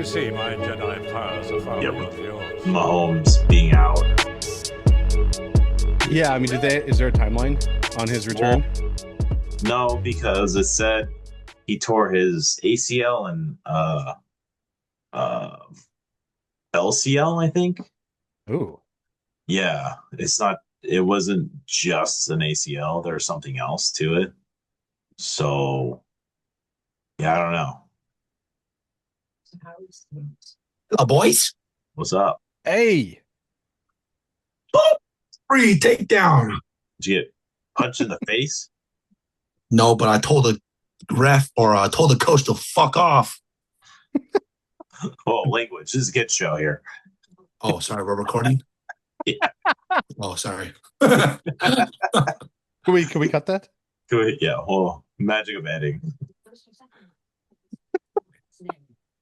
see my Jedi powers are far Yeah, above yours. Mahomes being out. Yeah, I mean, is there a timeline on his return? No, because it said he tore his ACL and uh LCL, I think. Ooh. Yeah, it wasn't just an ACL. There's something else to it. So yeah, I don't know. Hello, boys. What's up? Hey. Free takedown. Did you get punched in the face? No, but I told the ref or I told the coach to fuck off. Oh, language. This is a kid show here. Oh, sorry, we're recording. Yeah. Oh, sorry. Can we cut that? Good. Yeah. Oh, magic of editing.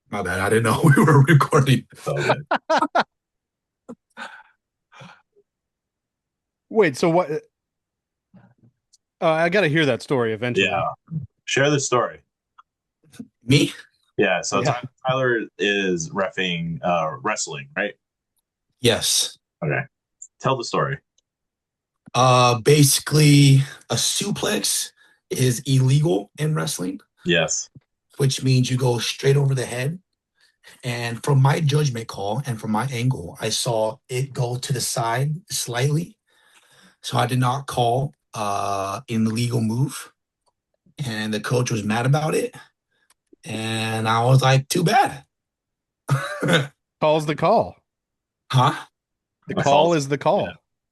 My bad. I didn't know we were recording. So good. Wait, so what? I got to hear that story eventually. Yeah. Share the story. Me? Yeah. So Yeah. Tyler is reffing wrestling, right? Yes. Okay. Tell the story. Basically, a suplex is illegal in wrestling, Yes. which means you go straight over the head. And from my judgment call and from my angle, I saw it go to the side slightly. So I did not call an illegal move. And the coach was mad about it. And I was like, too bad. Call's the call. Huh? The call is the call.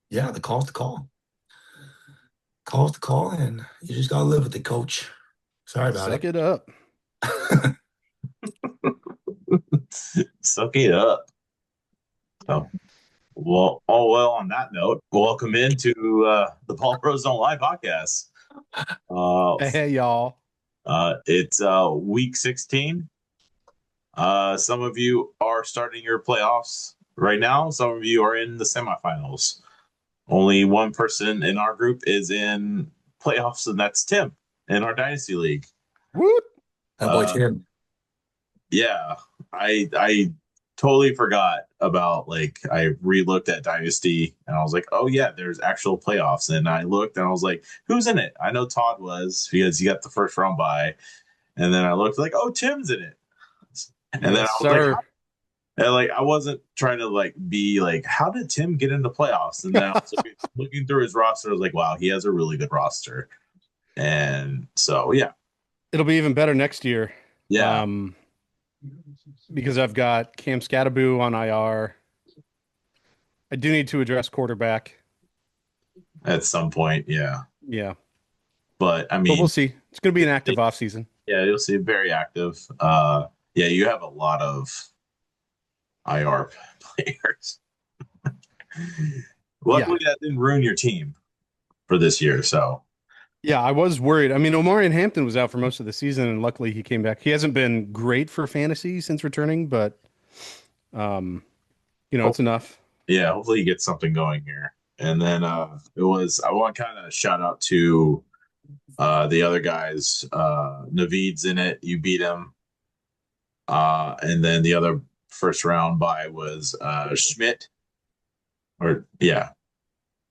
Yeah, the call's the call. Call's the call, and you just gotta live with it, coach. Sorry about Suck it. it up. Suck it up. So, well, on that note, welcome into the Paul Bros Don't Lie podcast. Hey, y'all. It's week 16. Some of you are starting your playoffs right now. Some of you are in the semifinals. Only one person in our group is in playoffs, and that's Tim in our Dynasty League. Woot. That boy Tim. Yeah, I totally forgot about, like, I re-looked at Dynasty and I was like, oh yeah, there's actual playoffs. And I looked and I was like, who's in it? I know Todd was because he got the first round bye. And then I looked like, oh, Tim's in it. And then Yes, I was sir. like, and like, I wasn't trying to like be like, how did Tim get into playoffs? And then I was looking through his roster. I was like, wow, he has a really good roster. And so, yeah. It'll be even better next year. Yeah. Because I've got Cam Scattaboo on IR. I do need to address quarterback. At some point. Yeah. Yeah. But I But mean, we'll see. It's going to be an active offseason. yeah, you'll see very active. Yeah, you have a lot of IR players. Luckily, that didn't ruin your team for this year. So, yeah, I was worried. I mean, Omarion Hampton was out for most of the season, and luckily he came back. He hasn't been great for fantasy since returning, but it's enough. yeah, hopefully you get something going here. And then I want to kind of shout out to the other guys. Naveed's in it. You beat him. And then the other first round bye was Schmidt. Or yeah,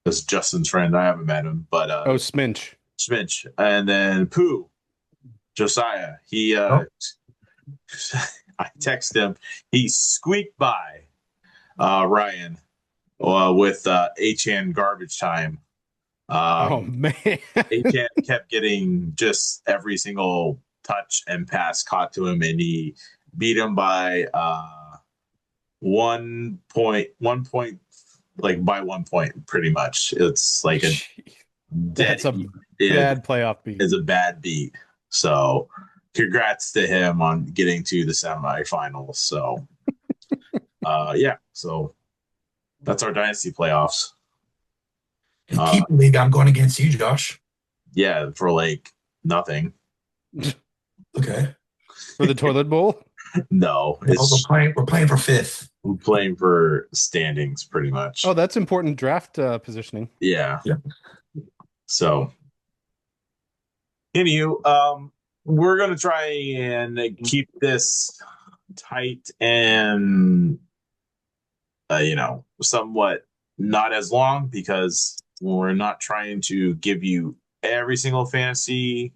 that's Justin's friend. I haven't met him, but Sminch. Sminch. And then Pooh, Josiah. He I text him. He squeaked by Ryan with HN garbage time. Oh man. HN kept getting just every single touch and pass caught to him, and he beat him by 1 point, like by 1 point, pretty much. It's like a That's a bad playoff beat. Is a bad beat. So congrats to him on getting to the semifinals. So yeah, so that's our dynasty playoffs. In Keeper League, I'm going against you, Josh. Yeah, for like nothing. Okay. For the toilet bowl? No, we're playing for fifth. We're playing for standings, pretty much. Oh, that's important draft positioning. Yeah. So, anywho, we're gonna try and keep this tight and somewhat not as long because we're not trying to give you every single fantasy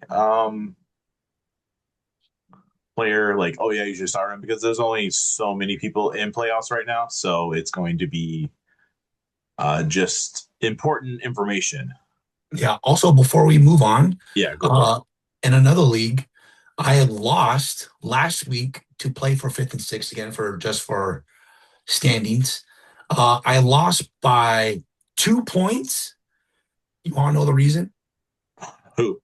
player like, oh yeah, you should start him, because there's only so many people in playoffs right now, so it's going to be just important information. Yeah. Also, before we move on, Yeah, go for it. in another league, I had lost last week to play for fifth and sixth again for standings. I lost by 2 points. You want to know the reason? Who?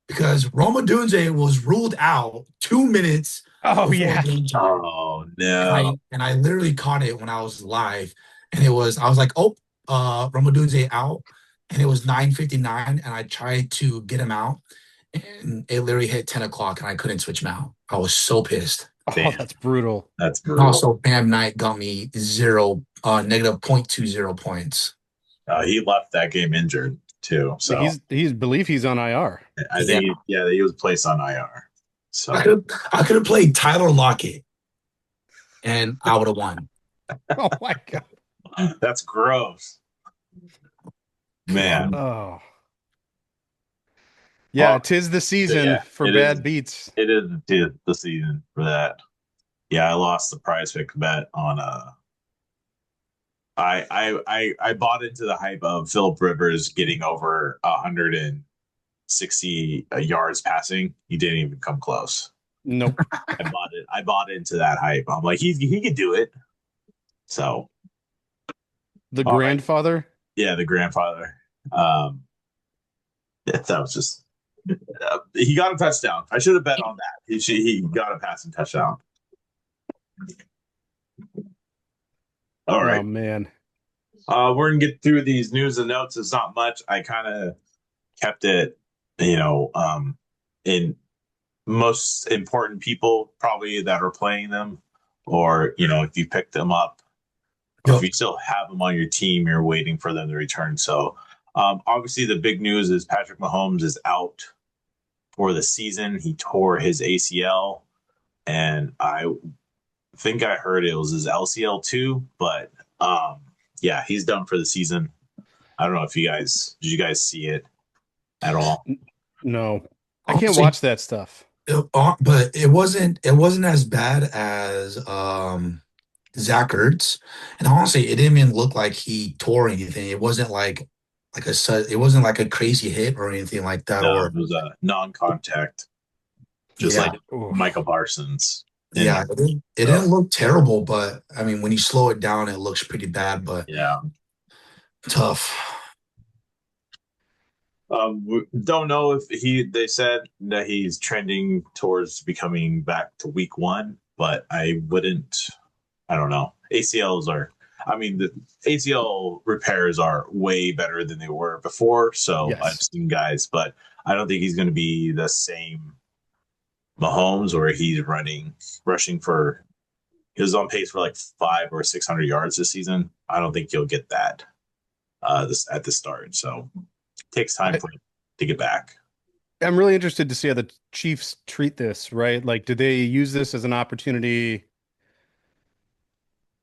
Because Roma Dunze was ruled out 2 minutes Oh before yeah. game time. Oh And no. I literally caught it when I was live. And I was like, oh, Roma Dunze out. And it was 9:59, and I tried to get him out. And it literally hit 10 o'clock, and I couldn't switch him out. I was so pissed. Oh, that's brutal. That's And brutal. also, Bam Knight got me negative 0.20 points. He left that game injured too, so He's believe he's on IR. I think he was placed on IR. So I could have played Tyler Lockett, and I would have won. Oh my god. that's gross, man. Oh. Yeah, Oh, 'tis the season yeah, for it bad is. beats. It is the season for that. Yeah, I lost the prize pick bet on I bought into the hype of Philip Rivers getting over 160 yards passing. He didn't even come close. Nope. I bought into that hype. I'm like, he could do it. So The all right. grandfather. Yeah, the grandfather. That was just he got a touchdown. I should have bet on that. He got a passing touchdown. All right. Oh man. We're gonna get through these news and notes. It's not much. I kind of kept it, in most important people probably that are playing them, or if you picked them up, or if you still have them on your team, you're waiting for them to return. So, obviously, the big news is Patrick Mahomes is out for the season. He tore his ACL, and I think I heard it was his LCL too, but yeah, he's done for the season. I don't know if did you guys see it at all? No. I can't watch that stuff. But it wasn't as bad as Zach Ertz, and honestly, it didn't even look like he tore anything. It wasn't it wasn't like a crazy hit or anything like that. No, Or it was a non-contact, just like Michael Parsons. Yeah, it didn't look terrible, but I mean, when you slow it down, it looks pretty bad. But yeah, tough. We don't know if they said that he's trending towards becoming back to week one, but I don't know. The ACL repairs are way better than they were before. So Yes. I've seen guys, but I don't think he's going to be the same Mahomes, or he's rushing for, he was on pace for like 500 or 600 yards this season. I don't think you'll get that at the start. So it takes time for him to get back. I'm really interested to see how the Chiefs treat this, right? Like, do they use this as an opportunity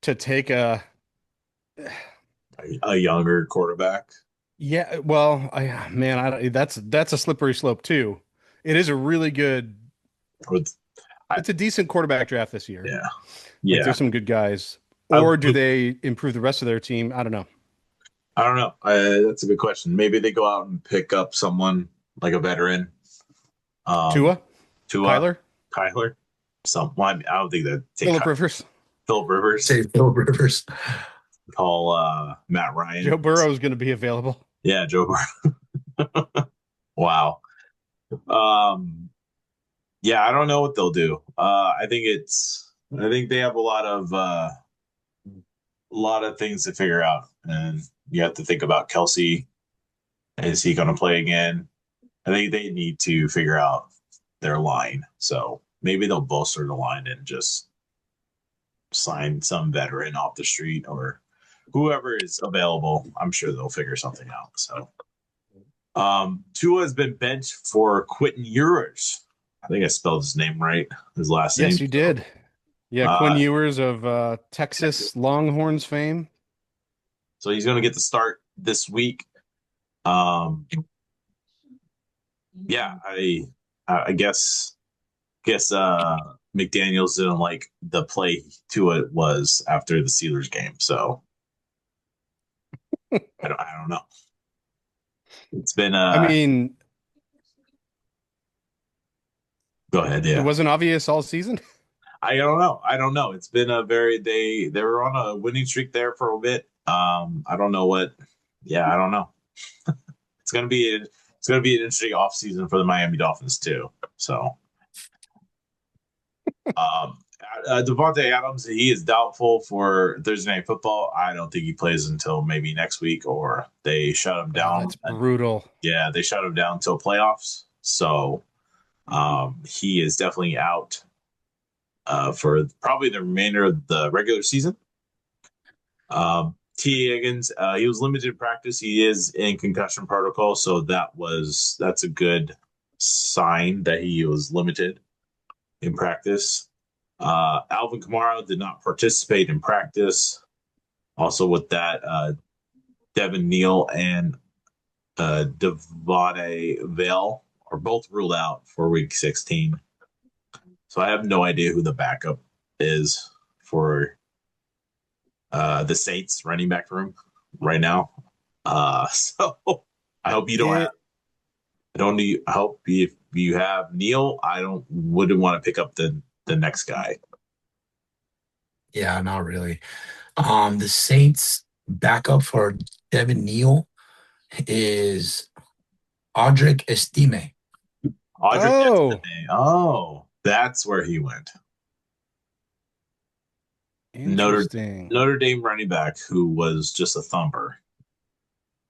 to take a younger quarterback? Yeah, well, that's a slippery slope too. It is a really good. It's a decent quarterback draft this year. Yeah, Like, there's some good guys. Or do they improve the rest of their team? I don't know. That's a good question. Maybe they go out and pick up someone like a veteran. Tua, Kyler. Someone. I don't think that. Philip Rivers. Say Philip Rivers. Call Matt Ryan. Joe Burrow is going to be available. Yeah, Joe Burrow. Wow. Yeah, I don't know what they'll do. I think they have a lot of things to figure out, and you have to think about Kelsey. Is he going to play again? I think they need to figure out their line. So maybe they'll bolster the line and just sign some veteran off the street, or whoever is available. I'm sure they'll figure something out. So, Tua has been benched for Quentin Ewers. I think I spelled his name right. His last name. Yes, you did. Yeah, Quinn Ewers of Texas Longhorns fame. So he's going to get the start this week. Yeah, I guess McDaniels didn't like the play to it was after the Steelers game. So I don't know. It's been I mean, go ahead, it yeah. wasn't obvious all season. I don't know. I don't know. It's been a very they were on a winning streak there for a bit. I don't know what. Yeah, I don't know. It's gonna be an interesting off season for the Miami Dolphins too. So, um, Devontae Adams, he is doubtful for Thursday Night Football. I don't think he plays until maybe next week, or they shut him Oh, down. that's brutal. Yeah, they shut him down until playoffs. So, he is definitely out for probably the remainder of the regular season. T. Higgins, he was limited in practice. He is in concussion protocol, so that's a good sign that he was limited in practice. Alvin Kamara did not participate in practice. Also, with that, Devin Neal and Devontae Vale are both ruled out for Week 16. So I have no idea who the backup is for the Saints running back room right now. So I hope you don't have. I hope if you have Neil, wouldn't want to pick up the next guy. Yeah, not really. The Saints backup for Devin Neal is Audric Estime. Audrey Oh, oh, that's where he went. Notre interesting. Notre Dame running back who was just a thumper,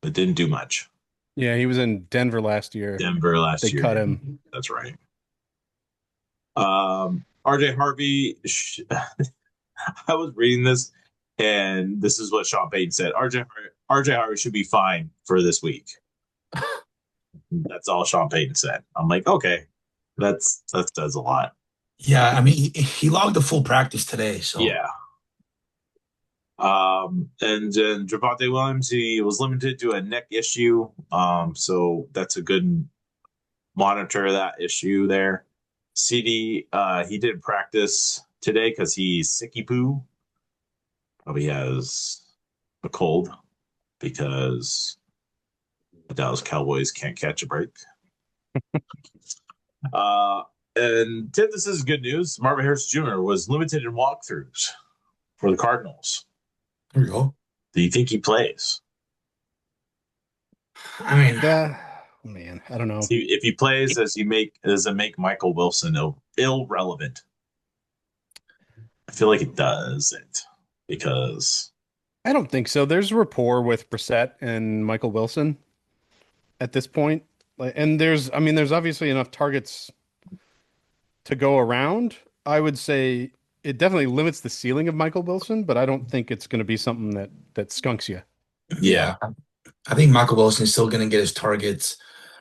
but didn't do much. Yeah, he was in Denver last year. Denver last They year. cut him. That's right. RJ Harvey. I was reading this, and this is what Sean Payton said. RJ Harvey should be fine for this week. That's all Sean Payton said. I'm like, okay, that says a lot. Yeah, I mean he logged a full practice today, so Yeah. And then Javonte Williams, he was limited to a neck issue. So that's a good monitor that issue there. CD, he did practice today because he's sicky poo. Probably has a cold because the Dallas Cowboys can't catch a break. And Tim, this is good news. Marvin Harris Jr. was limited in walkthroughs for the Cardinals. there we go. Do you think he plays? I mean, Man, I don't know. If he plays, does it make Michael Wilson irrelevant? I feel like it doesn't because I don't think so. There's rapport with Brissett and Michael Wilson at this point. And there's obviously enough targets to go around. I would say it definitely limits the ceiling of Michael Wilson, but I don't think it's going to be something that skunks you. yeah. I think Michael Wilson is still going to get his targets.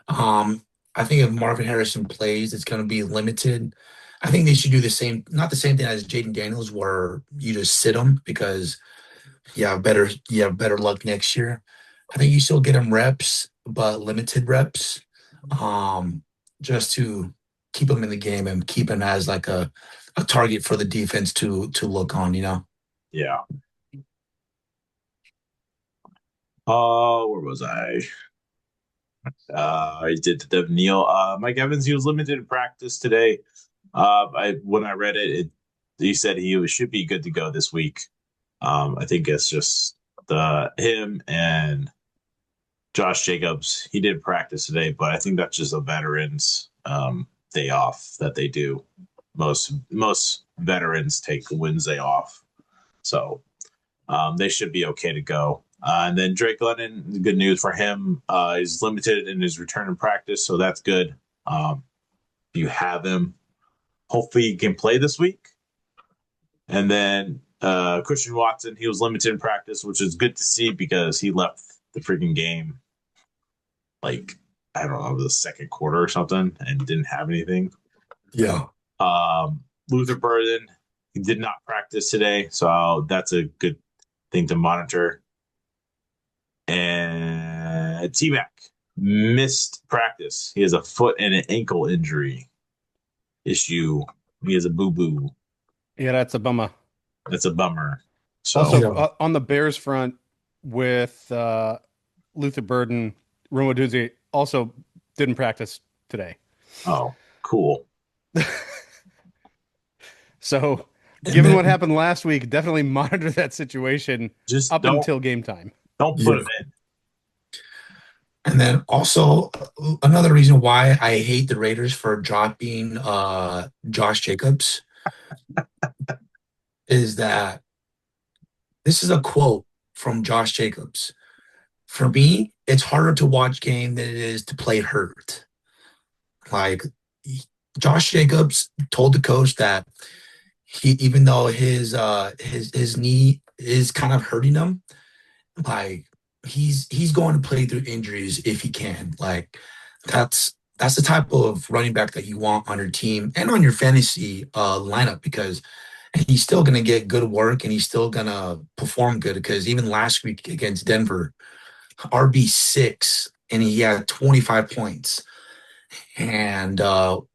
I think if Marvin Harrison plays, it's going to be limited. I think they should do the same, not the same thing as Jaden Daniels, where you just sit him because you have better luck next year. I think you still get him reps, but limited reps, just to keep him in the game and keep him as like a target for the defense to look on. Yeah. Oh, where was I? I did the Dev Neal. Mike Evans, he was limited in practice today. When I read it, he said he should be good to go this week. I think it's just him and Josh Jacobs. He did practice today, but I think that's just a veterans day off that they do. Most veterans take Wednesday off, so they should be okay to go. And then Drake London, good news for him. He's limited in his return in practice, so that's good. If you have him, hopefully he can play this week. And then Christian Watson, he was limited in practice, which is good to see because he left the freaking game like, I don't know, the second quarter or something and didn't have anything. Yeah. Luther Burden, He did not practice today, so that's a good thing to monitor. And T-Mac missed practice. He has a foot and an ankle injury issue. He has a boo-boo. Yeah, that's a bummer. That's a bummer. So Also, Yeah. on the Bears front with Luther Burden, Romo also didn't practice today. oh, cool. So, And given then- what happened last week, definitely monitor that situation Just up don't until game time. put Yeah. him in. And then also another reason why I hate the Raiders for dropping Josh Jacobs is that this is a quote from Josh Jacobs. For me, it's harder to watch game than it is to play hurt. Like Josh Jacobs told the coach that he, even though his knee is kind of hurting him, like he's going to play through injuries if he can. Like that's the type of running back that you want on your team and on your fantasy lineup, because he's still going to get good work and he's still going to perform good, because even last week against Denver, RB6, and he had 25 points, and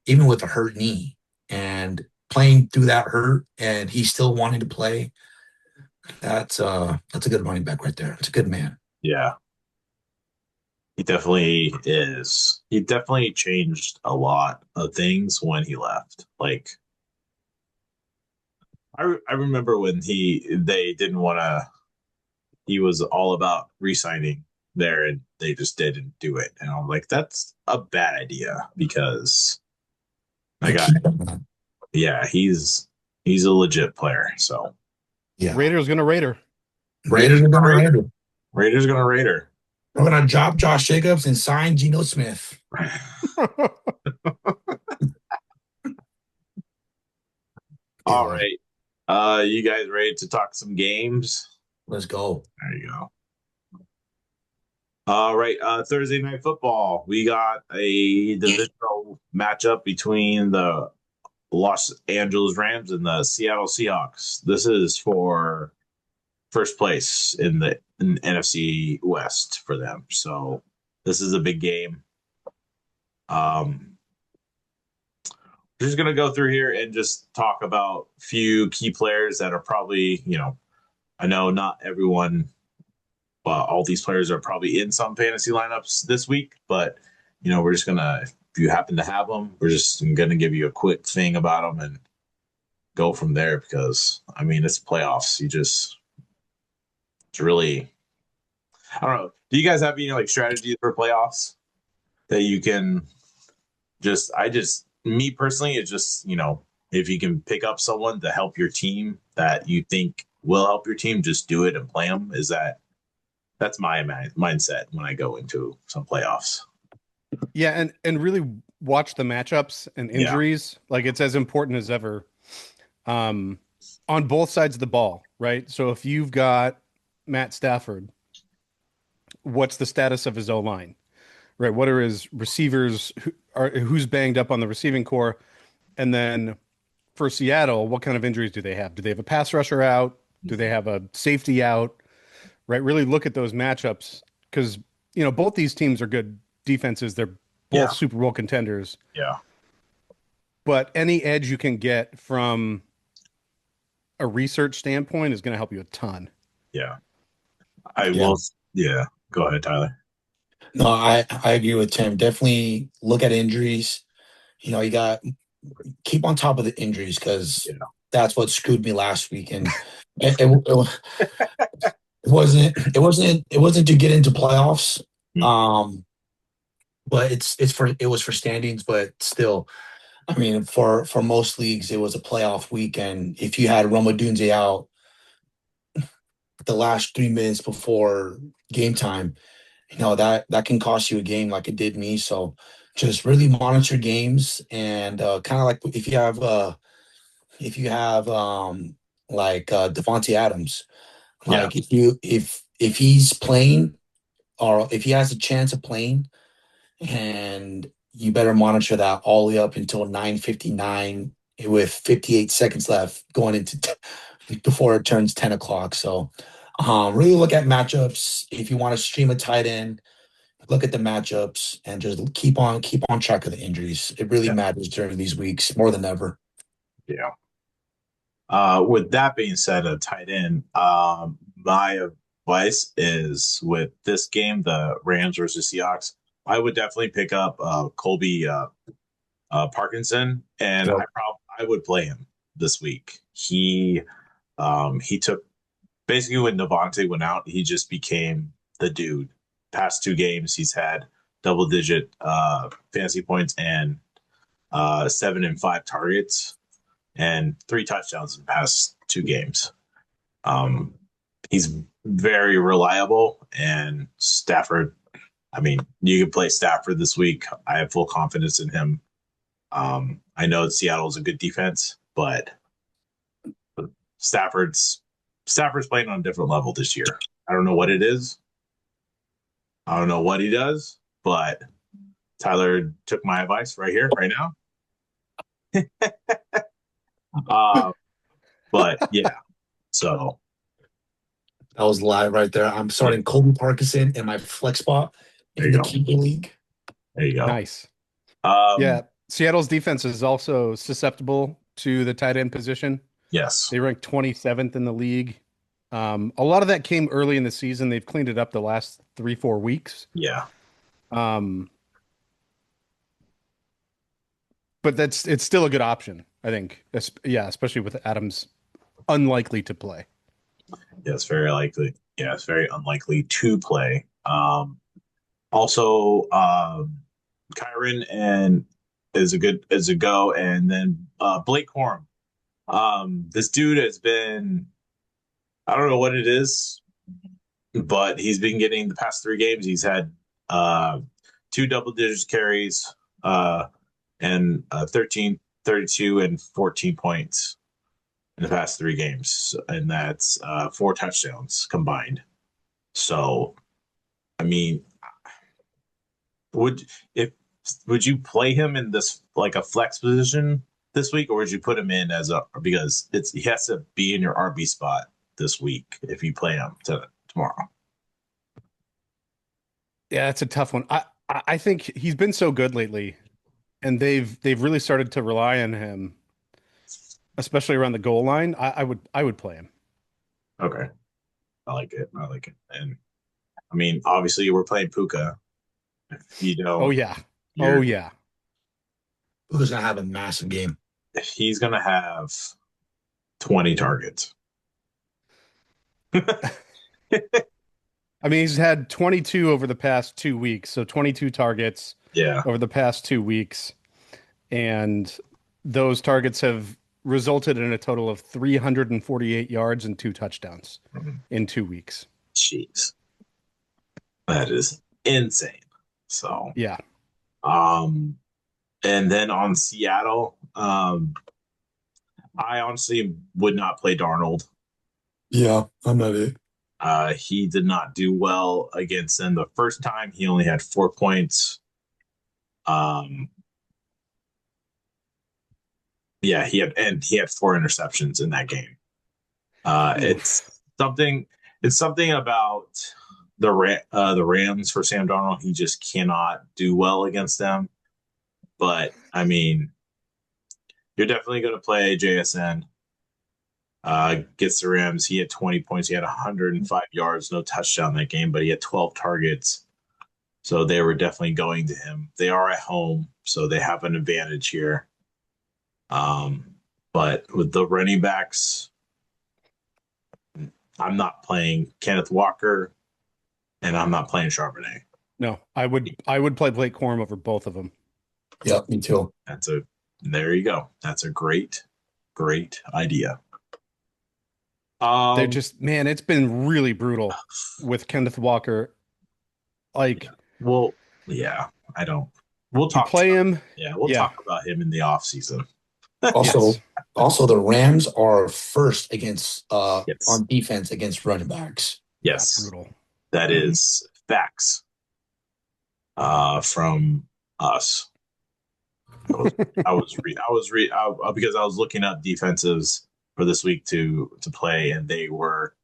even with a hurt knee and playing through that hurt, and he's still wanting to play. That's a good running back right there. It's a good man. Yeah. He definitely is. He definitely changed a lot of things when he left. Like I remember when they didn't want to. He was all about re-signing there, and they just didn't do it. And I'm like, that's a bad idea because my guy, yeah, he's a legit player. So Yeah, Raiders gonna Raider. Raiders are gonna Raider. Raiders gonna Raider. We're gonna drop Josh Jacobs and sign Geno Smith. All right. You guys ready to talk some games? Let's go. There you go. All right. Thursday night football. We got a divisional matchup between the Los Angeles Rams and the Seattle Seahawks. This is for first place in the NFC West for them. So this is a big game. We're just gonna go through here and just talk about a few key players that are probably, I know not everyone, all these players are probably in some fantasy lineups this week, but we're just gonna, if you happen to have them, we're just gonna give you a quick thing about them and go from there, because I mean it's playoffs. It's really, I don't know. Do you guys have any like strategies for playoffs that you can me personally, it's just, if you can pick up someone to help your team that you think will help your team, just do it and play them. That's my mindset when I go into some playoffs. Yeah, and really watch the matchups and injuries. Like it's as important as ever on both sides of the ball, right? So if you've got Matt Stafford, what's the status of his O-line? Right? What are his receivers? Who's banged up on the receiving core? And then for Seattle, what kind of injuries do they have? Do they have a pass rusher out? Do they have a safety out? Right? Really look at those matchups, because both these teams are good defenses. They're both Super Bowl contenders. Yeah. But any edge you can get from a research standpoint is going to help you a ton. Yeah. I will. Yeah. Go ahead, Tyler. No, I agree with Tim. Definitely look at injuries. You got keep on top of the injuries, because that's what screwed me last week, and it wasn't to get into playoffs. But it was for standings, but still, I mean, for most leagues, it was a playoff week, and if you had Roma Dunze out the last 3 minutes before game time, that can cost you a game, like it did me. So just really monitor games, and kind of like if you have like Devontae Adams, like if he's playing, or if he has a chance of playing, and you better monitor that all the way up until 9:59 with 58 seconds left going into before it turns 10 o'clock. So really look at matchups. If you want to stream a tight end, look at the matchups and just keep on track of the injuries. It really Yeah. matters during these weeks more than ever. Yeah. With that being said, a tight end, my advice is with this game, the Rams versus Seahawks, I would definitely pick up Colby Parkinson, and Yep. I would play him this week. He took basically when Devontae went out, he just became the dude. Past 2 games, he's had double digit fantasy points and 7 and 5 targets and 3 touchdowns in the past 2 games. He's very reliable, and Stafford. I mean, you can play Stafford this week. I have full confidence in him. I know Seattle's a good defense, but Stafford's playing on a different level this year. I don't know what it is. I don't know what he does, but Tyler took my advice right here, right now. But yeah, so That was live right there. I'm starting Colby Parkinson in my flex spot There in you the go. keeper league. there you go. Nice. Um, Yeah, Seattle's defense is also susceptible to the tight end position. Yes. They ranked 27th in the league. A lot of that came early in the season. They've cleaned it up the last 3-4 weeks. Yeah. But it's still a good option, I think. Yeah, especially with Adams unlikely to play. Yeah, it's very likely. Yeah, it's very unlikely to play. Also, Kyron and is a go, and then Blake Corum. This dude has been, I don't know what it is, but he's been getting the past 3 games. He's had 2 double digit carries, and 13, 32, and 14 points in the past 3 games, and that's 4 touchdowns combined. So, I mean, would you play him in this like a flex position this week, or would you put him in as because he has to be in your RB spot this week if you play him tomorrow? Yeah, it's a tough one. I think he's been so good lately, and they've really started to rely on him, especially around the goal line. I would play him. Okay, I like it. And I mean, obviously, we're playing Puka. If you know, Oh yeah. Who's gonna have a massive game? he's gonna have 20 targets. I mean, he's had 22 over the past 2 weeks, so 22 targets Yeah, over the past 2 weeks, and those targets have resulted in a total of 348 yards and 2 touchdowns in 2 weeks. jeez, that is insane. So, Yeah. and then on Seattle, I honestly would not play Darnold. Yeah, I'm not it. He did not do well against them the first time. He only had 4 points. Yeah, he had 4 interceptions in that game. It's something about the Rams for Sam Darnold. He just cannot do well against them. But I mean, you're definitely going to play JSN. Gets the Rams. He had 20 points. He had 105 yards, no touchdown that game, but he had 12 targets. So they were definitely going to him. They are at home, so they have an advantage here. But with the running backs, I'm not playing Kenneth Walker, and I'm not playing Charbonnet. No, I would play Blake Corum over both of them. Yeah, me too. There you go. That's a great idea. They're just, man, it's been really brutal with Kenneth Walker. Like, well, yeah, I don't. We'll talk. Play him. Yeah, we'll talk about him in the off season. Also, Yes. the Rams are first against Yes. on defense against running backs. Yes, Brutal. that is facts. From us. Because I was looking up defenses for this week to play, and they were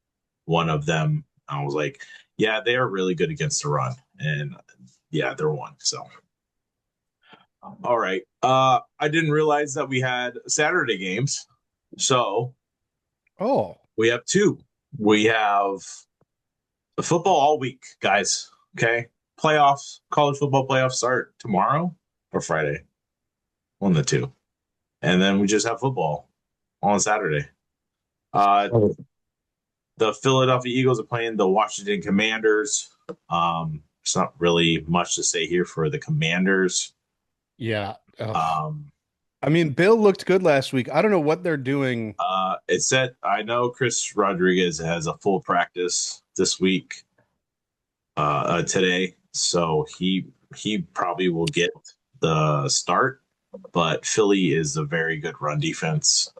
one of them. I was like, yeah, they are really good against the run, and yeah, they're one. So, all right. I didn't realize that we had Saturday games, so Oh, we have two. We have the football all week, guys. Okay, playoffs, college football playoffs start tomorrow or Friday, one of the two, and then we just have football on Saturday. Oh, The Philadelphia Eagles are playing the Washington Commanders. It's not really much to say here for the Commanders. yeah. Ugh. Um, I mean, Bill looked good last week. I don't know what they're doing. it said I know Chris Rodriguez has a full practice this week, today, so he probably will get the start. But Philly is a very good run defense.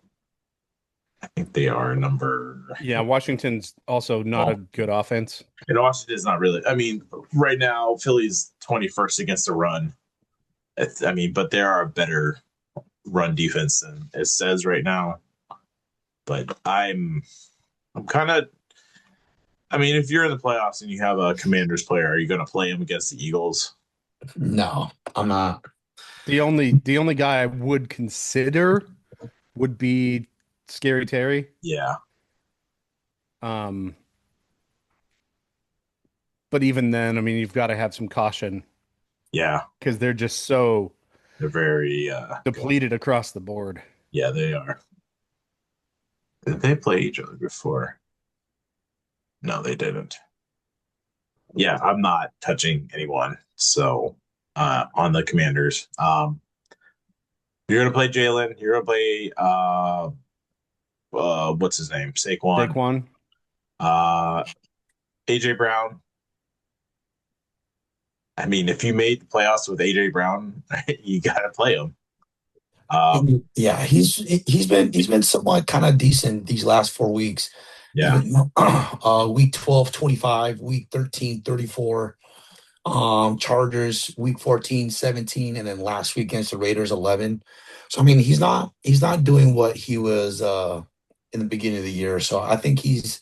I think they are number. Yeah, Washington's also not a good offense. And Washington's not really. I mean, right now Philly's 21st against the run. I mean, but there are a better run defense than it says right now. But I'm kind of. I mean, if you're in the playoffs and you have a Commanders player, are you going to play him against the Eagles? no, I'm not. The only guy I would consider would be Scary Terry. Yeah, But even then, I mean, you've got to have some caution yeah, because they're just so they're very depleted across the board. Yeah, they are. Did they play each other before? No, they didn't. Yeah, I'm not touching anyone. So on the Commanders, you're gonna play Jalen. You're gonna play what's his name? Saquon. Saquon. AJ Brown. I mean, if you made the playoffs with AJ Brown, you gotta play him. Yeah, he's been somewhat kind of decent these last 4 weeks. Yeah, Even, week 12, 25, week 13, 34. Chargers week 14, 17, and then last week against the Raiders 11. So I mean, he's not doing what he was in the beginning of the year. So I think he's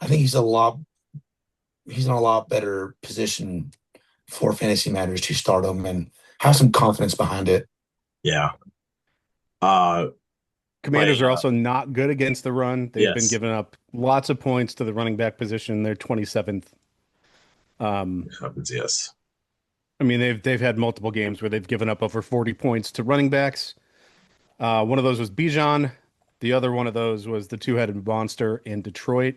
in a lot better position for fantasy matters to start him and have some confidence behind it. yeah. Uh, Commanders Like, are also not good against the run. They've been yes. giving up lots of points to the running back position. They're 27th. Yes. I mean, they've had multiple games where they've given up over 40 points to running backs. One of those was Bijan. The other one of those was the two-headed monster in Detroit.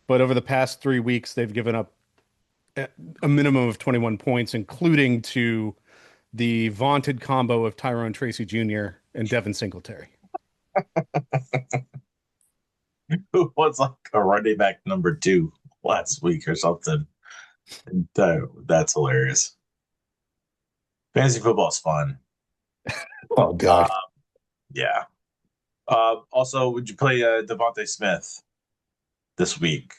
But over the past 3 weeks, they've given up a minimum of 21 points, including to the vaunted combo of Tyrone Tracy Jr. and Devin Singletary. Who was like a running back number 2 last week or something. That's hilarious. Fantasy football is fun. Oh God. Yeah. Also, would you play Devontae Smith this week?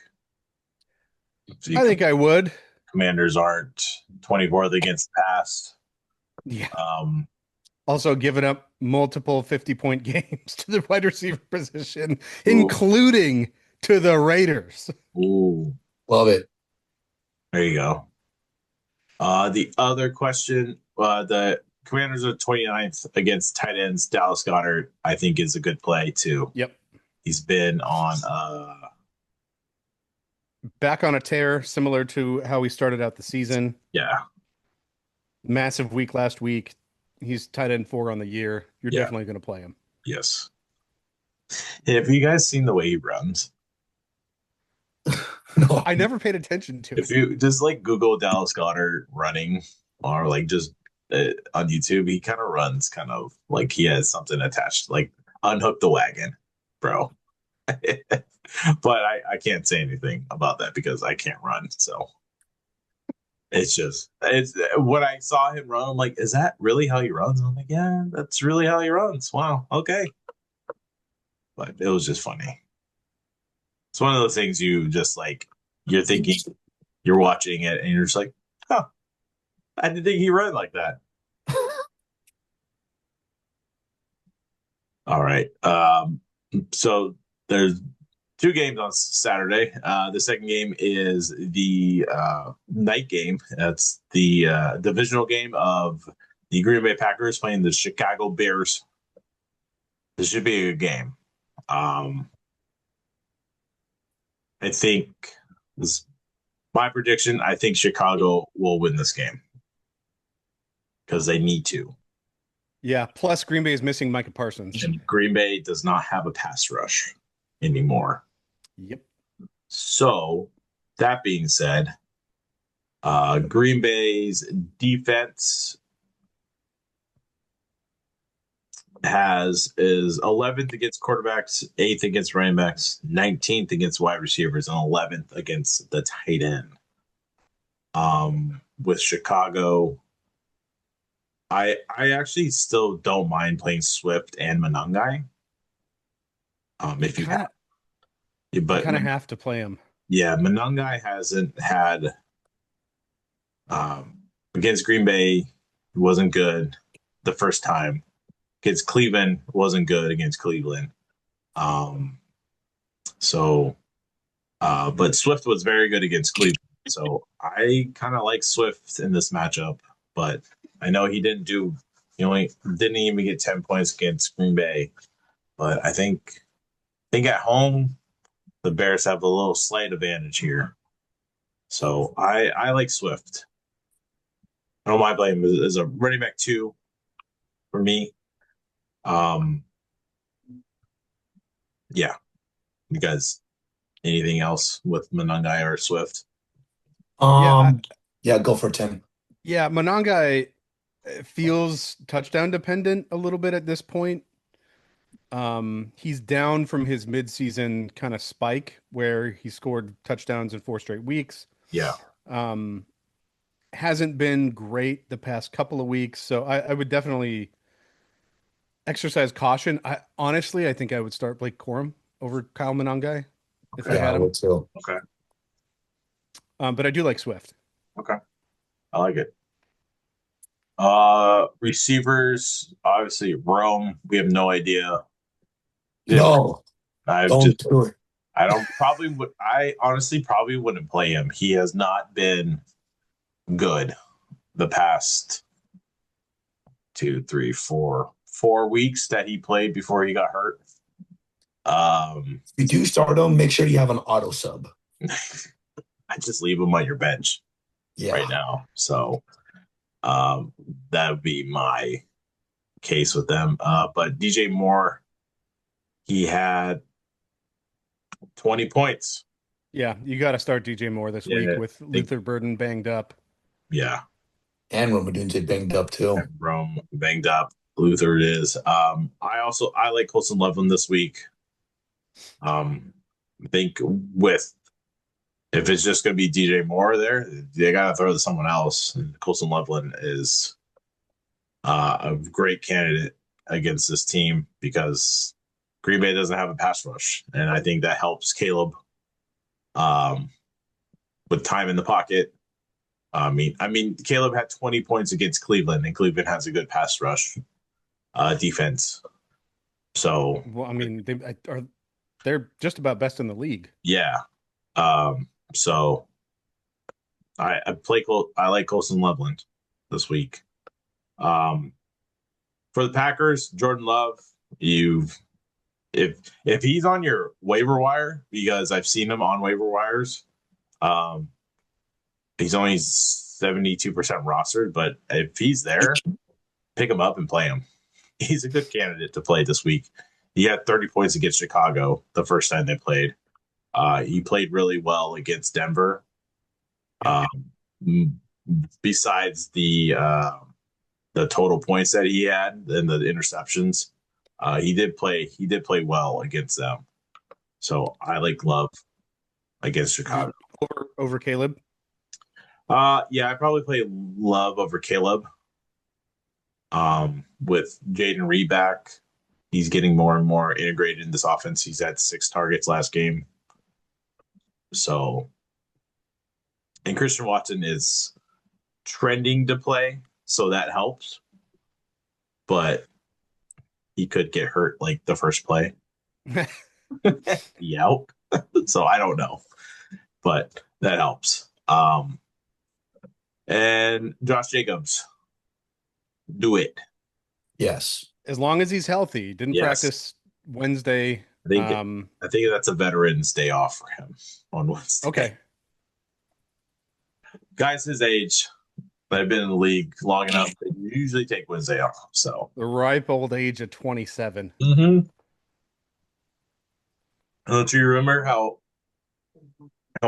So I think I would. Commanders aren't 24th against the pass. Yeah. Um, Also giving up multiple 50-point games to the wide receiver position, Ooh. including to the Raiders. ooh, Love it. there you go. The other question, the Commanders are 29th against tight ends. Dallas Goedert, I think, is a good play too. Yep. He's been on Back on a tear, similar to how we started out the season. yeah. Massive week last week. He's tight end 4 on the year. You're Yeah. definitely going to play him. Yes. Have you guys seen the way he runs? No, I never paid attention to If it. you just like Google Dallas Goedert running or like just on YouTube, he kind of runs kind of like he has something attached, like unhook the wagon, bro. But I can't say anything about that because I can't run. So it's when I saw him run, I'm like, is that really how he runs? I'm like, yeah, that's really how he runs. Wow. Okay. But it was just funny. It's one of those things you just like, you're thinking, you're watching it and you're just like, huh, I didn't think he ran like that. All right. So there's two games on Saturday. The second game is the night game. That's the divisional game of the Green Bay Packers playing the Chicago Bears. This should be a good game. I think this my prediction. I think Chicago will win this game because they need to. Yeah. Plus, Green Bay is missing Micah Parsons. And Green Bay does not have a pass rush anymore. Yep. So, that being said, Green Bay's defense is 11th against quarterbacks, 8th against running backs, 19th against wide receivers, and 11th against the tight end. With Chicago, I actually still don't mind playing Swift and Monangai. If you have, but kind of have to play him. Yeah, Monangai hasn't had against Green Bay. It wasn't good the first time. Against Cleveland, wasn't good against Cleveland. But Swift was very good against Cleveland. So I kind of like Swift in this matchup, but I know he only didn't even get 10 points against Green Bay. But I think at home, the Bears have a little slight advantage here. So I like Swift. I don't mind playing him as a running back 2 for me. Yeah. You guys, anything else with Monangai or Swift? Yeah, go for it, Tim. Yeah, Monangai feels touchdown dependent a little bit at this point. He's down from his midseason kind of spike where he scored touchdowns in 4 straight weeks. Yeah. Hasn't been great the past couple of weeks, so I would definitely exercise caution. I think I would start Blake Corum over Kyle Monangai if I had him. would too. Okay. But I do like Swift. Okay. I like it. Receivers, obviously Rome. We have no idea. No, don't do it. I honestly probably wouldn't play him. He has not been good the past 2, 3, 4 weeks that he played before he got hurt. If you do start him, make sure you have an auto sub. I just leave him on your bench right now. So that would be my case with them. But DJ Moore, he had 20 points. Yeah, you got to start DJ Moore this week with Luther Burden banged up. Yeah. And Romadunze banged up too. Rome banged up. Luther it is. I like Colson Loveland this week. I think if it's just going to be DJ Moore there, they got to throw to someone else. And Colson Loveland is a great candidate against this team because Green Bay doesn't have a pass rush, and I think that helps Caleb with time in the pocket. I mean, Caleb had 20 points against Cleveland, and Cleveland has a good pass rush defense. So, well, I mean, they're just about best in the league. Yeah. So I like Colson Loveland this week. For the Packers, Jordan Love, if he's on your waiver wire, because I've seen him on waiver wires, he's only 72% rostered, but if he's there, pick him up and play him. He's a good candidate to play this week. He had 30 points against Chicago the first time they played. He played really well against Denver. Besides the total points that he had and the interceptions, he did play well against them. So I like Love against Chicago over Caleb. Yeah, I probably play Love over Caleb. With Jaden Reed back, he's getting more and more integrated in this offense. He's had 6 targets last game. So, and Christian Watson is trending to play, so that helps. But he could get hurt like the first play. Yeah. So I don't know, but that helps. And Josh Jacobs, do it. Yes. As long as he's healthy. Didn't Yes. practice Wednesday. I think that's a Veterans Day off for him on Wednesday. Okay. Guys his age that have been in the league long enough, they usually take Wednesday off. So The ripe old age of 27. Don't you remember how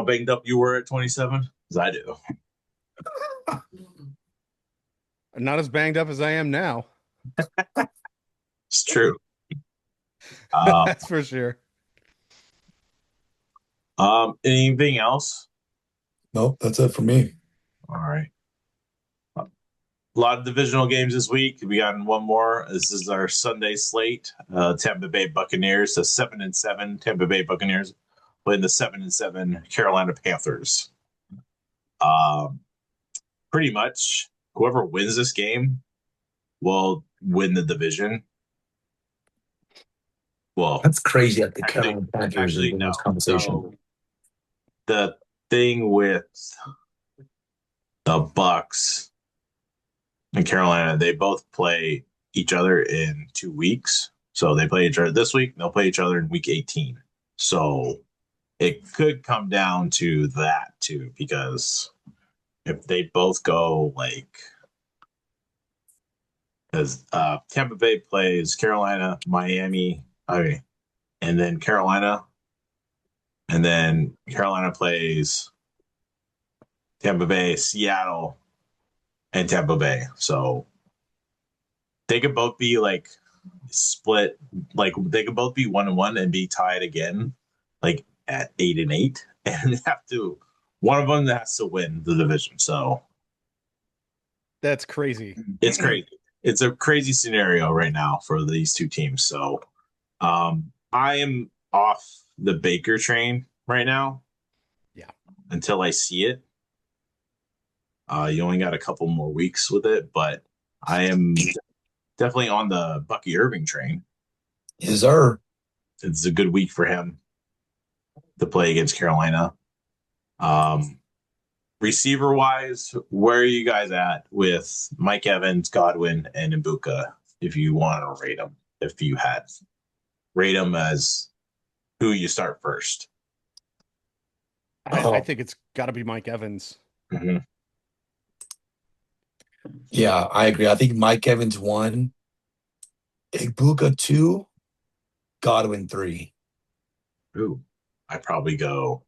banged up you were at 27? Because I do. Not as banged up as I am now. It's true. That's for sure. Anything else? Nope, that's it for me. All right. A lot of divisional games this week. We got one more. This is our Sunday slate. Tampa Bay Buccaneers, the 7-7 Tampa Bay Buccaneers playing the 7-7 Carolina Panthers. Pretty much whoever wins this game will win the division. Well, That's crazy that the actually- Carolina Panthers are in no. this conversation. So, the thing with the Bucks and Carolina, they both play each other in 2 weeks. So they play each other this week. They'll play each other in week 18. So it could come down to that too, because if they both go like, as Tampa Bay plays Carolina, Miami, and then Carolina, and then Carolina plays Tampa Bay, Seattle, and Tampa Bay. So they could both be like split, like they could both be 1-1 and be tied again, like at 8-8, and one of them has to win the division. So That's crazy. it's crazy. It's a crazy scenario right now for these two teams. So I am off the Baker train right now. Yeah. Until I see it. You only got a couple more weeks with it, but I am definitely on the Bucky Irving train. Yes, sir. It's a good week for him to play against Carolina. Receiver wise, where are you guys at with Mike Evans, Godwin, and Ibuka? If you want to rate them, if you had rate them as who you start first. I think it's got to be Mike Evans. Mm-hmm. Yeah, I agree. I think Mike Evans 1, Ibuka 2, Godwin 3. Ooh, I probably go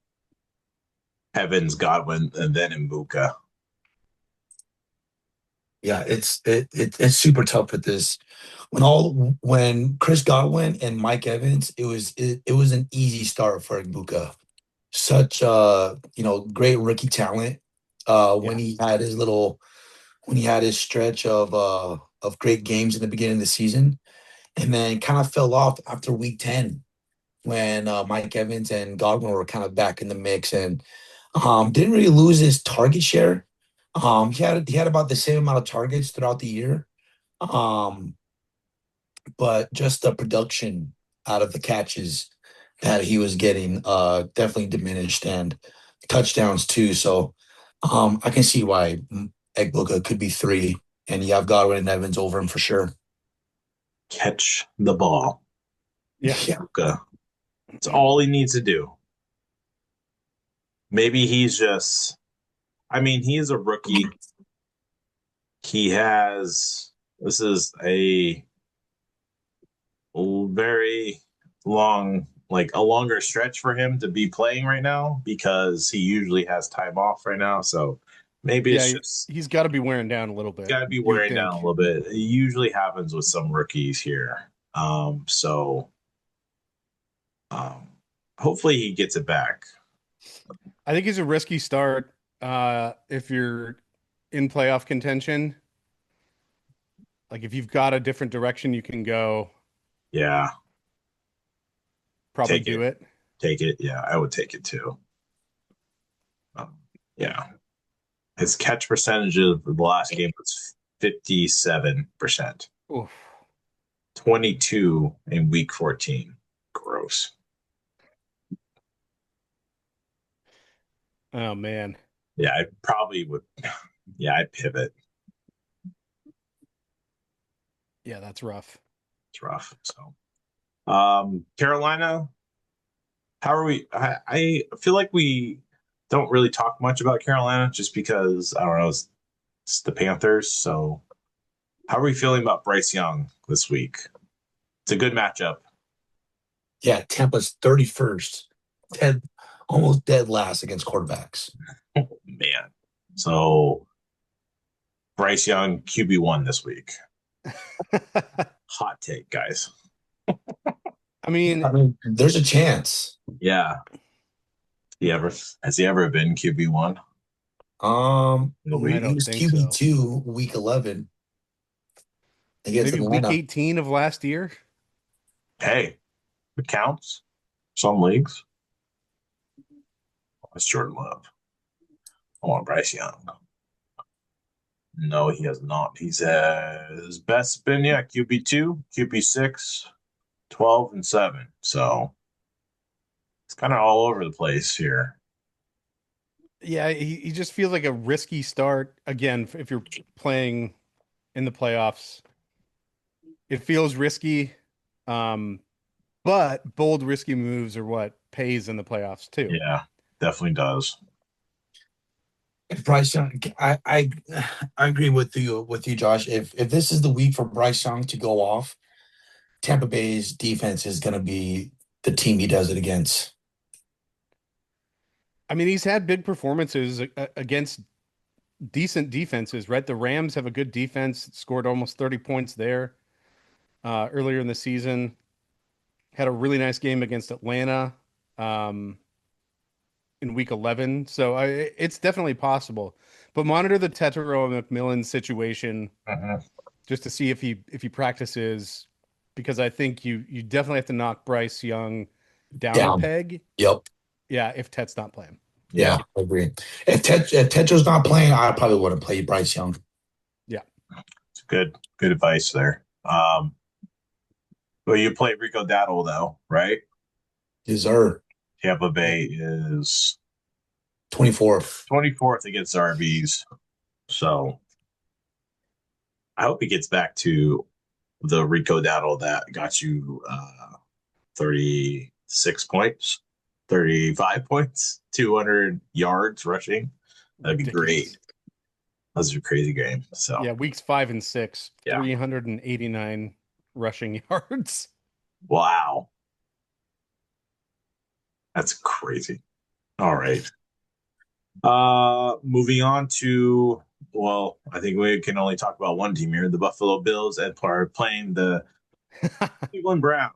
Evans, Godwin, and then Ibuka. Yeah, it's super tough with this. When Chris Godwin and Mike Evans, it was an easy start for Ibuka. Such great rookie talent. When he had his stretch of great games in the beginning of the season, and then kind of fell off after week 10 when Mike Evans and Godwin were kind of back in the mix, and didn't really lose his target share. He had about the same amount of targets throughout the year. But just the production out of the catches that he was getting definitely diminished, and touchdowns too. So I can see why Egbuka could be 3, and you have Godwin and Evans over him for sure. Catch the ball. Yeah. Ibuka. That's all he needs to do. Maybe he's just, he is a rookie. This is a very long, like a longer stretch for him to be playing right now, because he usually has time off right now. So maybe it's just, he's got to be wearing down a little bit. got to be wearing down a little bit. It usually happens with some rookies here. Hopefully he gets it back. I think he's a risky start if you're in playoff contention. Like if you've got a different direction you can go. Yeah. Probably do it. Take it. Yeah, I would take it too. Yeah. His catch percentage of the last game was 57%. Oof. 22 in week 14. Gross. Oh man. Yeah, I probably would. Yeah, I'd pivot. Yeah, that's rough. It's rough. So, Carolina, how are we? I feel like we don't really talk much about Carolina just because I don't know, it's the Panthers. So, how are we feeling about Bryce Young this week? It's a good matchup. Yeah, Tampa's 31st, dead, almost dead last against quarterbacks. Man. So, Bryce Young, QB1 this week. Hot take, guys. I mean, I mean, there's a chance. Yeah. Has he ever been QB1 in the I league? He don't was think so. QB2 week 11 against Maybe week Atlanta. 18 of last year. Hey, it counts. Some leagues. It's Jordan Love. I want Bryce Young. No, he has not. He's his best been, yeah, QB2, QB6, 12, and 7. So it's kind of all over the place here. Yeah, he just feels like a risky start. Again, if you're playing in the playoffs, it feels risky. Um, but bold, risky moves are what pays in the playoffs too. Yeah, definitely does. If Bryce Young, I agree with you, Josh. If this is the week for Bryce Young to go off, Tampa Bay's defense is going to be the team he does it against. I mean, he's had big performances against decent defenses, right? The Rams have a good defense, scored almost 30 points there earlier in the season. Had a really nice game against Atlanta in week 11. So it's definitely possible. But monitor the Tetero McMillan situation Mhm. just to see if he practices, because I think you definitely have to knock Bryce Young down a Down. peg. Yep. Yeah, if Tet's not playing. Yeah, I agree. If Tetro's not playing, I probably wouldn't play Bryce Young. Yeah. It's good advice there. Well, you play Rico Dowdle though, right? Deserve Tampa Bay is 24th. 24th against RBs. So I hope he gets back to the Rico Dowdle that got you 36 points, 35 points, 200 yards rushing. That'd be Ridiculous. great. That was a crazy game. So, Yeah, weeks 5 and 6, Yeah. 389 rushing yards. wow. That's crazy. All right. Moving on to, well, I think we can only talk about one team here. The Buffalo Bills are playing the Cleveland Browns.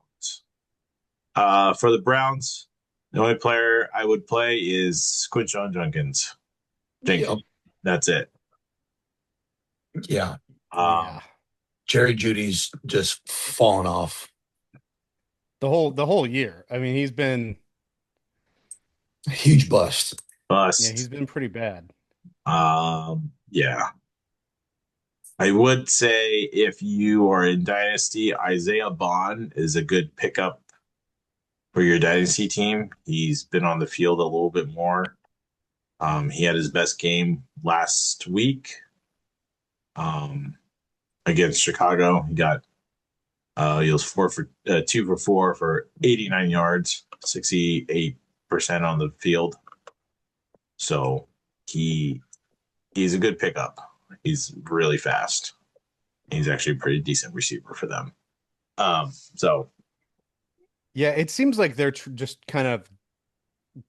For the Browns, the only player I would play is Quinshon Jenkins. Yep. That's it. Yeah. Yeah. Jerry Judy's just fallen off. The whole year. I mean, he's been Huge bust. Bust. pretty bad. Yeah. I would say if you are in Dynasty, Isaiah Bond is a good pickup for your Dynasty team. He's been on the field a little bit more. He had his best game last week against Chicago. He was 2 for 4 for 89 yards, 68% on the field. So he's a good pickup. He's really fast. He's actually a pretty decent receiver for them. So Yeah, it seems like they're just kind of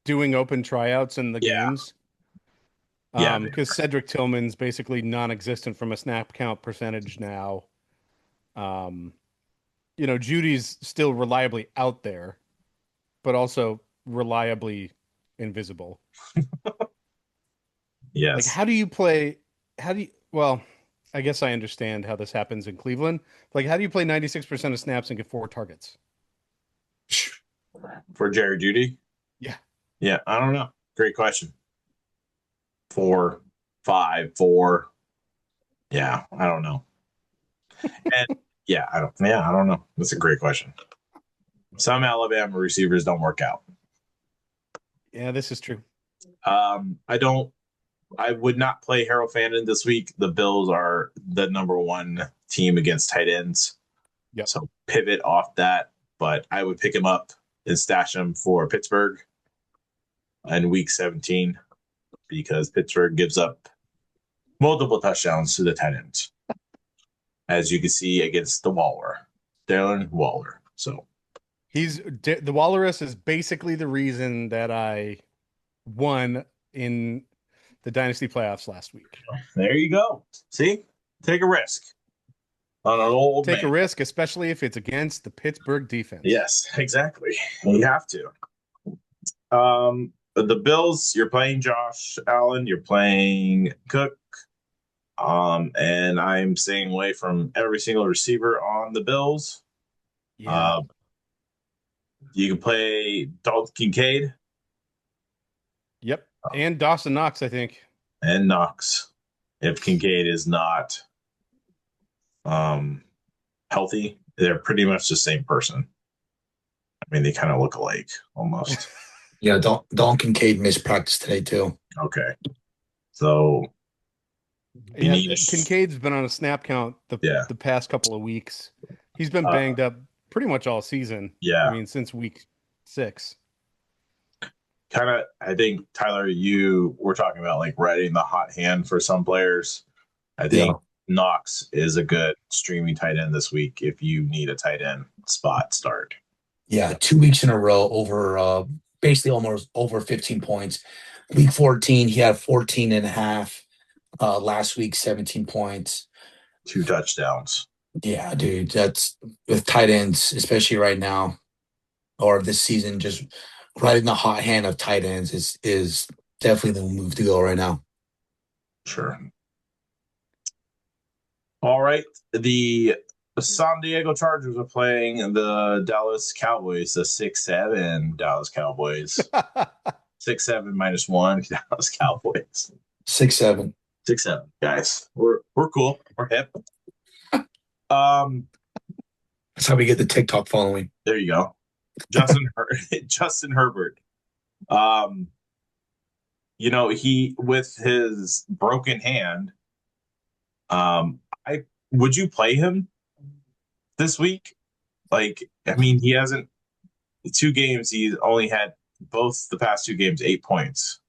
doing open tryouts in the Yeah. games. Yeah, Because Cedric Tillman's basically non-existent from a snap count percentage now. Judy's still reliably out there, but also reliably invisible. yes. Like, how do you play? Well, I guess I understand how this happens in Cleveland. Like, how do you play 96% of snaps and get 4 targets? For Jerry Judy? Yeah. Yeah, I don't know. Great question. 4, 5, 4. Yeah, I don't know. And Yeah, I don't know. That's a great question. Some Alabama receivers don't work out. Yeah, this is true. I don't. I would not play Harold Fandon this week. The Bills are the number one team against tight ends. Yep. So pivot off that, but I would pick him up and stash him for Pittsburgh in week 17 because Pittsburgh gives up multiple touchdowns to the tight ends, as you can see against the Waller, Darren Waller. So The Walrus is basically the reason that I won in the Dynasty playoffs last week. there you go. See, take a risk on an old Take man. a risk, especially if it's against the Pittsburgh defense. Yes, exactly. You have to. The Bills, you're playing Josh Allen, you're playing Cook. And I'm staying away from every single receiver on the Bills. Yeah. You can play Dalton Kincaid Yep. And Dawson Knox, I think. and Knox if Kincaid is not healthy. They're pretty much the same person. I mean, they kind of look alike almost. Yeah, Don Kincaid missed practice today too. Okay. So you Yeah, need Kincaid's been on a snap count the past couple of weeks. He's been banged up pretty much all season. Yeah. I mean, since week 6. Kind of, I think, Tyler, you were talking about like riding the hot hand for some players. I think Knox is a good streaming tight end this week if you need a tight end spot start. Yeah, 2 weeks in a row over basically almost over 15 points. Week 14, he had 14 and a half. Last week, 17 points. 2 touchdowns. Yeah, dude, that's with tight ends, especially right now or this season, just riding the hot hand of tight ends is definitely the move to go right now. Sure. All right. The San Diego Chargers are playing the Dallas Cowboys, the 6-7 Dallas Cowboys. 6-7 -1 Dallas Cowboys. 6-7. 6-7, guys. We're cool. We're hip. That's how we get the TikTok following. There you go. Justin Herbert. He with his broken hand. Would you play him this week? Like, I mean, he hasn't 2 games. He's only had both the past 2 games 8 points.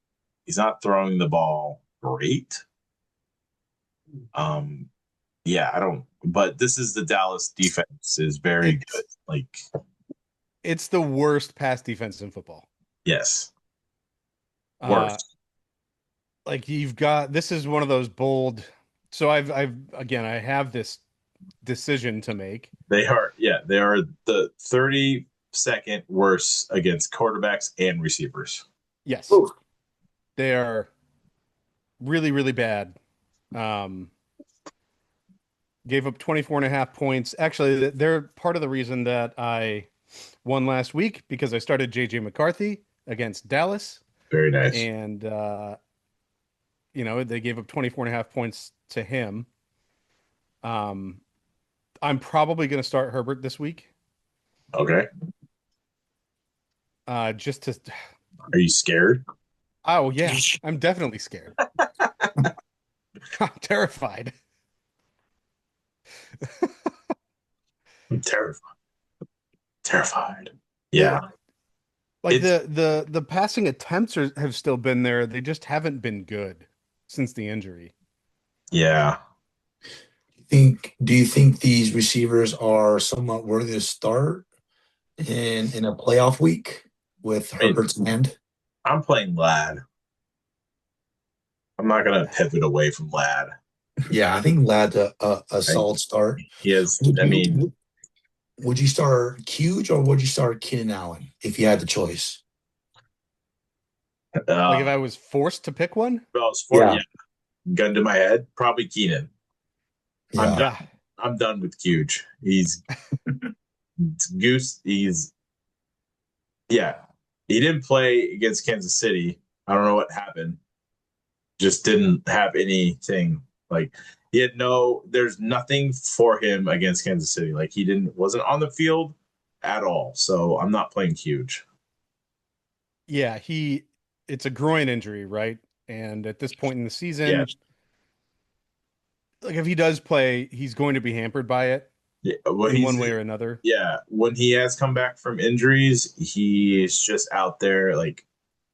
He's not throwing the ball great. Yeah, I don't. But this is the Dallas defense is very good. Like, it's the worst pass defense in football. Yes. Worst. Like this is one of those bold. So I have this decision to make. They are the 32nd worst against quarterbacks and receivers. Yes. They are really, really bad. Gave up 24.5 points. Actually, they're part of the reason that I won last week because I started JJ McCarthy against Dallas. Very nice. And, they gave up 24.5 points to him. I'm probably going to start Herbert this week. Okay. Are you scared? Oh, yeah. I'm definitely scared. I'm terrified. I'm terrified. Yeah. Like the passing attempts have still been there. They just haven't been good since the injury. Yeah. Do you think these receivers are somewhat worthy to start in a playoff week with Herbert's hand? I'm playing Ladd. I'm not gonna pivot away from Ladd. Yeah, I think Ladd's a solid start. He is. Would you start Huge or would you start Keenan Allen if you had the choice? Like if I was forced to pick one? If I was forced, gun to my head, probably Keenan. Yeah. I'm done with Huge. He's Goose. He didn't play against Kansas City. I don't know what happened. Just didn't have anything. Like, He had there's nothing for him against Kansas City. Like wasn't on the field at all. So I'm not playing huge. Yeah, it's a groin injury, right? And at this point in the Yeah. season, like if he does play, he's going to be hampered by it Yeah. Well, in one way or another. yeah. When he has come back from injuries, he's just out there like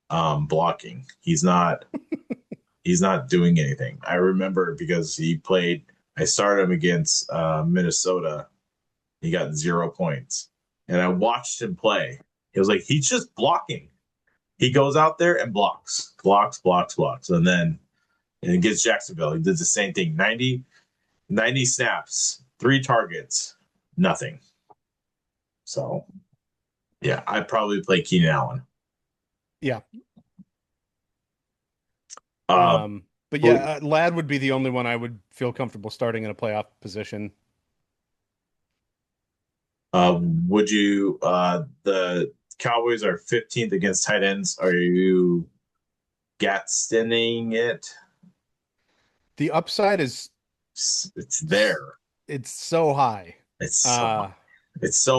blocking. He's not doing anything. I remember because I started him against Minnesota. He got 0 points. And I watched him play. He was like, he's just blocking. He goes out there and blocks. And then against Jacksonville, he did the same thing. 90 snaps, 3 targets, nothing. So, yeah, I'd probably play Keenan Allen. Yeah. Um, But yeah, Ladd would be the only one I would feel comfortable starting in a playoff position. Would you the Cowboys are 15th against tight ends. Are you Gatstoning it? The upside is It's there. it's so high. It's so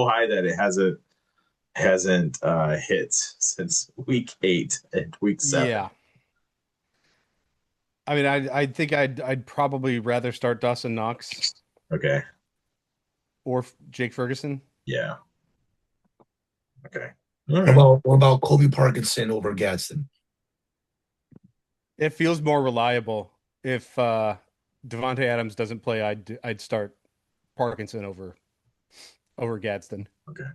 high that it hasn't hit since week 8 and week 7. Yeah. I mean, I think I'd probably rather start Dawson Knox Okay. or Jake Ferguson. Yeah. Okay. What about Kobe Parkinson over Gadsden? It feels more reliable. If Devontae Adams doesn't play, I'd start Parkinson over Gadsden. Okay.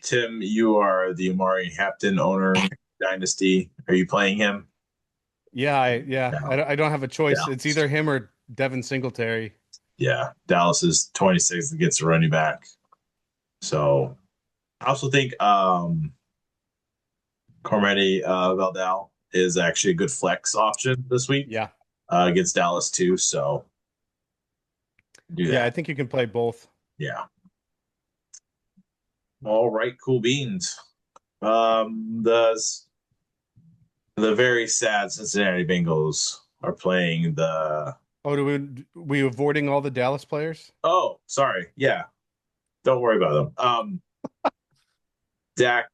Tim, you are the Amari Hampton owner dynasty. Are you playing him? Yeah, I don't have a choice. Yeah. It's either him or Devin Singletary. Yeah. Dallas is 26th against the running back. So I also think Cormetti Valdal is actually a good flex option this week. Yeah. Against Dallas too. So do that. Yeah, I think you can play both. Yeah. All right, cool beans. The very sad Cincinnati Bengals are playing the. Oh, we avoiding all the Dallas players? Oh, sorry. Yeah, don't worry about them. Dak.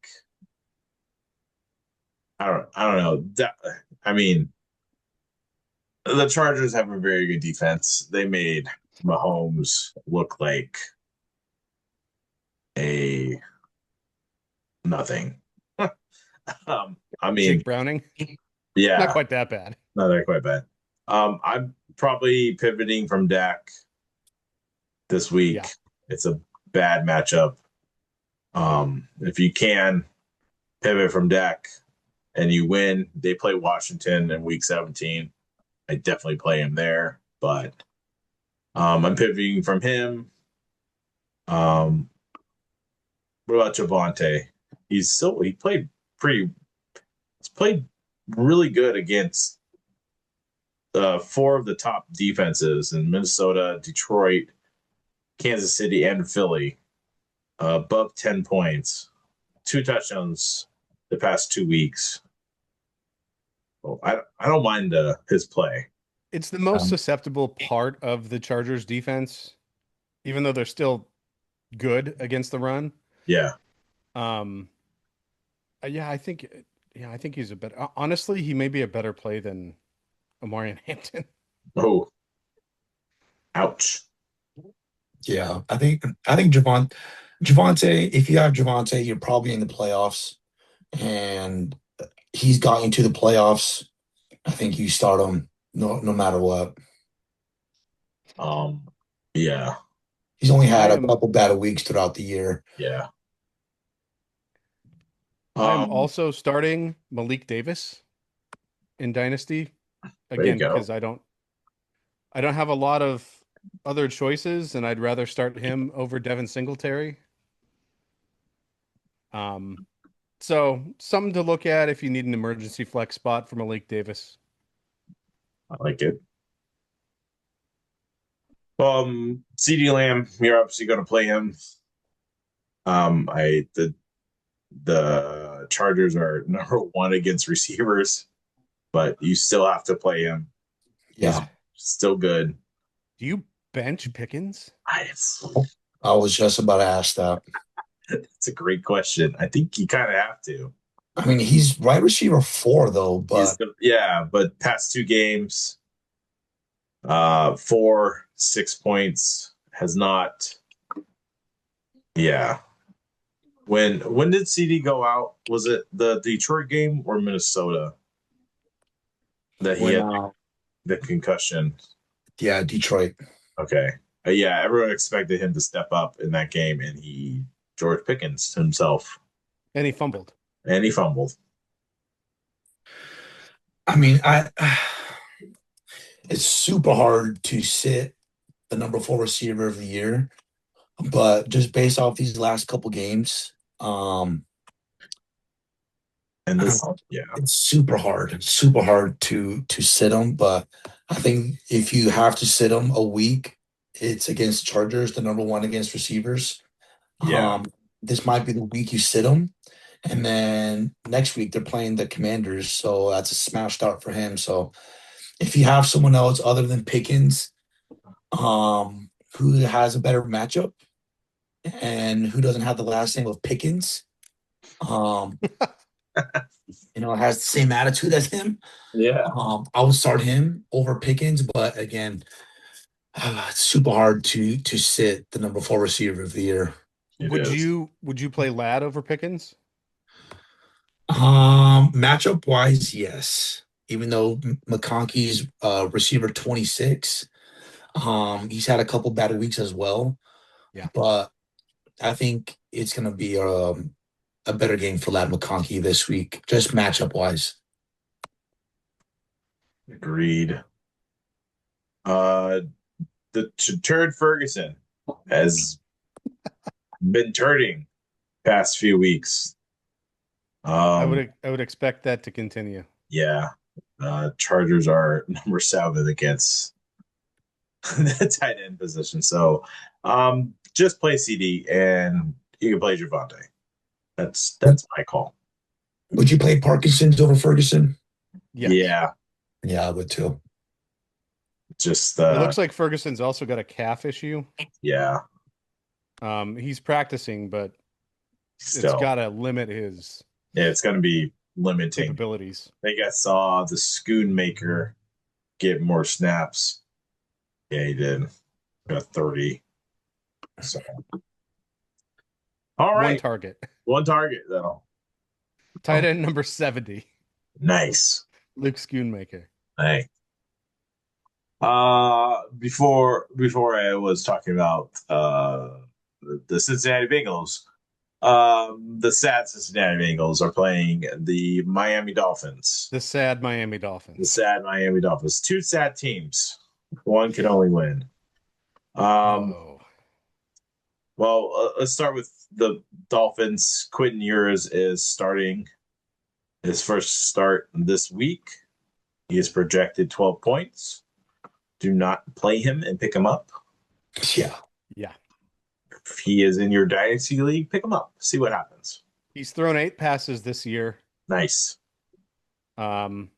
I don't know. I mean, the Chargers have a very good defense. They made Mahomes look like a nothing. I mean, Jake Browning? yeah, Not quite that bad. not that quite bad. I'm probably pivoting from Dak this week. Yeah. It's a bad matchup. If you can pivot from Dak and you win, they play Washington in week 17. I definitely play him there, but I'm pivoting from him. What about Javonte? He's played really good against 4 of the top defenses in Minnesota, Detroit, Kansas City, and Philly. Above 10 points, 2 touchdowns the past 2 weeks. Well, I don't mind his play. It's the most susceptible part of the Chargers defense, even though they're still good against the run. Yeah. I think he's a better. Honestly, he may be a better play than Amari Hampton. Oh. Ouch. Yeah, I think Javonte, if you have Javonte, you're probably in the playoffs, and he's got into the playoffs. I think you start him no matter what. Yeah. He's only had a couple bad weeks throughout the year. Yeah. I'm also starting Malik Davis in Dynasty again because I don't have a lot of other choices, and I'd rather start him over Devin Singletary. So something to look at if you need an emergency flex spot for Malik Davis. I like it. CD Lamb, you're obviously going to play him. The Chargers are number 1 against receivers, but you still have to play him. Yeah. still good. Do you bench Pickens? I was just about to ask that. It's a great question. I think you kind of have to. I mean, he's wide receiver 4 though, but Yeah, but past 2 games, 4, 6 points has not. Yeah. When did CD go out? Was it the Detroit game or Minnesota that he when had the concussion? yeah, Detroit. Okay. Yeah, everyone expected him to step up in that game, and George Pickens himself, And he fumbled. and he fumbled. I mean, it's super hard to sit the number 4 receiver of the year, but just based off these last couple games, And I this, don't know, yeah, it's super hard to sit him. But I think if you have to sit him a week, it's against the Chargers, the number 1 against receivers. yeah, This might be the week you sit him. And then next week they're playing the Commanders, so that's a smash start for him. So if you have someone else other than Pickens, who has a better matchup and who doesn't have the last name of Pickens, um, has the same attitude as him, yeah. I would start him over Pickens. But again, it's super hard to sit the number 4 receiver of the year. It Would is. you play Ladd over Pickens? Matchup wise, yes. Even though McConkey's receiver 26, he's had a couple bad weeks as well. Yeah. But I think it's gonna be a better game for Lad McConkey this week, just matchup wise. Agreed. Uh, the turd Ferguson has been turning past few weeks. I would expect that to continue. Yeah. Chargers are number 7 against the tight end position. So just play CD and you can play Javante. That's my call. Would you play Parkinson's over Ferguson? Yes. Yeah. Yeah, I would too. Just It looks like Ferguson's also got a calf issue. yeah. He's practicing, but Still. it's got to limit his it's gonna be limiting capabilities. I think I saw the Schoonmaker get more snaps. Yeah, he did. Got 30. So all right. One target though. Tight end number 70. Nice. Luke Schoonmaker. Hey. Before I was talking about the Cincinnati Bengals, the sad Cincinnati Bengals are playing the Miami Dolphins. The sad Miami Dolphins. The sad Miami Dolphins. 2 sad teams. One can only win. Well, let's start with the Dolphins. Quentin Ewers is starting his first start this week. He is projected 12 points. Do not play him and pick him up. Yeah. If he is in your dynasty league, pick him up. See what happens. He's thrown 8 passes this year. Nice. And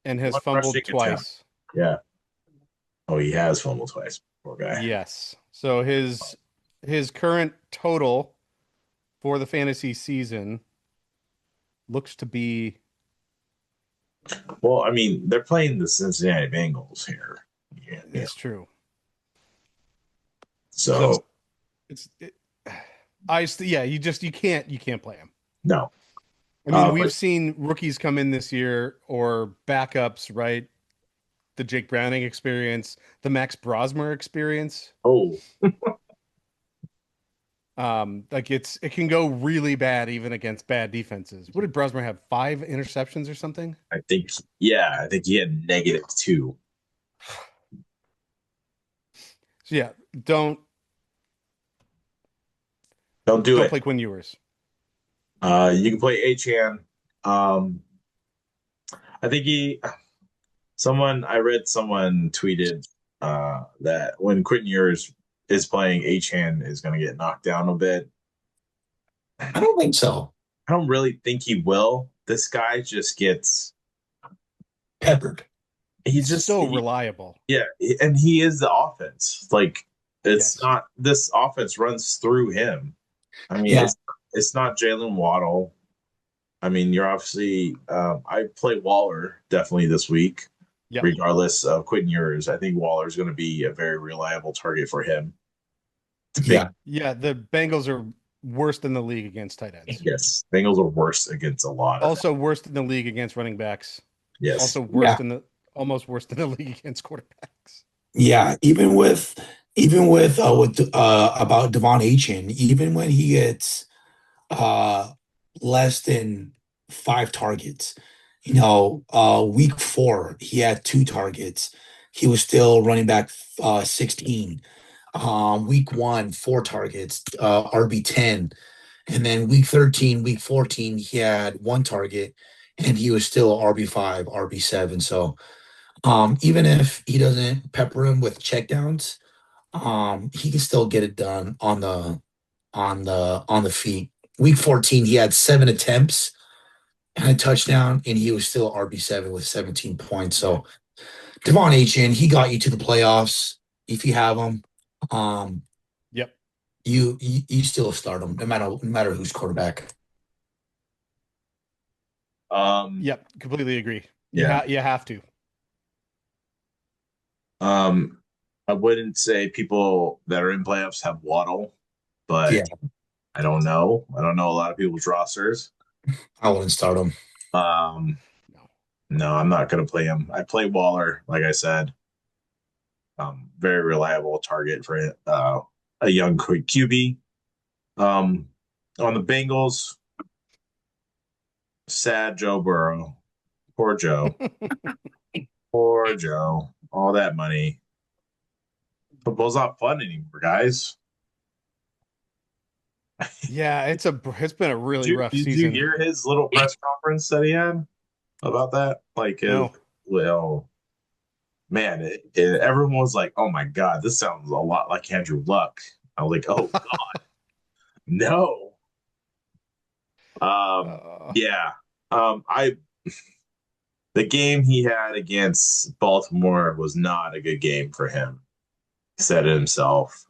has fumbled twice. Yeah. Oh, he has fumbled twice. Poor guy. Yes. So his current total for the fantasy season looks to be. Well, I mean, they're playing the Cincinnati Bengals here. Yeah, it's true. So you can't play him. No. I mean, we've seen rookies come in this year or backups, right? The Jake Browning experience, the Max Brosmer experience. Oh. It can go really bad even against bad defenses. What did Brosmer have? 5 interceptions or something? I think he had -2. So yeah, don't play Quinn Ewers. You can play Achane. I think I read someone tweeted that when Quentin Ewers is playing, Achane is going to get knocked down a bit. I don't think so. I don't really think he will. This guy just gets peppered. he's just so reliable. yeah, and he is the offense. Like it's Yes. not this offense runs through him. I mean, Yeah. it's not Jalen Waddle. I mean, you're obviously. I play Waller definitely this week, Yep. regardless of Quinn Ewers. I think Waller is going to be a very reliable target for him. Yeah. Yeah, the Bengals are worst in the league against tight ends. Yes, Bengals are worse against a lot of Also worst in the league against running backs. yes. Also Yeah. almost worst in the league against quarterbacks. Yeah. Even with about Devon Achan, even when he gets uh less than 5 targets, week 4 he had 2 targets. He was still running back 16. Week 1, 4 targets, RB10. And then week 13, week 14, he had 1 target and he was still RB5, RB7. So even if he doesn't pepper him with checkdowns, he can still get it done on the feet. Week 14, he had 7 attempts and a touchdown, and he was still RB7 with 17 points. So Devon Achan, he got you to the playoffs if you have him. Um, Yep. you still start him no matter who's quarterback. Yep. Completely agree. Yeah. You have to. I wouldn't say people that are in playoffs have Waddle, but Yeah, I don't know. I don't know a lot of people's rosters. I wouldn't start him. Um, No. no, I'm not going to play him. I play Waller, like I said. Very reliable target for a young QB. On the Bengals, sad Joe Burrow. Poor Joe. Poor Joe. All that money. Football's not fun anymore, guys. Yeah, it's been a really rough Did you season. hear his little press conference that he had about that? Like, No. well, man, everyone was like, "Oh my God, this sounds a lot like Andrew Luck." I was like, "Oh God, no." Yeah. I the game he had against Baltimore was not a good game for him. He said it himself.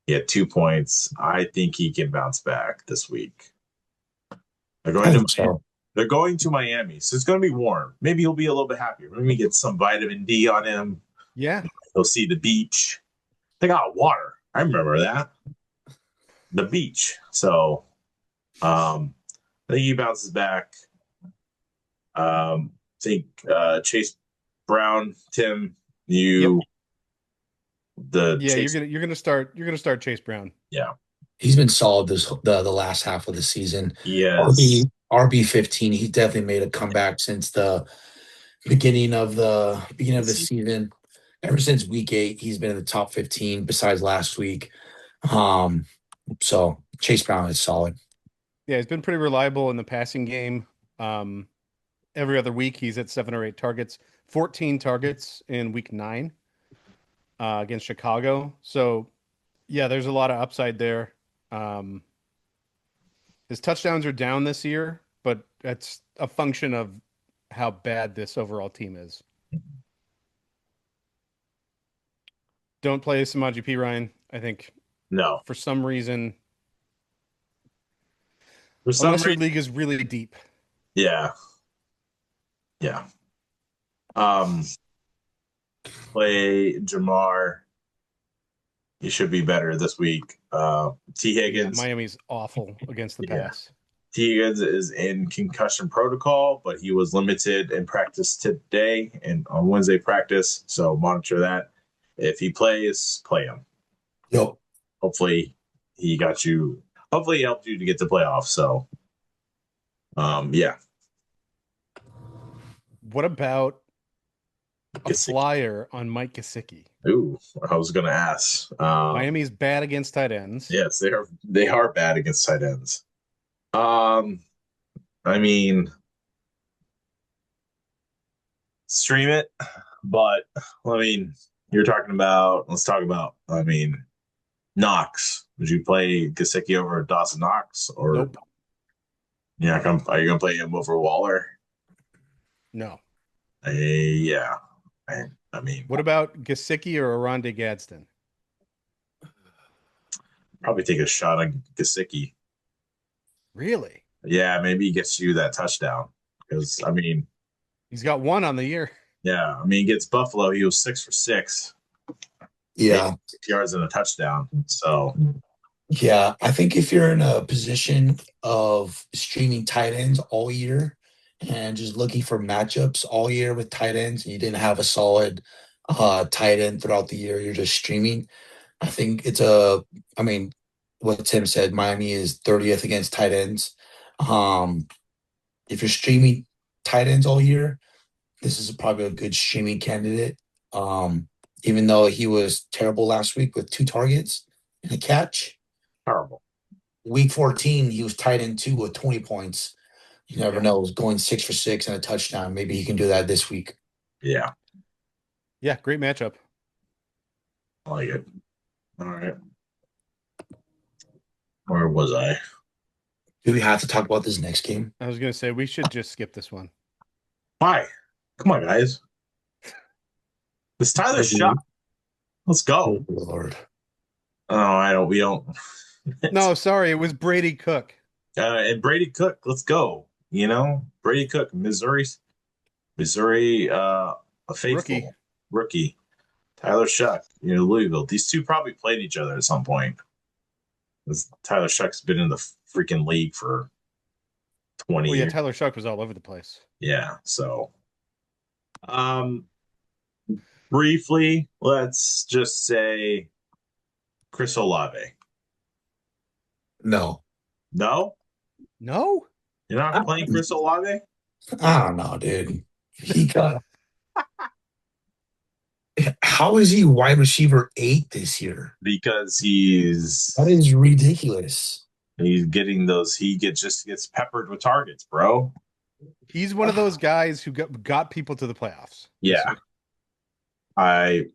He had 2 points. I think he can bounce back this week. They're I going to think so. they're going to Miami, so it's going to be warm. Maybe he'll be a little bit happier. Maybe get some vitamin D on him. Yeah. He'll see the beach. They got water. I remember that. The beach. So I think he bounces back. I think Chase Brown, Tim, you the Yeah, Chase, you're gonna start Chase Brown. yeah. He's been solid the last half of the season. Yes. RB 15. He definitely made a comeback since the beginning of the season. Ever since week 8, he's been in the top 15. Besides last week, so Chase Brown is solid. Yeah, he's been pretty reliable in the passing game. Every other week he's at 7 or 8 targets, 14 targets in week 9 against Chicago. So yeah, there's a lot of upside there. His touchdowns are down this year, but that's a function of how bad this overall team is. Don't play Samaji P. Ryan. I think No. for some reason, For some unless your reason, league is really deep. yeah. Yeah. Um Play Jamar. He should be better this week. T. Yeah, Higgins. Miami's awful against the Yeah. pass. T. Higgins is in concussion protocol, but he was limited in practice today and on Wednesday practice. So monitor that. If he plays, play him. Yep. Hopefully he got you. Hopefully he helped you to get to playoffs. So, yeah. What about a Gesicki. flyer on Mike Gesicki? Ooh, I was gonna ask. Miami's bad against tight ends. Yes, they are bad against tight ends. I mean, stream it, but I mean, let's talk about. I mean, Knox. Would you play Gesicki over Dawson Knox, or Nope. yeah, are you gonna play him over Waller? No. Yeah, I mean, What about Gesicki or Aronde Gadsden? probably take a shot on Gasicki. Really? Yeah, maybe he gets you that touchdown. Because I mean, He's got one on the year. yeah, I mean, against Buffalo, he was 6 for 6, Yeah. 6 yards and a touchdown. So Yeah. I think if you're in a position of streaming tight ends all year and just looking for matchups all year with tight ends, and you didn't have a solid tight end throughout the year, you're just streaming. I think I mean, what Tim said, Miami is 30th against tight ends. Um, if you're streaming tight ends all year, this is probably a good streaming candidate. Even though he was terrible last week with 2 targets and a catch, terrible. week 14, he was tight end 2 with 20 points. You never know. He's going 6 for 6 and a touchdown. Maybe he can do that this week. Yeah, Yeah, great matchup. I like it. All right. Where was I? Do we have to talk about this next game? I was gonna say we should just skip this one. Why? Come on, guys. It's Tyler shot. Let's go. Oh, Lord. Oh, I don't. We don't. No, sorry, it was Brady Cook. And Brady Cook. Let's go. You know, Brady Cook, Missouri, a faithful rookie. Tyler Shuck, Louisville. These two probably played each other at some point. Tyler Shuck's been in the freaking league for 20 Well, yeah, years. Tyler Shuck was all over the place. Yeah. So, briefly, let's just say Chris Olave. No. No, No? you're not playing Chris Olave. I don't know, dude. He got. How is he wide receiver 8 this year? Because That is ridiculous. he's getting those. Just gets peppered with targets, bro. He's one of those guys who got people to the playoffs. Yeah, I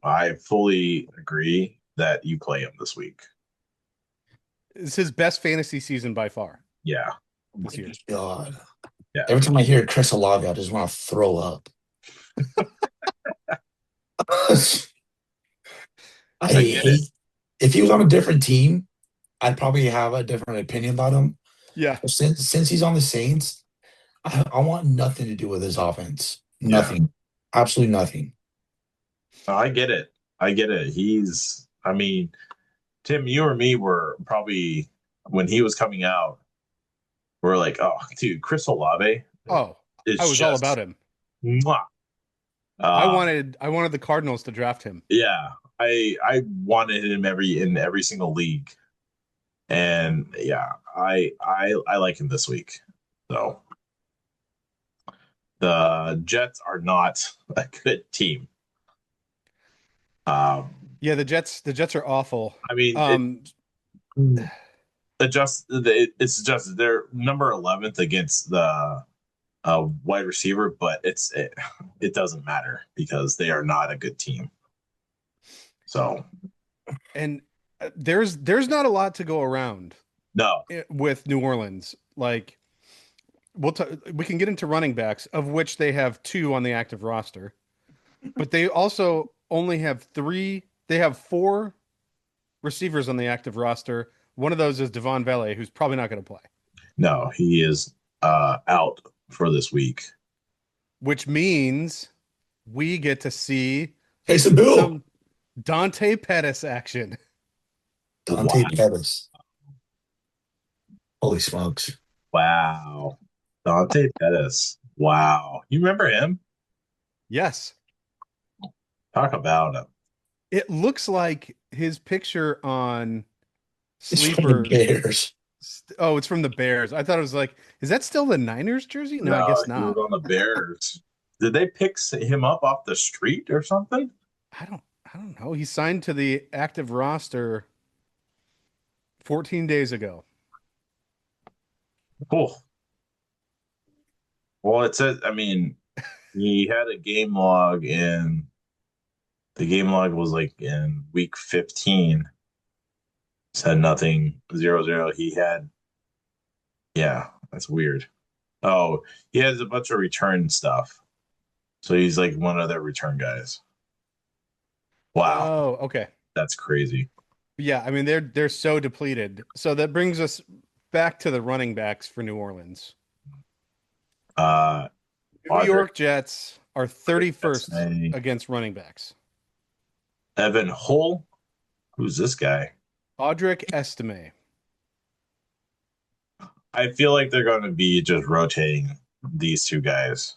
fully agree that you play him this week. It's his best fantasy season by far Yeah, this year. God. yeah. Every time I hear Chris Olave, I just want to throw up. I get hate. If he was on a different team, I'd probably have a different opinion about him. Yeah. But since he's on the Saints, I want nothing to do with his offense. Nothing. Absolutely nothing. I get it. I mean, Tim, you or me were probably, when he was coming out, we're like, oh, dude, Chris Olave. Oh, I was all about him. Mwah. I wanted the Cardinals to draft him. Yeah, I wanted him in every single league, and yeah, I like him this week. So the Jets are not a good team. Yeah, the Jets are awful. I mean, it's just they're number 11th against the wide receiver, but it doesn't matter because they are not a good team. So, and there's not a lot to go around. No, with New Orleans, like we can get into running backs, of which they have 2 on the active roster, but they also only have 3. They have 4 receivers on the active roster. One of those is Devon Vele, who's probably not going to play. No, he is out for this week, which means we get to see some Dante Pettis action. Dante Pettis. Holy smokes. Wow. Dante Pettis. Wow. You remember him? Yes. Talk about him. It looks like his picture on It's from the Bears. Oh, it's from the Bears. I thought it was like, is that still the Niners jersey? No, I guess not. He was on the Bears. Did they pick him up off the street or something? I don't know. He signed to the active roster 14 days ago. Cool. Well, it says, I mean, he had a game log in, the game log was like in week 15. Said nothing, 0-0. He had, yeah, that's weird. Oh, he has a bunch of return stuff. So he's like one of their return guys. Wow, Oh, okay. that's crazy. Yeah, I mean they're so depleted. So that brings us back to the running backs for New Orleans. Uh, New Audric, York Jets are that's 31st a against running backs. Evan Hull. Who's this guy? Audric Estime. I feel like they're going to be just rotating these two guys.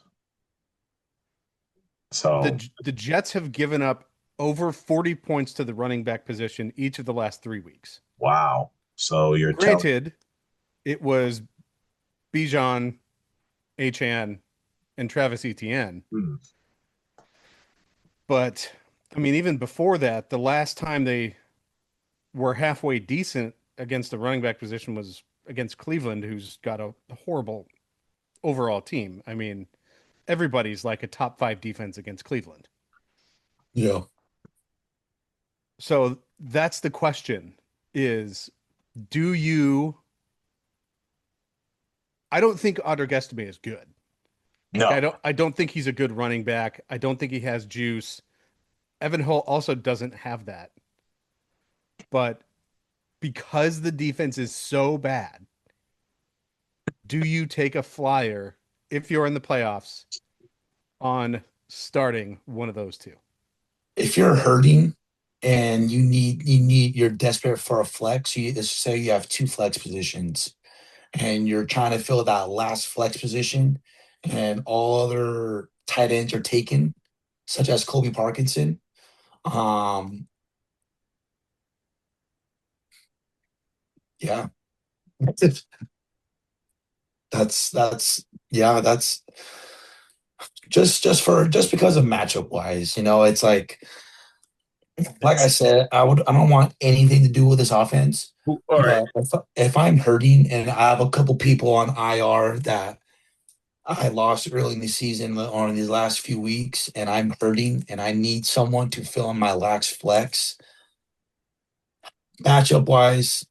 So The Jets have given up over 40 points to the running back position each of the last 3 weeks. wow. So you're telling. Granted, it was Bijan, Achan, and Travis Etienne. Hmm. But I mean, even before that, the last time they were halfway decent against the running back position was against Cleveland, who's got a horrible overall team. I mean, everybody's like a top 5 defense against Cleveland. Yeah. So that's the question is, do you I don't think Audric Estime is good. Like No. I don't think he's a good running back. I don't think he has juice. Evan Hull also doesn't have that. But because the defense is so bad, do you take a flyer if you're in the playoffs on starting one of those two? If you're hurting and you're desperate for a flex, let's say you have two flex positions and you're trying to fill that last flex position and all other tight ends are taken, such as Kobe Parkinson. Um, yeah, that's it. That's yeah, that's just because of matchup wise, it's like I It's said, I don't want anything to do with this offense. all right. But if I'm hurting and I have a couple people on IR that I lost early in the season or in these last few weeks, and I'm hurting and I need someone to fill in my lax flex, matchup wise,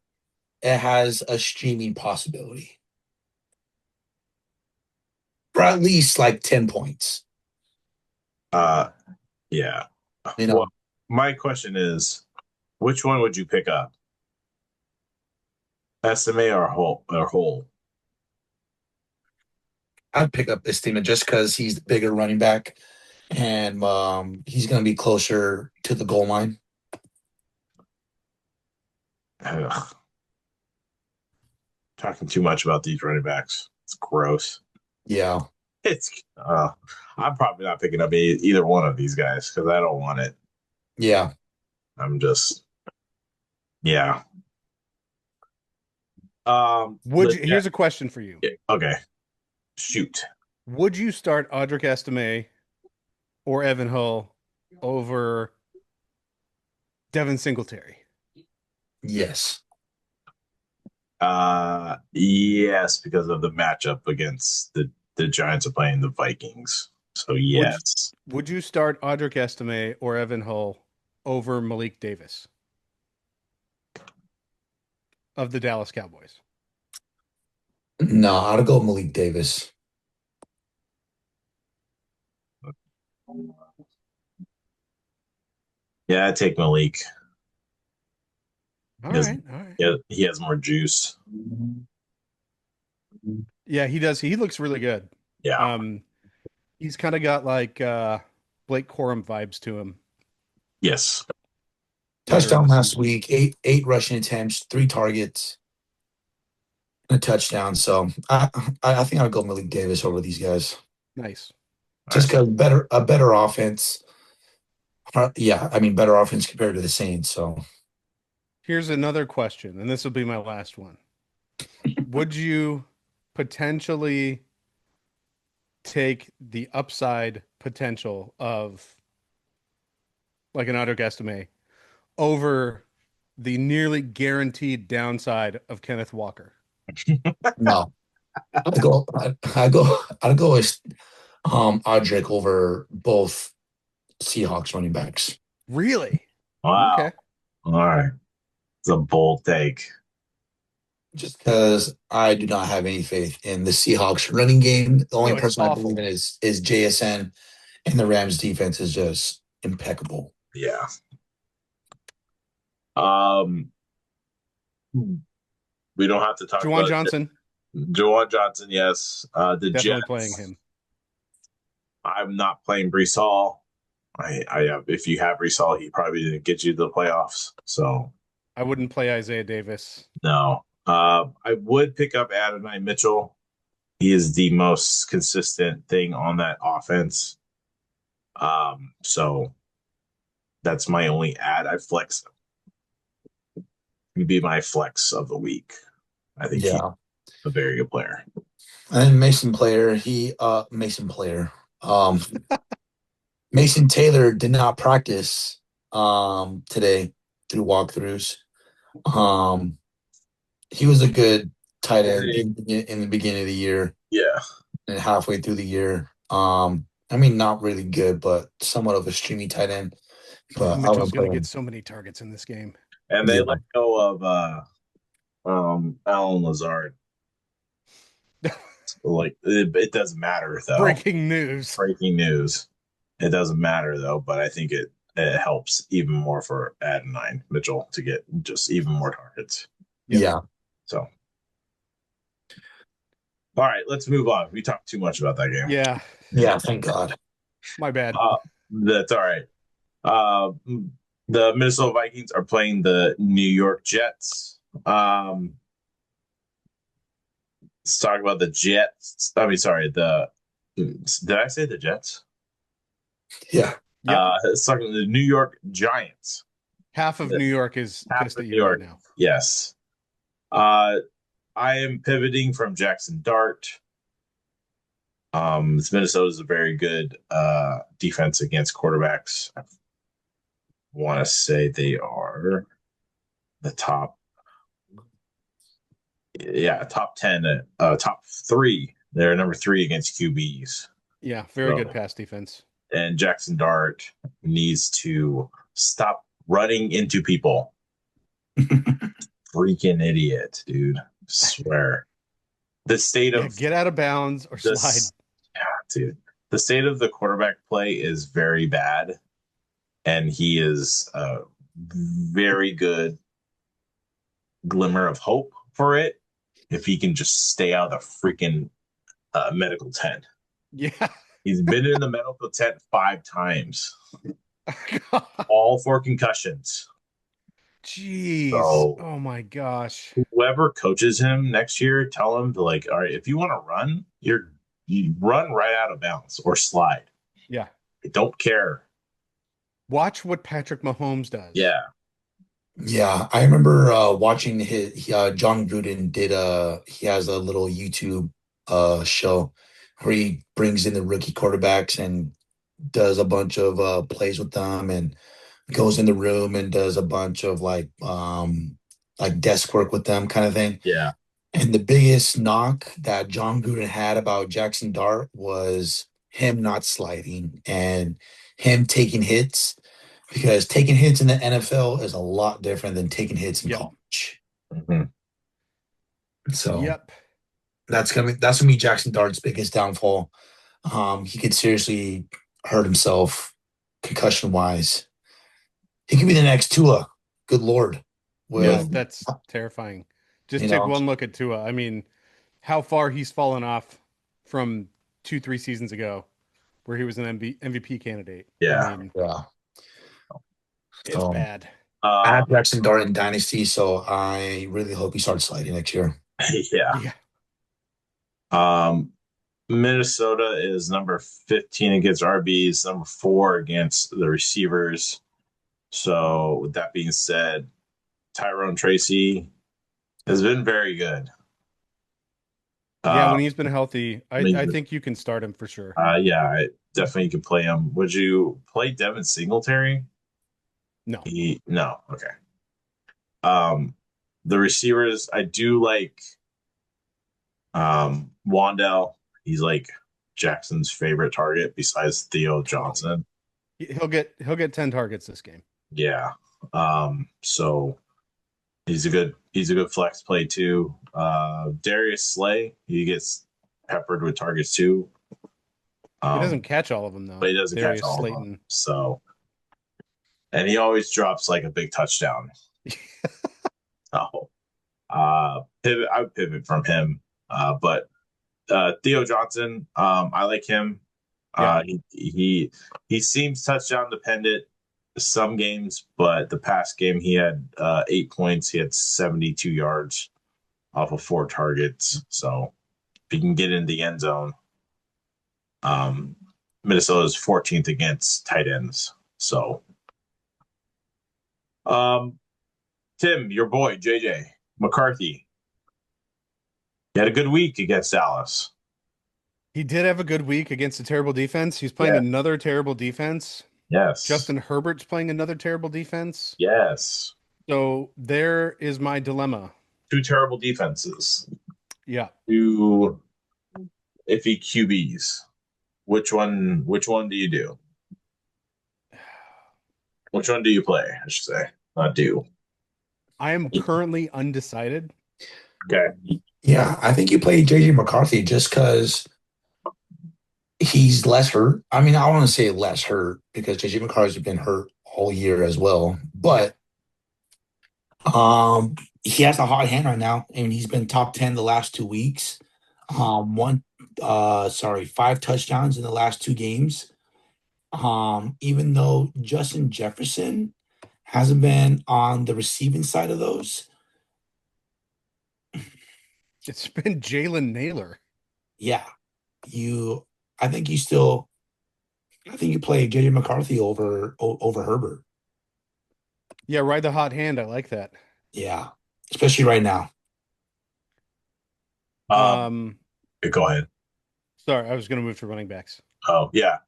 it has a streaming possibility for at least like 10 points. Uh, yeah. You Well, know, my question is, which one would you pick up? SMA or Hull or Hull? I'd pick up this team just because he's the bigger running back and he's going to be closer to the goal line. Ugh, talking too much about these running backs. It's gross. Yeah. It's I'm probably not picking up either one of these guys because I don't want it. Yeah. I'm just yeah. Here's a question for you. Okay. Shoot. Would you start Audric Estime or Evan Hull over Devin Singletary? Yes. Yes, because of the matchup against the Giants are playing the Vikings. So yes. Would you start Audric Estime or Evan Hull over Malik Davis of the Dallas Cowboys? No, I'd go Malik Davis. Yeah, I take Malik. All He has, right, all right. he has more juice. Yeah, he does. He looks really good. Yeah. He's kind of got like Blake Corum vibes to him. Yes. Touchdown last week, eight rushing attempts, 3 targets, and a touchdown. So I think I'd go Malik Davis over these guys. Nice. Just because a better offense. Yeah, I mean better offense compared to the Saints. So Here's another question, and this will be my last one. Would you potentially take the upside potential of like an Audric Estime over the nearly guaranteed downside of Kenneth Walker? no, I'd go with Audric over both Seahawks running backs. Really? Wow. Okay. All right. It's a bold take. Just because I do not have any faith in the Seahawks running game. The only No, it's person I awful. believe in is JSN, and the Rams defense is just impeccable. Yeah. Um, we don't have to talk Juwan about Johnson, Juwan Johnson. Yes. The definitely Jets. playing him. I'm not playing Brees Hall. If you have Brees Hall, he probably didn't get you to the playoffs. So I wouldn't play Isaiah Davis. no. I would pick up Adonai Mitchell. He is the most consistent thing on that offense. So that's my only ad. I flex him. He'd be my flex of the week. I think he's Yeah. a very good player. And Mason Player. Um Mason Taylor did not practice today through walkthroughs. Um he was a good tight end in the beginning of the year Yeah. and halfway through the year. Not really good, but somewhat of a streamy tight end. But I Mitchell's wouldn't going play to get him. so many targets in this game. And they Yeah. let go of Alan Lazard. Like it doesn't matter though. Breaking news. Breaking news. It doesn't matter though, but I think it helps even more for Adonai Mitchell to get just even more targets. Yep. Yeah. So, all right, let's move on. We talked too much about that game. Yeah. Yeah, thank God. My bad. That's all right. Uh, the Minnesota Vikings are playing the New York Jets. Let's talk about the Jets. I mean, sorry, did I say the Jets? Yeah. Yep. Let's talk about the New York Giants. Half of New York is Half pissed of at New you York. right now. Yes. I am pivoting from Jackson Dart. Minnesota is a very good defense against quarterbacks. I want to say they are the top, top 10, top three. They're number three against QBs. Yeah, very So- good pass defense. And Jackson Dart needs to stop running into people. Freaking idiot, dude. Swear. The state Yeah, of get out of bounds or this, slide. yeah, dude. The state of the quarterback play is very bad, and he is a very good glimmer of hope for it if he can just stay out of the freaking medical tent. Yeah. He's been in the medical tent 5 times, all for concussions. Jeez. So- Oh my gosh. Whoever coaches him next year, tell him to like, all right, if you want to run, you run right out of bounds or slide. Yeah. I don't care. Watch what Patrick Mahomes does. Yeah. Yeah, I remember watching John Gruden did he has a little YouTube show where he brings in the rookie quarterbacks and does a bunch of plays with them and goes in the room and does a bunch of like desk work with them kind of thing. Yeah. And the biggest knock that John Gruden had about Jackson Dart was him not sliding and him taking hits because taking hits in the NFL is a lot different than taking hits in Yep. college. Mhm. So Yep. that's gonna be Jackson Dart's biggest downfall. He could seriously hurt himself concussion wise. He could be the next Tua. Good Lord. Yes, With that's terrifying. Just You take know. one look at Tua. I mean, how far he's fallen off from 2-3 seasons ago, where he was an MVP candidate. Yeah. I mean, yeah. it's So, bad. I have Jackson Dart in Dynasty, so I really hope he starts sliding next year. Yeah. Yeah. Minnesota is number 15 against RBs, number 4 against the receivers. So, with that being said, Tyrone Tracy has been very good. Yeah, when he's been healthy, I mean, think you can start him for sure. Yeah, I definitely can play him. Would you play Devin Singletary? No. No. Okay. The receivers, I do like Wandell. He's like Jackson's favorite target besides Theo Johnson. He'll get 10 targets this game. Yeah. So he's a good flex play too. Darius Slay, he gets peppered with targets too. He doesn't catch all of them though. But he doesn't Darius catch all Slayton. of them. So and he always drops like a big touchdown. So, pivot. I would pivot from him. But Theo Johnson, I like him. He seems touchdown dependent some games, but the past game he had 8 points. He had 72 yards off of 4 targets. So if he can get in the end zone, Minnesota's 14th against tight ends. So, Tim, your boy JJ McCarthy, he had a good week against Dallas. He did have a good week against a terrible defense. He's playing Yeah. another terrible defense. Yes. Justin Herbert's playing another terrible defense. Yes. So there is my dilemma. 2 terrible defenses. Yeah. 2 iffy QBs. Which one do you do? Which one do you play? I should say. Not do. I am currently undecided. Okay. Yeah, I think you play JJ McCarthy just because he's less hurt. I mean, I want to say less hurt because JJ McCarthy's been hurt all year as well. But he has a hot hand right now, and he's been top 10 the last 2 weeks. 5 touchdowns in the last 2 games. Even though Justin Jefferson hasn't been on the receiving side of those. It's been Jalen Naylor. Yeah. I think you play JJ McCarthy over Herbert. Yeah, ride the hot hand. I like that. Yeah. Especially right now. Go ahead. Sorry, I was going to move to running backs. Oh, yeah.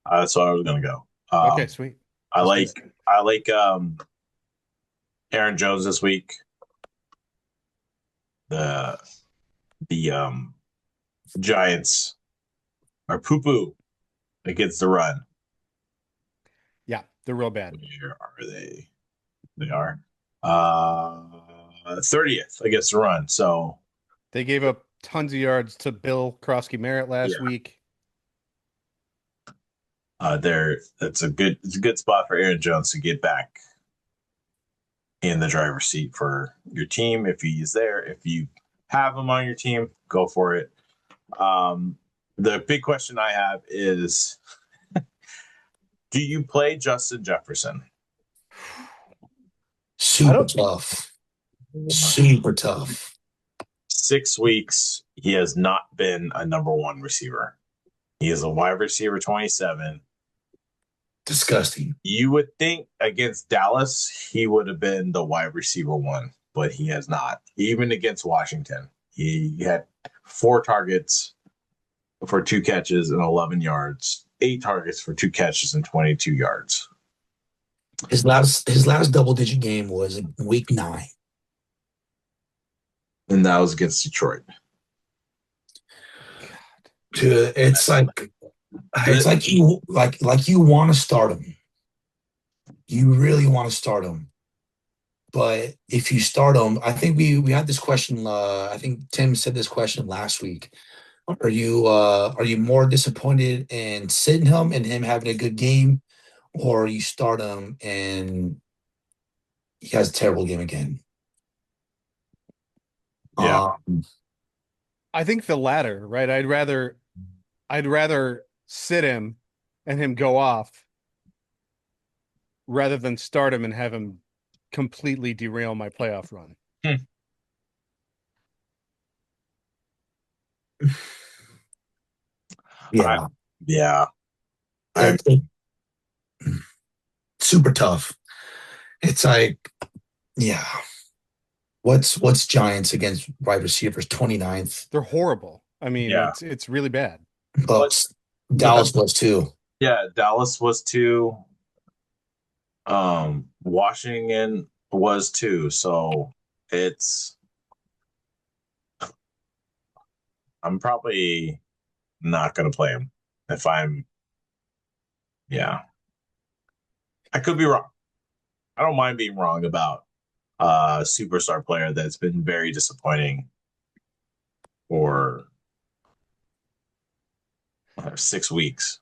That's where I was going to go. Okay, sweet. I like Aaron Jones this week. The Giants are poo-poo against the run. Yeah, they're real bad. Where are they? They are 30th against the run. So they gave up tons of yards to Bill Krosky-Merritt last week. It's a good spot for Aaron Jones to get back in the driver's seat for your team if he's there. If you have him on your team, go for it. The big question I have is, do you play Justin Jefferson? Super tough. 6 weeks, he has not been a number 1 receiver. He is a wide receiver 27. Disgusting. You would think against Dallas, he would have been the wide receiver 1, but he has not. Even against Washington, he had 4 targets for 2 catches and 11 yards, 8 targets for 2 catches and 22 yards. His last double-digit game was in week 9. And that was against Detroit. Dude, it's like you want to start him. You really want to start him. But if you start him, I think we had this question. I think Tim said this question last week. Are you more disappointed in sitting him and him having a good game, or you start him and he has a terrible game again? Yeah. I think the latter, right? I'd rather sit him and him go off rather than start him and have him completely derail my playoff run. Yeah. I think super tough. It's like, yeah. What's Giants against wide receivers? 29th. They're horrible. I mean, it's really bad. But Dallas was too. Yeah, Dallas was too. Washington was too. So I'm probably not going to play him if I'm. Yeah, I could be wrong. I don't mind being wrong about a superstar player that's been very disappointing for 6 weeks.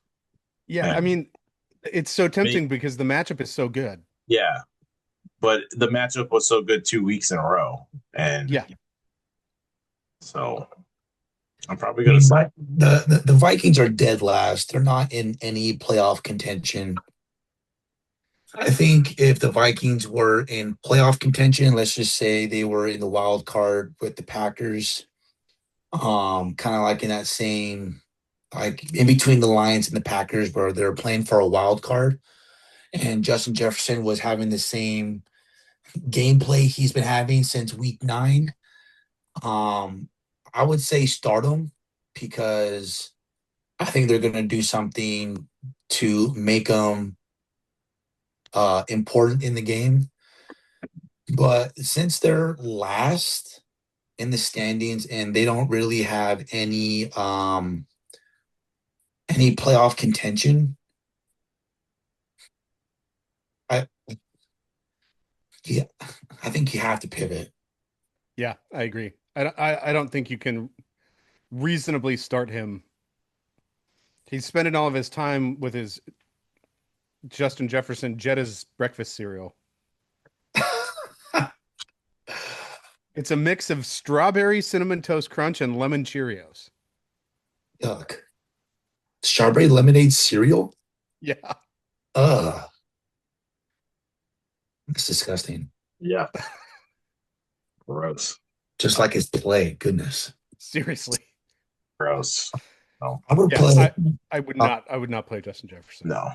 Yeah, I mean, it's so tempting because the matchup is so good. Yeah, but the matchup was so good 2 weeks in a row, and Yeah. so I'm probably I gonna mean, say but the Vikings are dead last. They're not in any playoff contention. I think if the Vikings were in playoff contention, let's just say they were in the wild card with the Packers, kind of like in that same, like in between the Lions and the Packers, where they're playing for a wild card, and Justin Jefferson was having the same gameplay he's been having since week 9. Um, I would say start him because I think they're going to do something to make him important in the game. But since they're last in the standings and they don't really have any playoff contention, I yeah, I think you have to pivot. Yeah, I agree. I don't think you can reasonably start him. He's spending all of his time with his Justin Jefferson Jetta's breakfast cereal. It's a mix of strawberry cinnamon toast crunch and lemon Cheerios. Yuck. Strawberry lemonade cereal? Yeah. Ugh. That's disgusting. yeah, gross, Just like his play. Goodness. Seriously. gross. No, I would Yeah, play I would not play Justin Jefferson. no,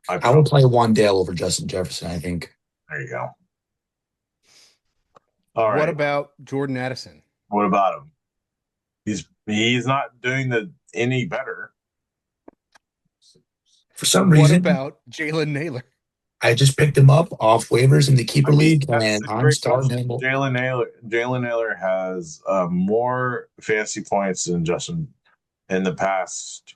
I would play Wandale over Justin Jefferson, I think. There you go. All What right. about Jordan Addison? What about him? He's not doing any better. For some What reason, about Jalen Naylor? I just picked him up off waivers in the keeper league, That's and a I'm great starting question. him. Jalen Naylor has more fantasy points than Justin in the past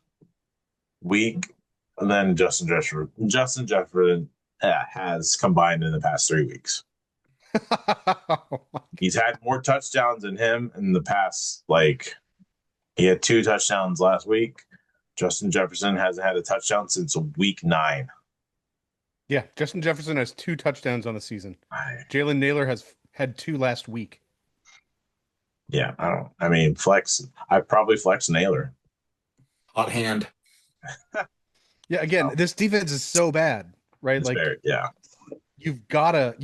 week than Justin Jefferson. Justin Jefferson has combined in the past 3 weeks. He's had more touchdowns than him in the past. Like he had 2 touchdowns last week. Justin Jefferson hasn't had a touchdown since week 9. Yeah, Justin Jefferson has 2 touchdowns on the season. Jalen Naylor has had 2 last week. Yeah, I mean, flex. I probably flex Naylor. Hot hand. Yeah, again, this defense is so bad, right? It's Like yeah. you've gotta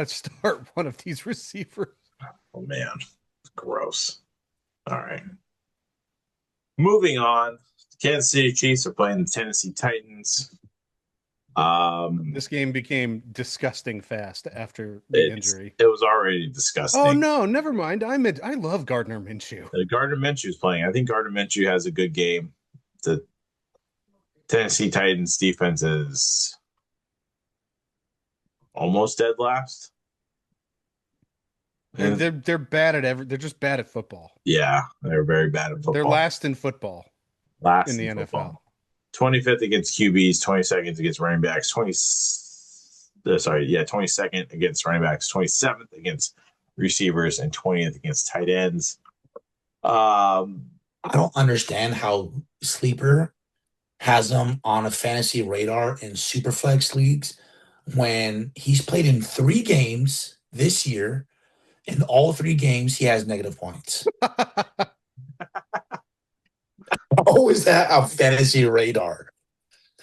start one of these receivers. Oh man, gross. All right. Moving on. Kansas City Chiefs are playing the Tennessee Titans. This game became disgusting fast after the injury. It was already disgusting. Oh no, never mind. I love Gardner Minshew. Gardner Minshew's playing. I think Gardner Minshew has a good game. The Tennessee Titans defense is almost dead last. And they're bad at they're just bad at football. Yeah, they're very bad at football. They're last in football. Last in the NFL. Football. 25th against QBs, 22nd against running backs, 22nd against running backs, 27th against receivers, and 20th against tight ends. I don't understand how Sleeper has him on a fantasy radar in Superflex leagues when he's played in 3 games this year. In all 3 games, he has negative points. How is that a fantasy radar?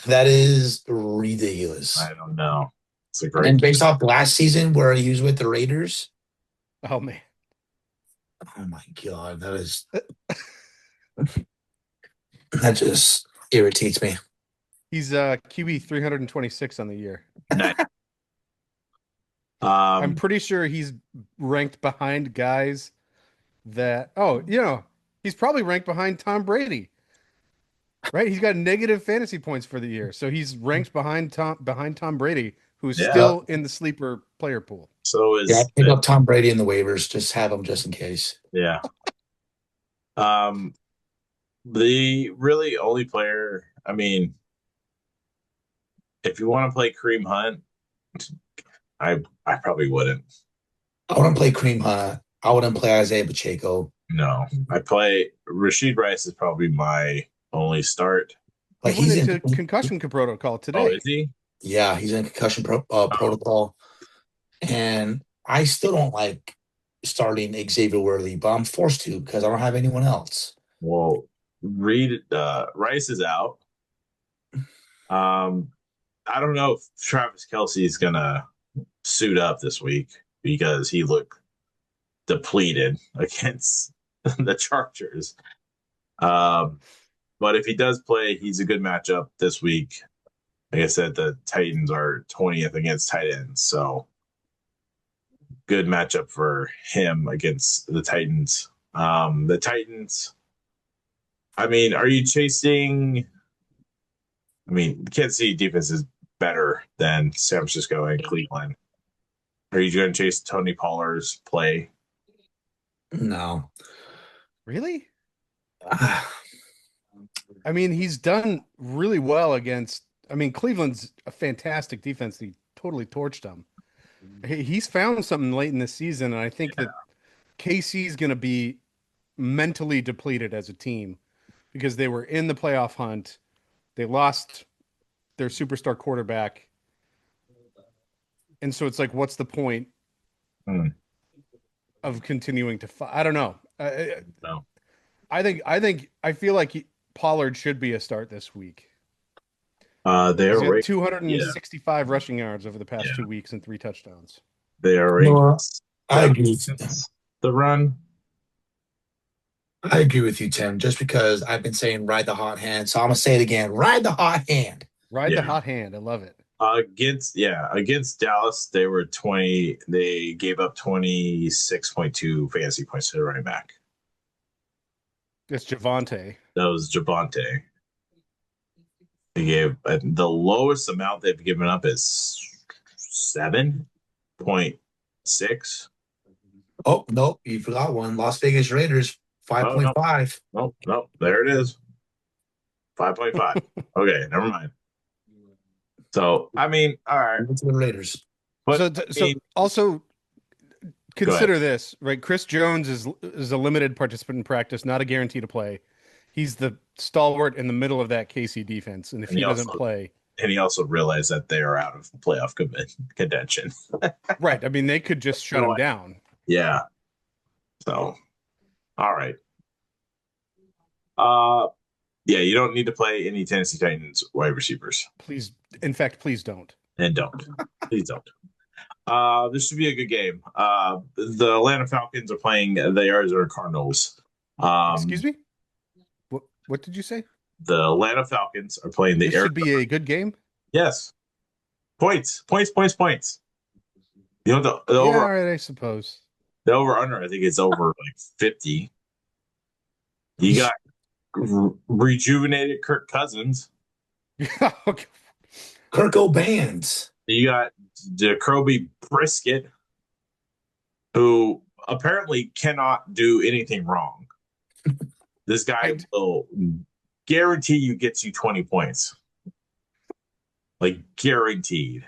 That is ridiculous. I don't know. It's a great. And based off last season where he was with the Raiders. Oh man. Oh my god, that just irritates me. He's QB 326 on the year. Nice. I'm pretty sure he's ranked behind guys that he's probably ranked behind Tom Brady. Right? He's got negative fantasy points for the year. So he's ranked behind Tom Brady, who's still in the sleeper player pool. So pick up Tom Brady in the waivers. Just have him just in case. Yeah. The really only player, I mean, if you want to play Kareem Hunt, I probably wouldn't. I wouldn't play Kareem Hunt. I wouldn't play Isaiah Pacheco. No. I play Rashid Rice is probably my only start. But he's into concussion protocol today. Oh, is he? Yeah, he's in concussion protocol, and I still don't like starting Xavier Worthy, but I'm forced to because I don't have anyone else. Well, Rice is out. Um, I don't know if Travis Kelsey is gonna suit up this week because he looked depleted against the Chargers. Um, but if he does play, he's a good matchup this week. Like I said, the Titans are 20th against tight ends, so good matchup for him against the Titans. The Titans, I mean, are you chasing? I mean, Kansas City defense is better than San Francisco and Cleveland. Are you going to chase Tony Pollard's play? No. Really? I mean, he's done really well against. I mean, Cleveland's a fantastic defense. He totally torched them. He's found something late in the season, and I think that KC's going to be mentally depleted as a team because they were in the playoff hunt. They lost their superstar quarterback. And so it's like, what's the point of continuing to fight? I don't know. No. I feel like Pollard should be a start this week. They're He's got ranked, 265 rushing yards over the past 2 weeks and 3 touchdowns. they are No, ranked I agree. against the run. I agree with you, Tim. Just because I've been saying ride the hot hand, so I'm gonna say it again: ride the hot hand. Ride Yeah. the hot hand. I love it. Against Dallas, they were 20. They gave up 26.2 fantasy points to the running back. It's Javante. That was Javante. They gave the lowest amount they've given up is 7.6. Oh nope, you forgot one. Las Vegas Raiders 5.5. No, there it is. 5.5. Okay, never mind. So I mean, all right. To the Raiders. But So also consider this, right? Chris Jones is a limited participant in practice, not a guarantee to play. He's the stalwart in the middle of that KC defense, and if he doesn't play, and he also realized that they are out of playoff contention. Right. I mean, they could just shut him down. Yeah. So, all right. Yeah, you don't need to play any Tennessee Titans wide receivers. Please, in fact, please don't. And don't. Please don't. This should be a good game. The Atlanta Falcons are playing the Arizona Cardinals. Excuse me? What did you say? The Atlanta Falcons are playing the This should be a good game? Yes. Points. You know, the Yeah, over, all right, I suppose. the over under, I think it's over like 50. You got rejuvenated Kirk Cousins. Okay. Kirk O'Bands. You got Jacoby Brisket, who apparently cannot do anything wrong. This guy will guarantee you gets you 20 points. Like guaranteed.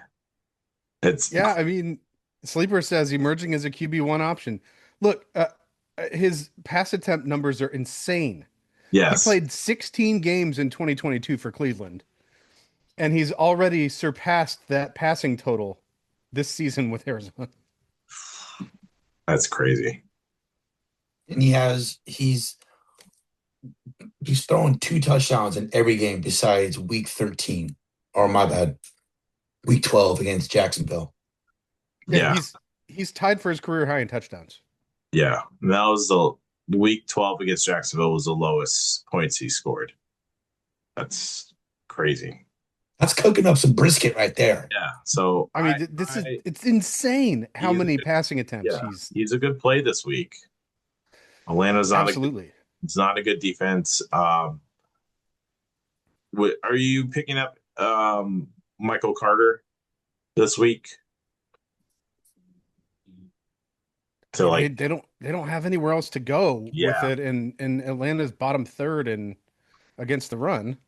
Yeah, I mean, Sleeper says emerging as a QB1 option. Look, his pass attempt numbers are insane. Yes. He played 16 games in 2022 for Cleveland, and he's already surpassed that passing total this season with Arizona. That's crazy. And he's throwing 2 touchdowns in every game besides week 13. Or my bad. Week 12 against Jacksonville. Yeah. He's tied for his career high in touchdowns. Yeah. And that was the week 12 against Jacksonville was the lowest points he scored. That's crazy. That's cooking up some brisket right there. Yeah. So I mean, it's insane how many passing attempts he's a good play this week. Atlanta's not absolutely. It's not a good defense. Are you picking up Michael Carter this week? So like they don't have anywhere else to go with it, and Atlanta's bottom third and against the run.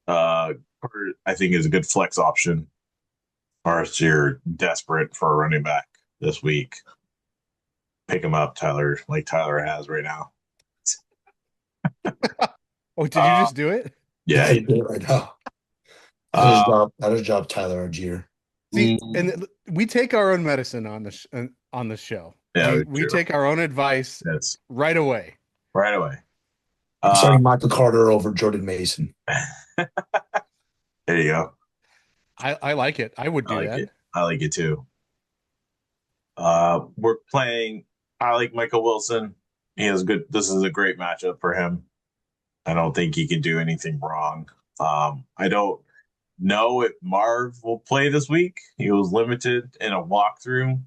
Carter, I think, is a good flex option, or if you're desperate for a running back this week, pick him up, Tyler, like Tyler has right now. Oh, did you just do it? Yeah, I did right now. That is job Tyler Argier. See, and we take our own medicine on the show. Yeah, We true. take our own advice That's right away. right away. I'm starting Michael Carter over Jordan Mason. There you go. I like it. I would I do like that. it. I like it too. We're playing. I like Michael Wilson. He has good. This is a great matchup for him. I don't think he can do anything wrong. I don't know if Marv will play this week. He was limited in a walkthrough.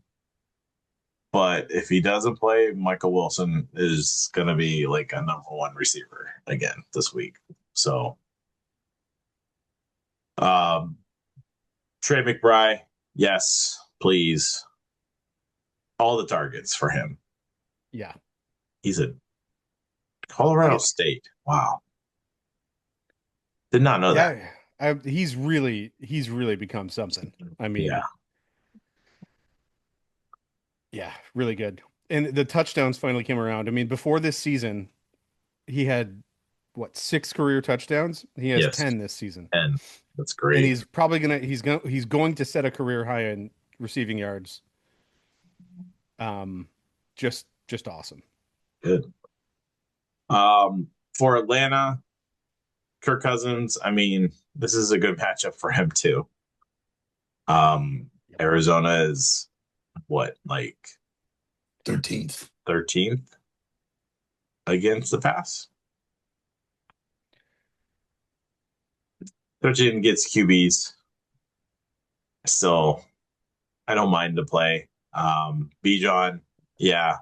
But if he doesn't play, Michael Wilson is going to be like a number one receiver again this week. So, Trey McBride, yes, please. All the targets for him. Yeah. He's a Colorado State. Wow. Did not know that. He's really become something. I mean, yeah, really good. And the touchdowns finally came around. I mean, before this season, he had what, 6 career touchdowns? He has 10 this season. And that's great. And he's probably he's going to set a career high in receiving yards. Just awesome. Good. For Atlanta, Kirk Cousins, I mean, this is a good matchup for him too. Arizona is what, like 13th against the pass. 13 gets QBs. Still, I don't mind the play. Bijan, yeah.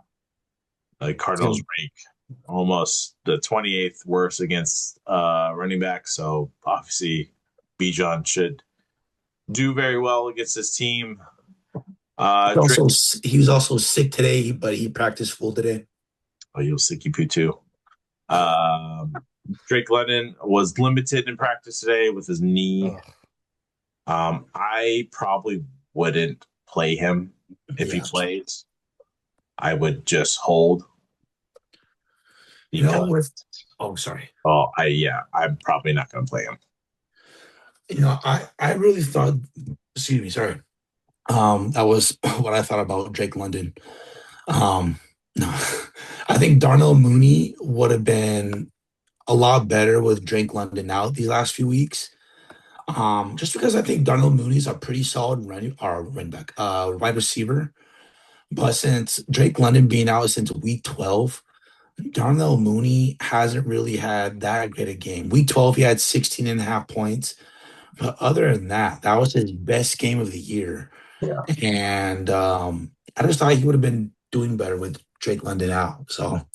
The Cardinals rank almost the 28th worst against running back. So obviously Bijan should do very well against this team. He was also sick today, but he practiced full today. Oh, you'll sicky poo too. Drake London was limited in practice today with his knee. I probably wouldn't play him if he plays. I would just hold. Sorry. I'm probably not going to play him. I really thought. Excuse me. Sorry. That was what I thought about Drake London. No, I think Darnell Mooney would have been a lot better with Drake London out these last few weeks. Just because I think Darnell Mooney's a pretty solid wide receiver. But since Drake London being out since week 12, Darnell Mooney hasn't really had that great a game. Week 12, he had 16 and a half points. But other than that, that was his best game of the year. Yeah. And I just thought he would have been doing better with Drake London out. So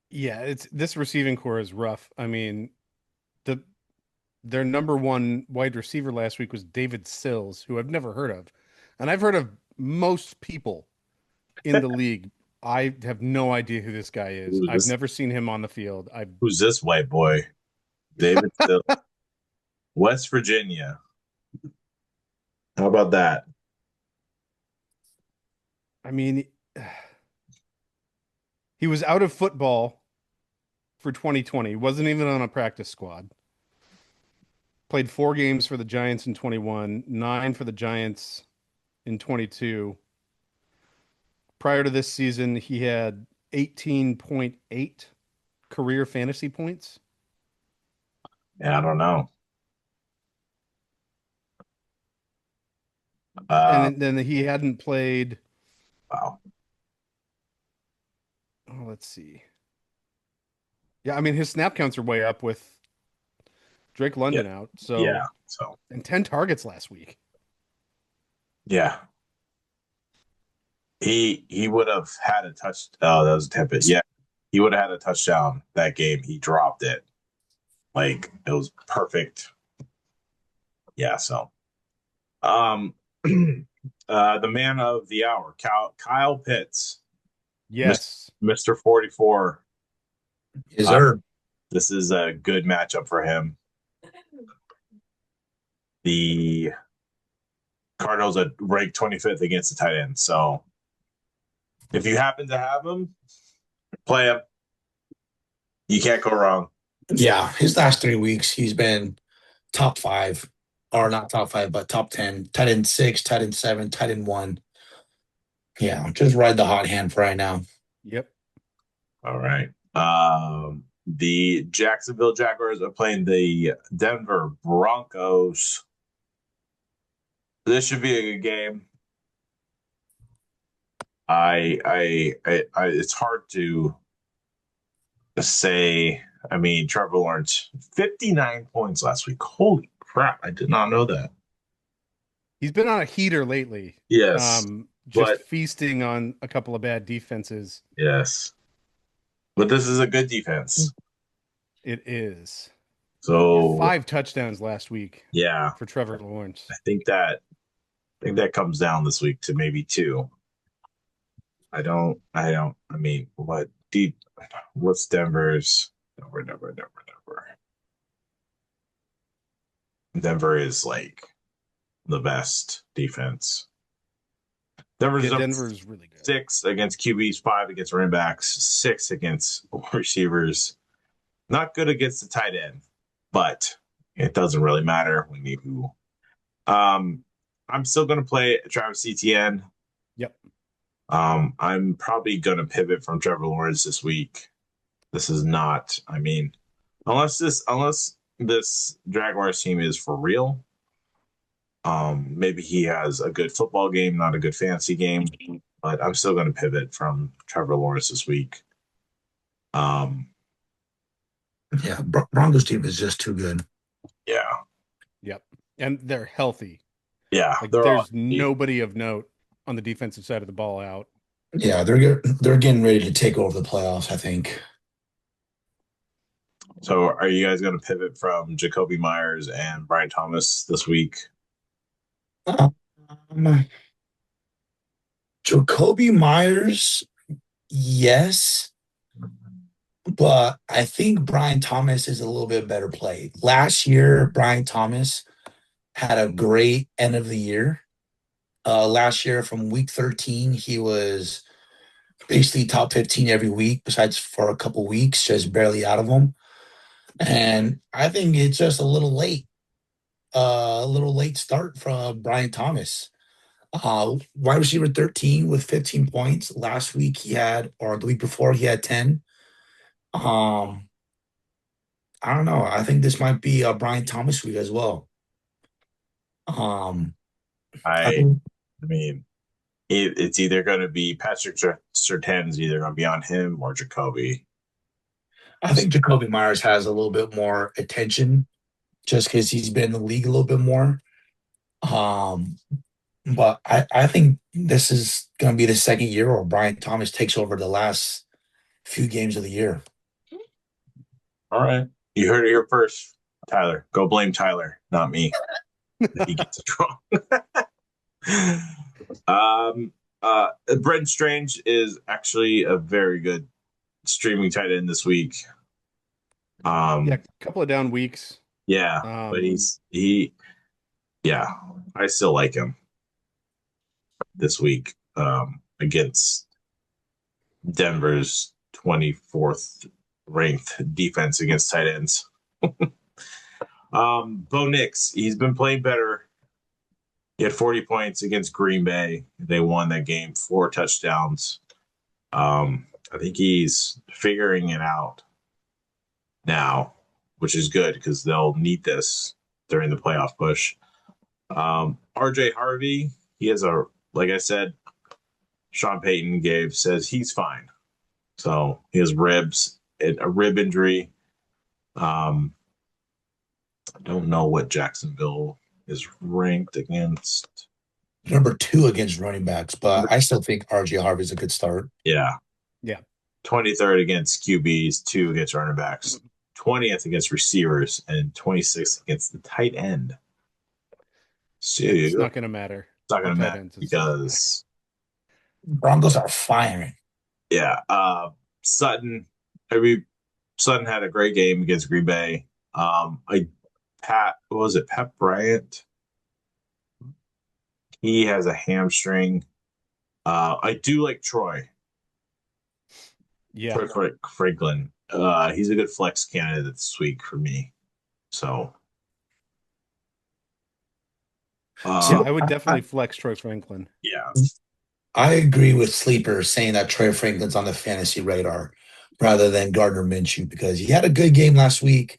yeah, this receiving core is rough. I mean, their number one wide receiver last week was David Sills, who I've never heard of. And I've heard of most people in the league. I have no idea who this guy is. I've never seen him on the field. Who's this white boy? David Sills. West Virginia. How about that? I mean, he was out of football for 2020. He wasn't even on a practice squad. Played 4 games for the Giants in 21, 9 for the Giants in 22. Prior to this season, he had 18.8 career fantasy points. Yeah, I don't know. And then he hadn't played. Wow. Oh, let's see. Yeah, I mean, his snap counts are way up with Drake London out. So and 10 targets last week. Yeah. He would have had a touch. Oh, that was a Tempest. Yeah. He would have had a touchdown that game. He dropped it. Like, it was perfect. Yeah, so the man of the hour, Kyle Pitts. Yes. Mr. 44. Yes, sir. This is a good matchup for him. The Cardinals are ranked 25th against the tight end. So if you happen to have him, play him. You can't go wrong. Yeah, his last 3 weeks, he's been top five, or not top five, but top 10, tight end six, tight end seven, tight end one. Yeah, just ride the hot hand for right now. Yep. All right. The Jacksonville Jaguars are playing the Denver Broncos. This should be a good game. It's hard to say. I mean, Trevor Lawrence, 59 points last week. Holy crap. I did not know that. He's been on a heater lately. Yes. Just But feasting on a couple of bad defenses. yes. But this is a good defense. It is. So 5 touchdowns last week yeah, for Trevor Lawrence. I think that comes down this week to maybe two. I mean, what's Denver's? Never. Denver is like the best defense. Denver's Yeah, up Denver's really good. 6 against QBs, 5 against running backs, 6 against receivers. Not good against the tight end, but it doesn't really matter. We need who. I'm still going to play Travis Etienne. Yep. I'm probably going to pivot from Trevor Lawrence this week. This is not, I mean, unless this Jaguars team is for real. Maybe he has a good football game, not a good fantasy game, but I'm still going to pivot from Trevor Lawrence this week. Yeah, Broncos team is just too good. Yeah, Yep. And they're healthy. yeah, Like they're all there's nobody of note on the defensive side of the ball out. Yeah, they're getting ready to take over the playoffs, I think. So, are you guys going to pivot from Jacoby Myers and Brian Thomas this week? Um, Jacoby Myers, yes, but I think Brian Thomas is a little bit better play. Last year, Brian Thomas had a great end of the year. Last year, from week 13, he was basically top 15 every week, besides for a couple weeks, just barely out of them. And I think it's just a little late start from Brian Thomas. Wide receiver 13 with 15 points. Last week he had, or the week before, he had 10. Um, I don't know. I think this might be a Brian Thomas week as well. Um, I I, think I mean, it's either going to be Patrick Surtain's either going to be on him or Jacoby. I think Jacoby Myers has a little bit more attention just because he's been in the league a little bit more. Um, but I think this is going to be the second year where Brian Thomas takes over the last few games of the year. All right, you heard it here first, Tyler. Go blame Tyler, not me. He gets it wrong. um, Brendan Strange is actually a very good streaming tight end this week. Yeah, a couple of down weeks. Yeah, but yeah, I still like him this week against Denver's 24th ranked defense against tight ends. Bo Nix, he's been playing better. He had 40 points against Green Bay. They won that game, 4 touchdowns. I think he's figuring it out now, which is good because they'll need this during the playoff push. RJ Harvey, he has like I said, Sean Payton says he's fine. So he has a rib injury. I don't know what Jacksonville is ranked against. Number 2 against running backs, but I still think RJ Harvey's a good start. Yeah. Yeah. 23rd against QBs, 2 against running backs, 20th against receivers, and 26th against the tight end. So It's not going to matter. It's not going to matter ends, because Broncos are firing. Yeah. Sutton had a great game against Green Bay. Pat Bryant? He has a hamstring. I do like Troy. Yeah. Troy Franklin. He's a good flex candidate this week for me. So, Yeah, I would I, definitely flex Troy Franklin. yeah, I agree with Sleeper saying that Trey Franklin's on the fantasy radar rather than Gardner Minshew because he had a good game last week.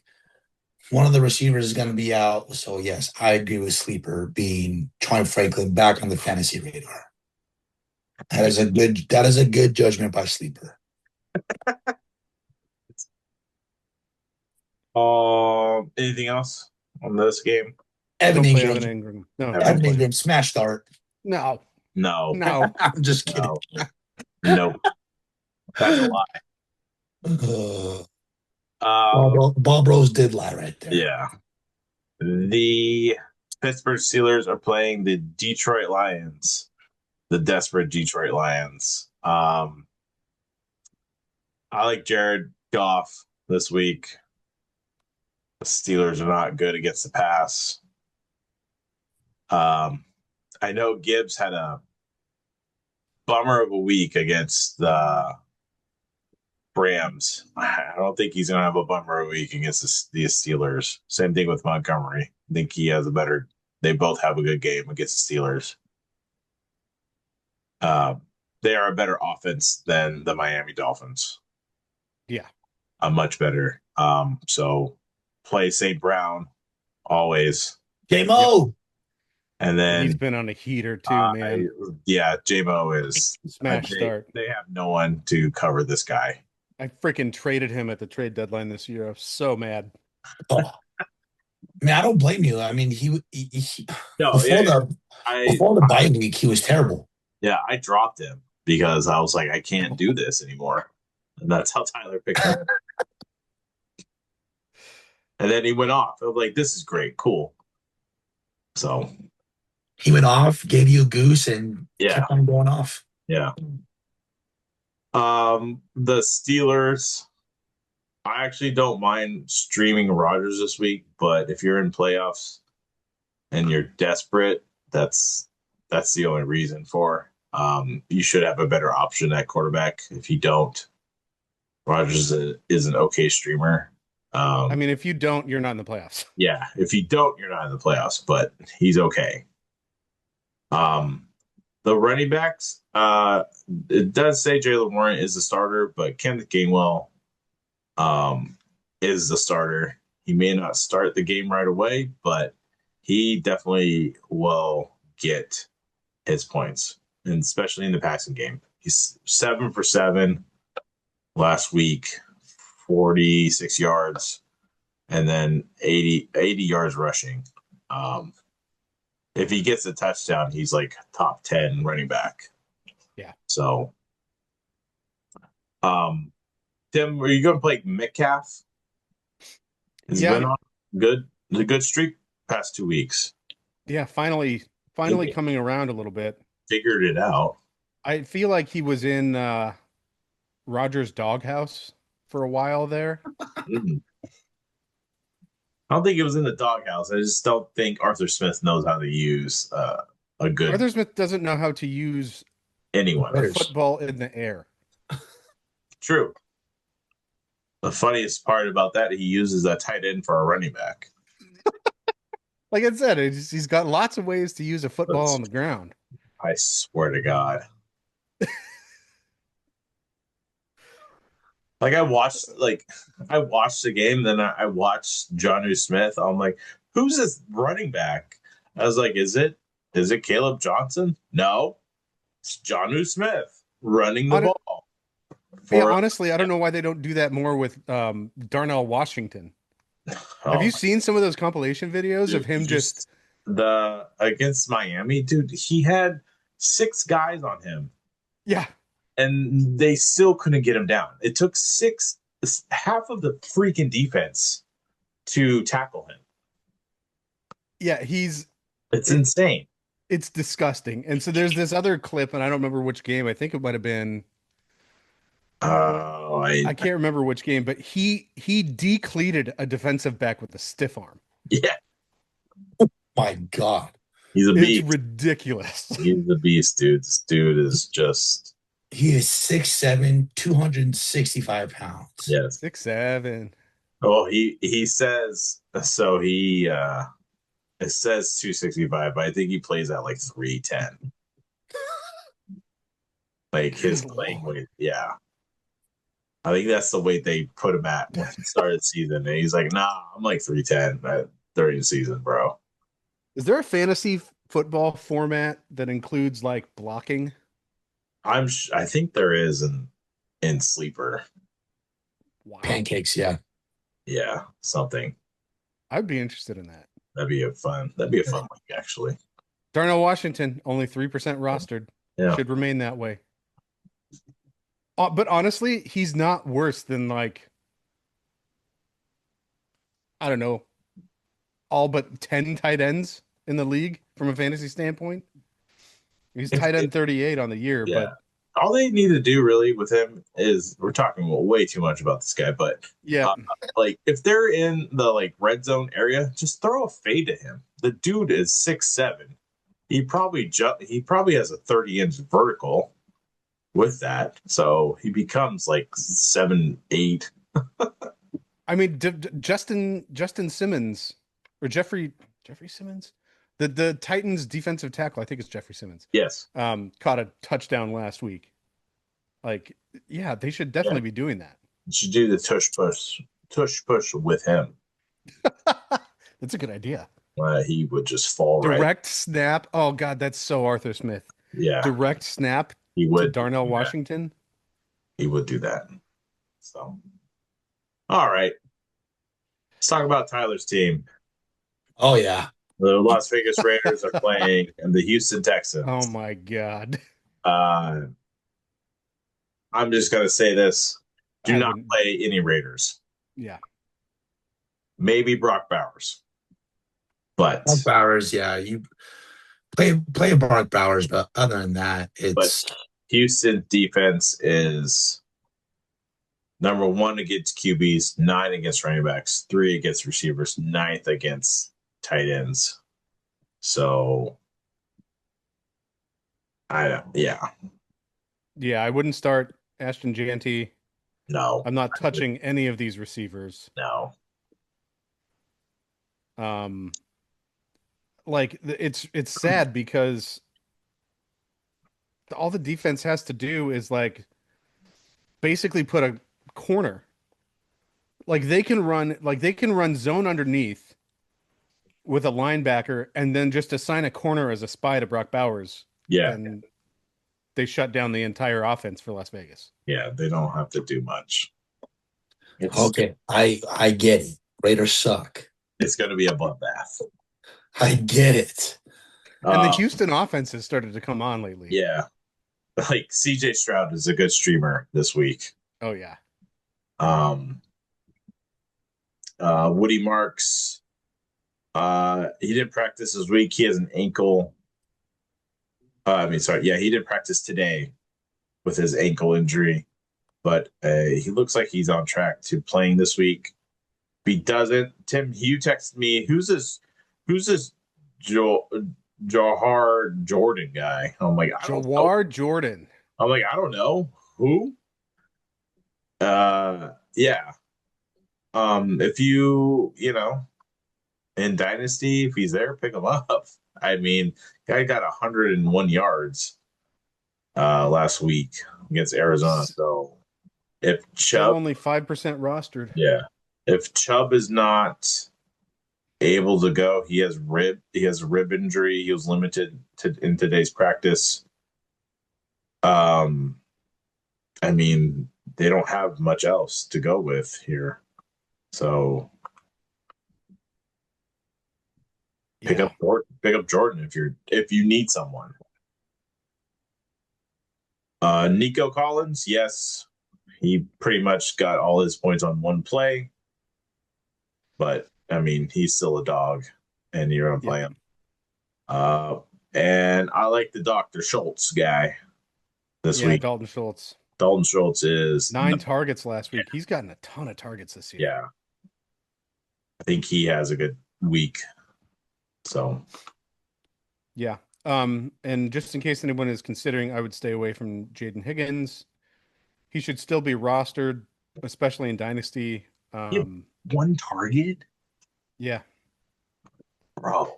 One of the receivers is going to be out. So, yes, I agree with Sleeper being Troy Franklin back on the fantasy radar. That is a good judgment by Sleeper. anything else on this game? Evan Don't play Ingram. Evan Ingram. No, Evan don't Evan play. Ingram, smash start. No, No, no. I'm just kidding. no, no. That's a lie. Ball Bros did lie right there. Yeah. The Pittsburgh Steelers are playing the Detroit Lions, the desperate Detroit Lions. I like Jared Goff this week. The Steelers are not good against the pass. I know Gibbs had a bummer of a week against the Rams. I don't think he's going to have a bummer of a week against the Steelers. Same thing with Montgomery. I think he has a better. They both have a good game against the Steelers. They are a better offense than the Miami Dolphins. Yeah. A much better. So play St. Brown always. J-Mo. And then He's been on a heater too, man. Yeah, J-Mo is Smash start. They have no one to cover this guy. I freaking traded him at the trade deadline this year. I was so mad. Oh. I mean, I don't blame you. I mean, he No, before the bye week, he was terrible. Yeah, I dropped him because I was like, I can't do this anymore. And that's how Tyler picked him. And then he went off. I was like, this is great, cool. So he went off, gave you a goose, and kept on going off. Yeah. The Steelers, I actually don't mind streaming Rodgers this week, but if you're in playoffs and you're desperate, that's the only reason for. You should have a better option at quarterback. If you don't, Rodgers is an okay streamer. I mean, if you don't, you're not in the playoffs. Yeah, if you don't, you're not in the playoffs, but he's okay. The running backs, it does say Jaylen Warren is the starter, but Kenneth Gainwell is the starter. He may not start the game right away, but he definitely will get his points, and especially in the passing game. He's 7 for 7 last week, 46 yards, and then 80 yards rushing. If he gets a touchdown, he's like top 10 running back. Yeah. So, Tim, are you going to play Metcalf? He's been on a good streak past 2 weeks. Yeah, finally coming around a little bit. Figured it out. I feel like he was in Roger's doghouse for a while there. I don't think it was in the doghouse. I just don't think Arthur Smith knows how to use a good. Arthur Smith doesn't know how to use anyone. A football in the air. True. The funniest part about that, he uses a tight end for a running back. Like I said, he's got lots of ways to use a football on the ground. I swear to God. Like I watched the game, then I watched Jonnu Smith. I'm like, who's this running back? I was like, is it Caleb Johnson? No, it's Jonnu Smith running the ball. Honestly, I don't know why they don't do that more with Darnell Washington. Have you seen some of those compilation videos of him just against Miami, dude? He had 6 guys on him. Yeah. And they still couldn't get him down. It took half of the freaking defense to tackle him. Yeah, it's insane. It's disgusting. And so there's this other clip, and I don't remember which game. I think it might have been. I can't remember which game, but he decleated a defensive back with a stiff arm. Yeah. Oh my God. He's a beast. It's ridiculous. He's a beast, dude. This dude is just He is 6'7", 265 pounds. Yes. 6'7". Well, he says so. It says 265, but I think he plays at like 310. Like his Good playing Lord. weight. Yeah. I think that's the weight they put him at when he started the season. And he's like, nah, I'm like 310 during the season, bro. Is there a fantasy football format that includes like blocking? I think there is in sleeper. Wow. Pancakes, yeah. Yeah, something. I'd be interested in that. That'd be a fun league, actually. Darnell Washington, only 3% rostered. Yeah. Should remain that way. But honestly, he's not worse than like, I don't know, all but 10 tight ends in the league from a fantasy standpoint. He's tight end 38 on the year, Yeah. but All they need to do really with him is we're talking way too much about this guy, but yeah, like if they're in the like red zone area, just throw a fade to him. The dude is 6'7". He probably has a 30-inch vertical with that, so he becomes like 7'8". I mean, Justin Simmons or Jeffrey Simmons, the Titans defensive tackle, I think it's Jeffrey Simmons. Yes. Caught a touchdown last week. Like, yeah, they should definitely be doing that. You should do the tush push with him. That's a good idea. He would just fall Direct snap. Oh God, that's so Arthur Smith. Yeah. Direct snap He to would Darnell Washington. He would do that. So, all right. Let's talk about Tyler's team. Oh, yeah. The Las Vegas Raiders are playing and the Houston Texans. Oh my God. I'm just gonna say this: do not play any Raiders. Yeah. Maybe Brock Bowers, but Brock Bowers, yeah. You play Brock Bowers, but other than that, it's Houston defense is number 1 against QBs, 9 against running backs, 3 against receivers, 9th against tight ends. So, yeah, I wouldn't start Ashton Jeanty. no, I'm not touching any of these receivers. no. Like it's sad because all the defense has to do is like basically put a corner. Like they can run zone underneath with a linebacker and then just assign a corner as a spy to Brock Bowers. Yeah. And they shut down the entire offense for Las Vegas. Yeah, they don't have to do much. okay. I get it. Raiders suck. It's going to be a bloodbath. I get it. And the Houston offense has started to come on lately. Yeah. Like CJ Stroud is a good streamer this week. Oh yeah. Woody Marks, he didn't practice this week. He has an ankle. He didn't practice today with his ankle injury, but he looks like he's on track to playing this week. If he doesn't, Tim, you texted me, who's this Jawhar Jordan guy? I'm like, I don't know. Jawhar Jordan. I'm like, I don't know. Who? Yeah. If you in Dynasty, if he's there, pick him up. I mean, guy got 101 yards last week against Arizona. So if Chubb only 5% rostered. Yeah. If Chubb is not able to go, he has a rib injury. He was limited in today's practice. I mean, they don't have much else to go with here. So pick up Jordan if you need someone. Nico Collins, yes, he pretty much got all his points on one play, but I mean he's still a dog, and you're gonna play him. And I like the Dr. Schultz guy this week. Dalton Schultz. Dalton Schultz is 9 targets last week. He's gotten a ton of targets this year. Yeah, I think he has a good week. So, yeah. And just in case anyone is considering, I would stay away from Jaden Higgins. He should still be rostered, especially in Dynasty. Yep. One target, Yeah. bro.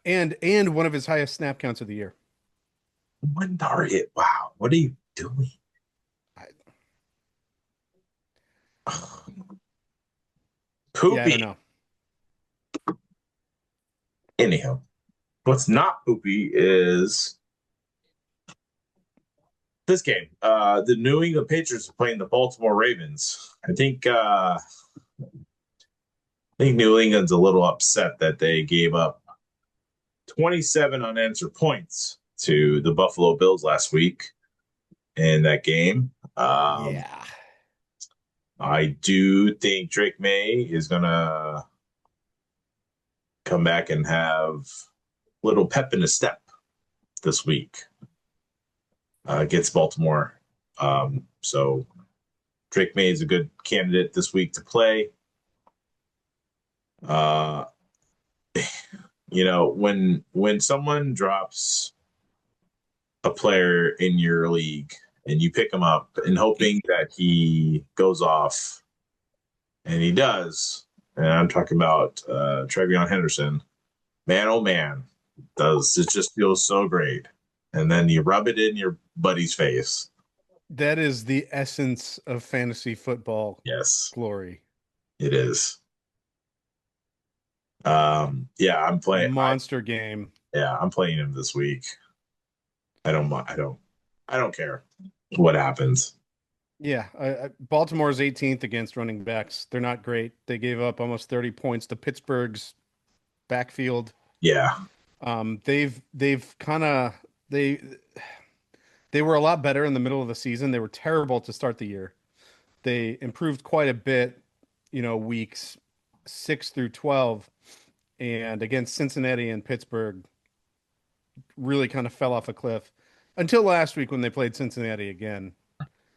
And one of his highest snap counts of the year. One target. Wow. What are you doing? Poopy. Yeah, I don't know. Anyhow, what's not poopy is this game. The New England Patriots are playing the Baltimore Ravens. I think New England's a little upset that they gave up 27 unanswered points to the Buffalo Bills last week in that game. Yeah. I do think Drake May is going to come back and have a little pep in his step this week against Baltimore. So Drake May is a good candidate this week to play. You know, when someone drops a player in your league and you pick him up and hoping that he goes off, and he does, and I'm talking about Trevion Henderson, man, oh man, it just feels so great. And then you rub it in your buddy's face. That is the essence of fantasy football. Yes, glory. it is. Yeah, I'm playing monster game. Yeah, I'm playing him this week. I don't care what happens. Yeah, Baltimore's 18th against running backs. They're not great. They gave up almost 30 points to Pittsburgh's backfield. Yeah. They've kind of they were a lot better in the middle of the season. They were terrible to start the year. They improved quite a bit, weeks 6 through 12, and against Cincinnati and Pittsburgh really kind of fell off a cliff until last week when they played Cincinnati again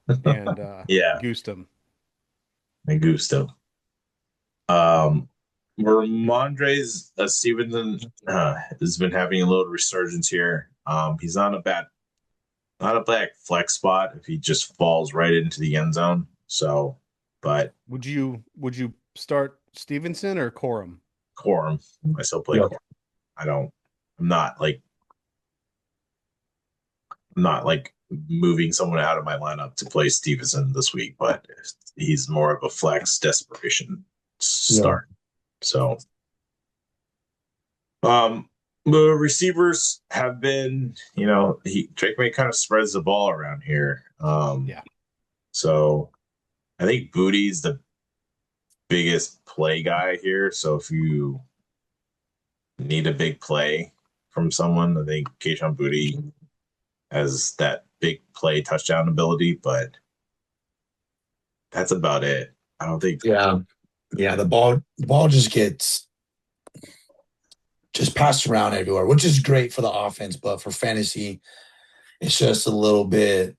and goosed them. They goosed them. Ramondre Stevenson has been having a little resurgence here. He's not a bad flex spot if he just falls right into the end zone. So, but would you start Stevenson or Corum? Corum. I still play Corum. I'm not moving someone out of my lineup to play Stevenson this week, but he's more of a flex desperation start. So, the receivers have been, Drake May kind of spreads the ball around here. So I think Booty's the biggest play guy here. So if you need a big play from someone, I think Kayshon Booty has that big play touchdown ability, but that's about it. I don't think. Yeah. The ball just gets passed around everywhere, which is great for the offense, but for fantasy, it's just a little bit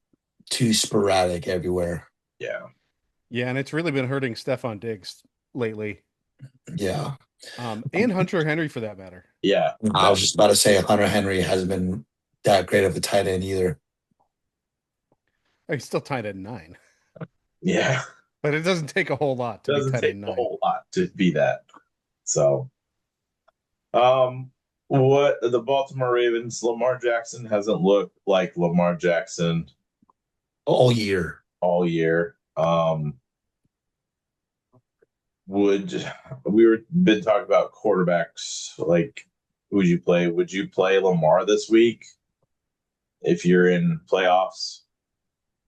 too sporadic everywhere. Yeah. Yeah, and it's really been hurting Stephon Diggs lately. Yeah. And Hunter Henry for that matter. Yeah. I was just about to say Hunter Henry hasn't been that great of a tight end either. He's still tight end 9. Yeah. But it doesn't take a whole lot to be tight end 9. A whole lot to be that. So, what the Baltimore Ravens, Lamar Jackson hasn't looked like Lamar Jackson all year. Been talking about quarterbacks, like who'd you play? Would you play Lamar this week if you're in playoffs?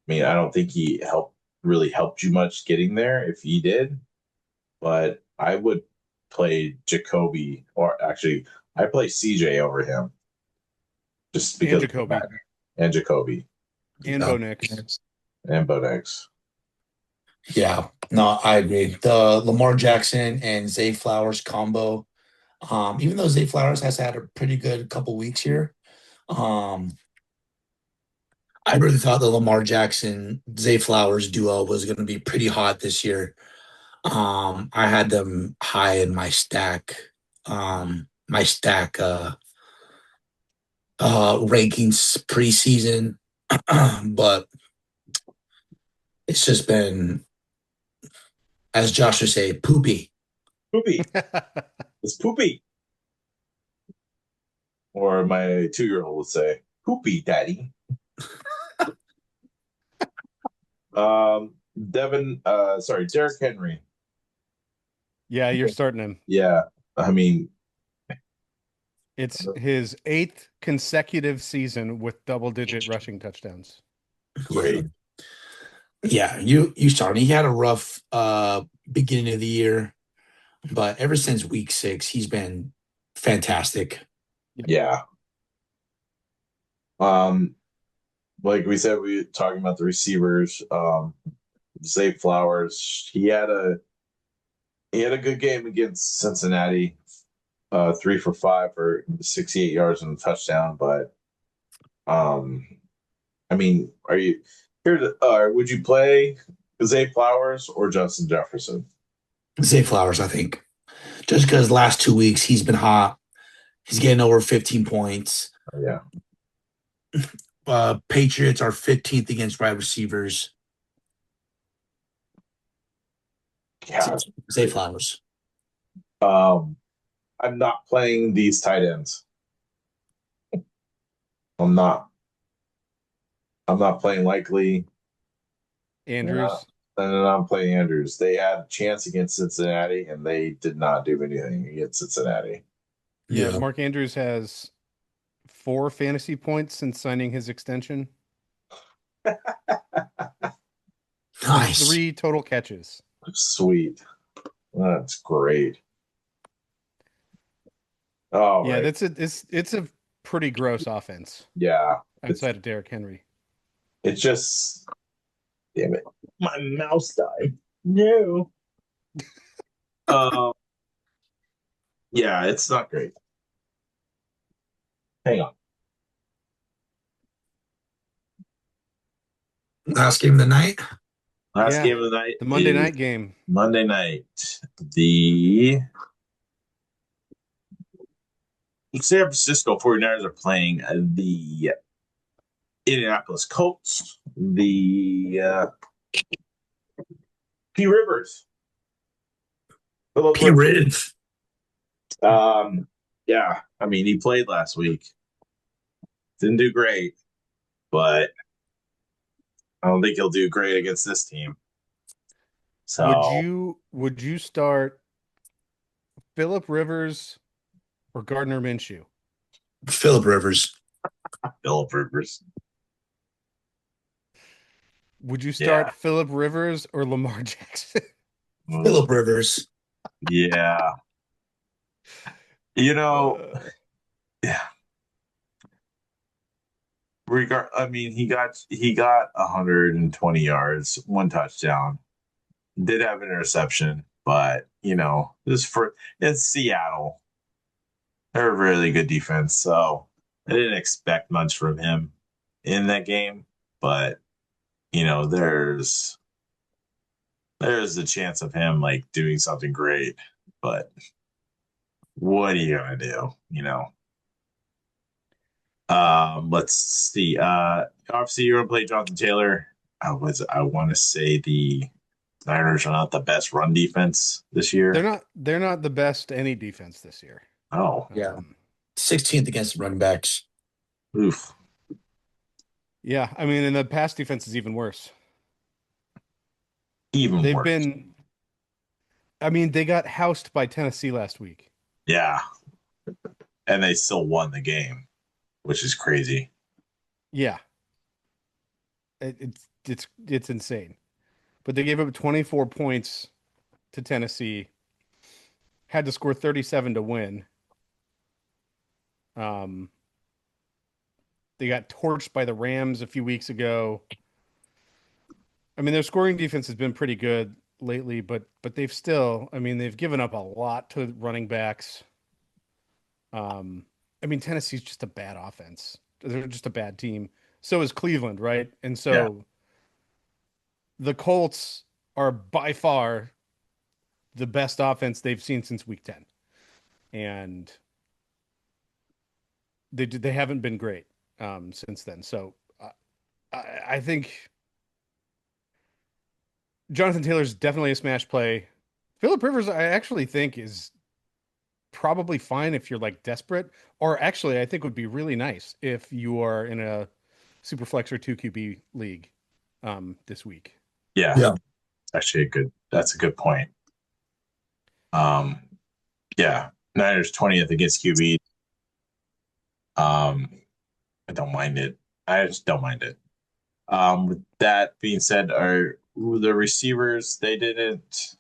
I mean, I don't think he really helped you much getting there if he did, but I would play Jacoby, or actually I play CJ over him just because and Jacoby and Bo Nix. And Bo Nix. Yeah, no, I agree. The Lamar Jackson and Zay Flowers combo, even though Zay Flowers has had a pretty good couple weeks here, I really thought the Lamar Jackson Zay Flowers duo was going to be pretty hot this year. I had them high in my stack rankings preseason, but it's just been, as Josh would say, poopy. Poopy. It's poopy. Or my 2-year-old would say, poopy, daddy. Derrick Henry. Yeah, you're starting him. Yeah. I mean, It's his 8th consecutive season with double-digit rushing touchdowns. great. Yeah, you started. He had a rough beginning of the year, but ever since week 6, he's been fantastic. Yeah. Like we said, we were talking about the receivers. Zay Flowers, he had a good game against Cincinnati. 3 for 5 for 68 yards and a touchdown. But I mean, are you here to would you play Zay Flowers or Justin Jefferson? Zay Flowers, I think, just because last 2 weeks he's been hot. He's getting over 15 points. Yeah. Patriots are 15th against wide receivers. Yeah. Zay Flowers. I'm not playing these tight ends. I'm not. I'm not playing Likely. Andrews. And then I'm playing Andrews. They had a chance against Cincinnati, and they did not do anything against Cincinnati. Yeah, Mark Andrews has 4 fantasy points since signing his extension. Nice. 3 total catches. Sweet. That's great. Oh yeah, right. it's a pretty gross offense Yeah. outside of Derrick Henry. It's just, damn it, my mouse died. No. Yeah, it's not great. Hang on. Last game of the night. Last game of the night. The Monday is night game. Monday night. The San Francisco 49ers are playing the Indianapolis Colts. The P. Rivers. P. Riv. Yeah, I mean, he played last week. Didn't do great, but I don't think he'll do great against this team. So would you start Phillip Rivers or Gardner Minshew? Phillip Rivers. Phillip Rivers. Would you start Phillip Rivers or Lamar Jackson? Phillip Rivers. Yeah. Yeah. I mean, he got 120 yards, 1 touchdown. Did have an interception, but it's Seattle. They're a really good defense, so I didn't expect much from him in that game. But there's a chance of him like doing something great. But what are you gonna do? Let's see. Obviously, you're gonna play Jonathan Taylor. I want to say the Niners are not the best run defense this year. They're not the best any defense this year. Oh, yeah. 16th against running backs. Oof. Yeah, I mean, and the pass defense is even worse. They've worse. They got housed by Tennessee last week. Yeah. And they still won the game, which is crazy. Yeah. It's insane. But they gave up 24 points to Tennessee. Had to score 37 to win. They got torched by the Rams a few weeks ago. I mean, their scoring defense has been pretty good lately, but they've still, they've given up a lot to running backs. Tennessee's just a bad offense. They're just a bad team. So is Cleveland, right? And so the Colts are by far the best offense they've seen since week 10. And they haven't been great since then. So I think Jonathan Taylor's definitely a smash play. Philip Rivers, I actually think is probably fine if you're like desperate, or actually I think would be really nice if you are in a super flex or 2 QB league this week. Yeah, Yeah. actually that's a good point. Yeah, Niners 20th against QB. I don't mind it. I just don't mind it. With that being said, are the receivers, they didn't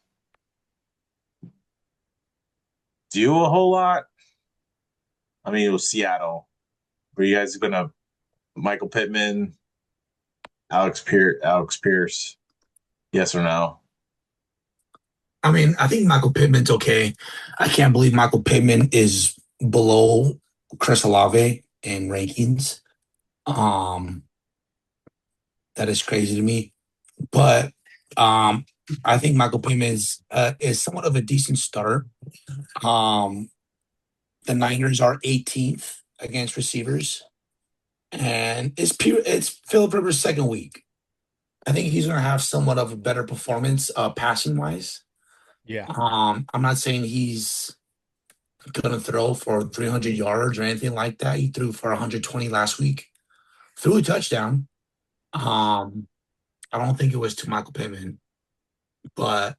do a whole lot. I mean, it was Seattle. Were you guys gonna Michael Pittman, Alex Pierce? Yes or no? I mean, I think Michael Pittman's okay. I can't believe Michael Pittman is below Chris Olave in rankings. Um, that is crazy to me. But I think Michael Pittman is somewhat of a decent start. Um, the Niners are 18th against receivers, and it's Philip Rivers' second week. I think he's going to have somewhat of a better performance, passing wise. Yeah. I'm not saying he's going to throw for 300 yards or anything like that. He threw for 120 last week, threw a touchdown. Um, I don't think it was to Michael Pittman, but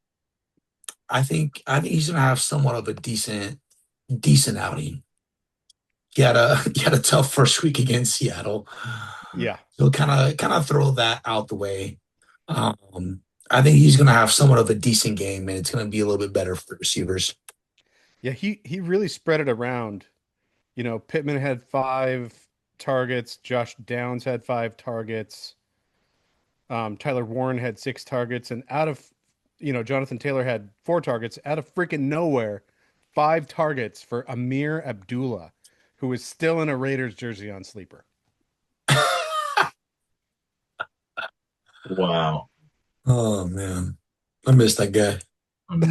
I think he's going to have somewhat of a decent outing. He had a tough first week against Seattle, Yeah. so kind of throw that out the way. Um, I think he's going to have somewhat of a decent game, and it's going to be a little bit better for receivers. Yeah, he really spread it around. You know, Pittman had 5 targets, Josh Downs had 5 targets, Tyler Warren had 6 targets, and out of, Jonathan Taylor had 4 targets. Out of freaking nowhere, 5 targets for Amir Abdullah, who is still in a Raiders jersey on Sleeper. Wow. Oh man, I miss that guy. Amir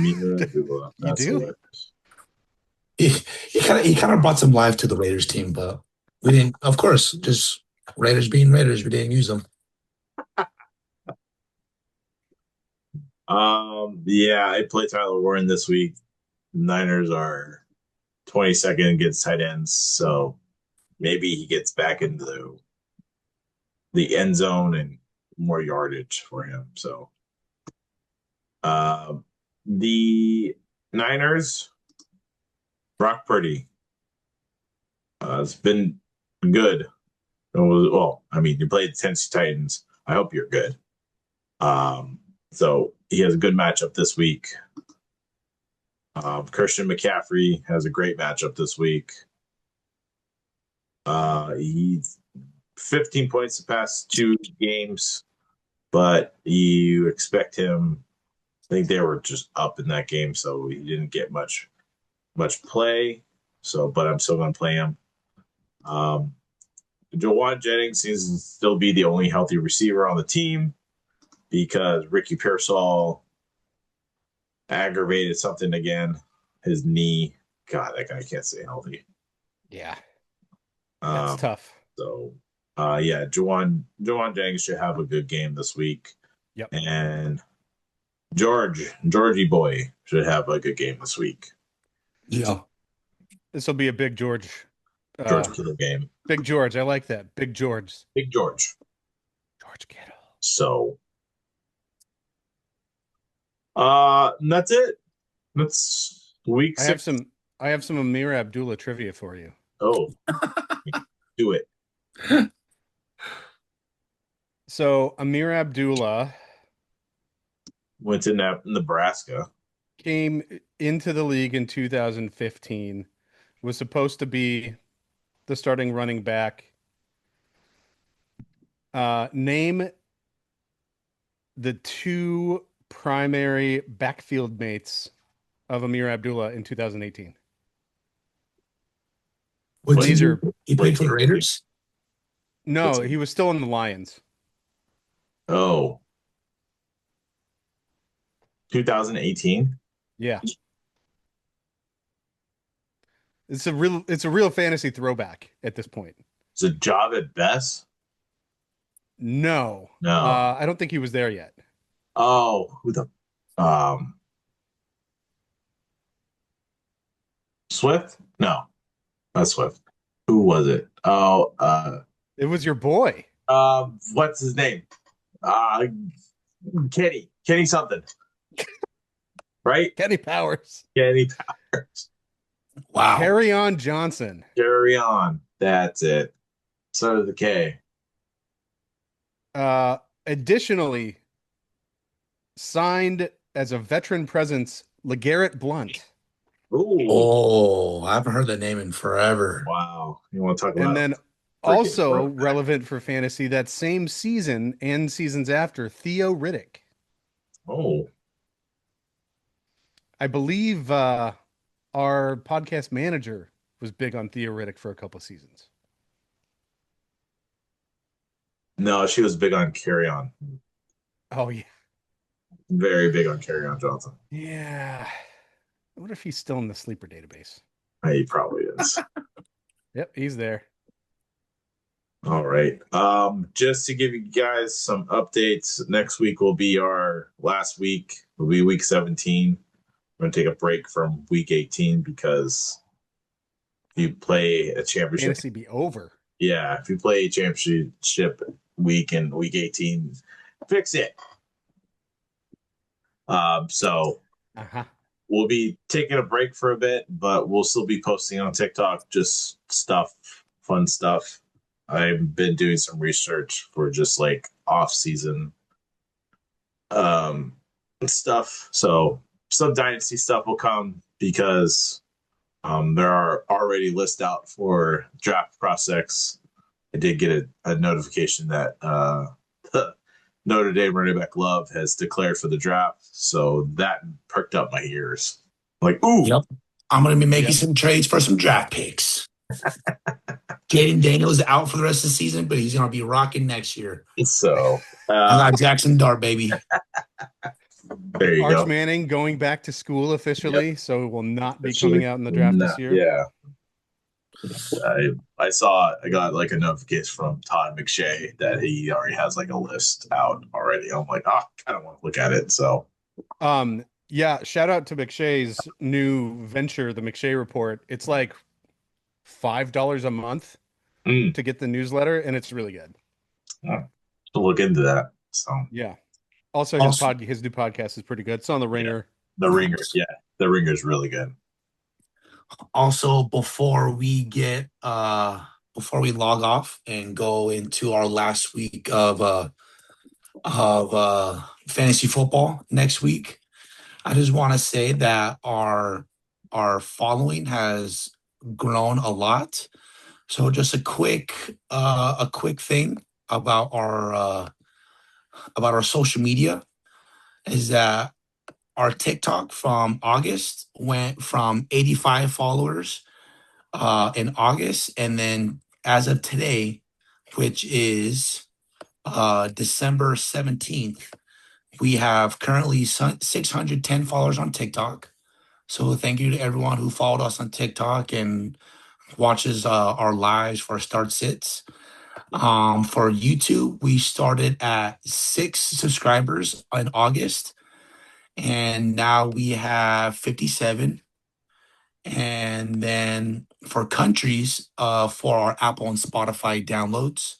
You That's do? hilarious. He kind of brought some life to the Raiders team, but we didn't. Of course, just Raiders being Raiders, we didn't use them. Yeah, I played Tyler Warren this week. Niners are 22nd against tight ends, so maybe he gets back into the end zone and more yardage for him. So, uh, the Niners, Brock Purdy, it's been good. Well, I mean, you played Tennessee Titans. I hope you're good. So he has a good matchup this week. Christian McCaffrey has a great matchup this week. He's 15 points the past 2 games, but you expect him. I think they were just up in that game, so he didn't get much play. So, but I'm still going to play him. Jawan Jennings seems to still be the only healthy receiver on the team because Ricky Pearsall aggravated something again. His knee. God, that guy can't stay healthy. Yeah, that's tough. So, yeah, Jawan Jennings should have a good game this week. Yep. And Georgie boy should have a good game this week. Yeah, This will be a big George. George Kittle game. Big George. I like that. Big George. Big George. George Kittle. So, and that's it. That's week 6. I have some Amir Abdullah trivia for you. Oh, do it. So Amir Abdullah Went to Nebraska. came into the league in 2015, was supposed to be the starting running back. Name the 2 primary backfield mates of Amir Abdullah in 2018. what These team? are He played for the Raiders. no, he was still in the Lions. Oh, 2018. Yeah. It's a real fantasy throwback at this point. Is it job at best? No, No. I don't think he was there yet. Oh, who the Swift? No, not Swift. Who was it? Oh, It was your boy, what's his name? Uh, Kenny something, right? Kenny Powers. Kenny Powers. Wow. Carry on Johnson. Carry on. That's it. So did the K. Additionally, signed as a veteran presence, LeGarrette Blunt. Ooh, Oh, I haven't heard that name in forever. wow. You want to talk about And then freaking also throwback. relevant for fantasy that same season and seasons after, Theo Riddick. Oh, I believe our podcast manager was big on Theo Riddick for a couple of seasons. no, she was big on Carry On. Oh, yeah. Very big on Carry On Johnson. Yeah. I wonder if he's still in the sleeper database. He probably is. Yep, he's there. All right. Just to give you guys some updates, next week will be our last week. Will be week 17. We're gonna take a break from week 18 because if you play a championship, Fantasy be over. yeah, if you play a championship week in week 18, fix it. So Uh-huh. we'll be taking a break for a bit, but we'll still be posting on TikTok, just stuff, fun stuff. I've been doing some research for just like off season stuff. So some dynasty stuff will come because there are already lists out for draft prospects. I did get a notification that Notre Dame running back Love has declared for the draft, so that perked up my ears. Like, ooh, Yep. I'm going to be making Yep. some trades for some draft picks. Jaden Daniels out for the rest of the season, but he's going to be rocking next year. so I got Jackson Dart, baby. there you Arch go. Manning going back to school officially, so will not be coming out in the draft this year. Yeah. I got like a notification from Todd McShay that he already has like a list out already. I'm like, I kind of want to look at it. So Yeah, shout out to McShay's new venture, the McShay Report. It's like $5 a month to to get the newsletter, and it's really good. look into that. So Yeah. Also, his new podcast is pretty good. It's on the Ringer. the Ringer, the Ringer's really good. Also, before we log off and go into our last week of fantasy football next week, I just want to say that our following has grown a lot. So just a quick thing about our social media is that our TikTok from August went from 85 followers in August, and then as of today, which is December 17th, we have currently 610 followers on TikTok. So thank you to everyone who followed us on TikTok and watches our lives for start sits. For YouTube, we started at 6 subscribers in August, and now we have 57. And then for countries, for our Apple and Spotify downloads,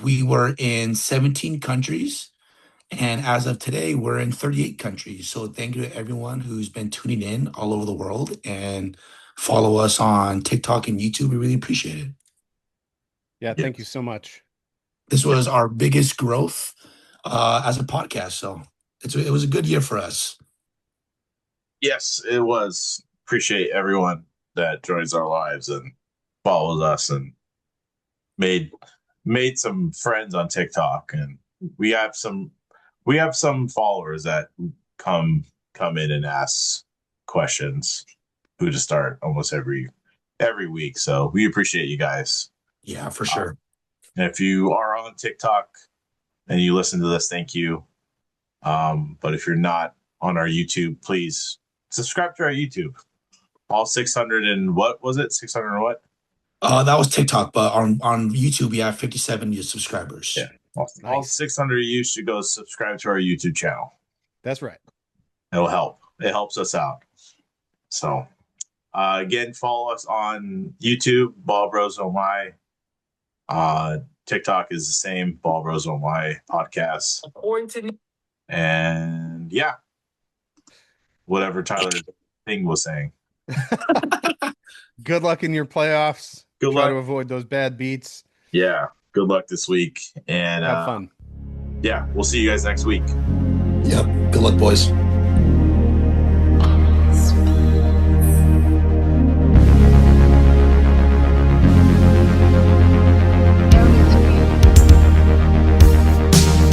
we were in 17 countries. And as of today, we're in 38 countries. So thank you to everyone who's been tuning in all over the world and follow us on TikTok and YouTube. We really appreciate it. Yeah, thank you so much. This was our biggest growth as a podcast. So it was a good year for us. Yes, it was. Appreciate everyone that joins our lives and follows us and made some friends on TikTok, and we have some followers that come in and ask questions who just start almost every week. So we appreciate you guys. Yeah, for sure. And if you are on TikTok and you listen to this, thank you. But if you're not on our YouTube, please subscribe to our YouTube. all 600 and what was it? 600 and what? That was TikTok, but on YouTube, we have 57 subscribers. Yeah. All 600 of you should go subscribe to our YouTube channel. That's right. It'll help. It helps us out. So, again, follow us on YouTube, Ball Bros OY. TikTok is the same, Ball Bros OY podcast. And yeah, whatever Tyler Thing was saying. Good luck in your playoffs. Good Try luck. to avoid those bad beats. Yeah. Good luck this week. And Have fun. yeah, we'll see you guys next week. Yep. Good luck, boys.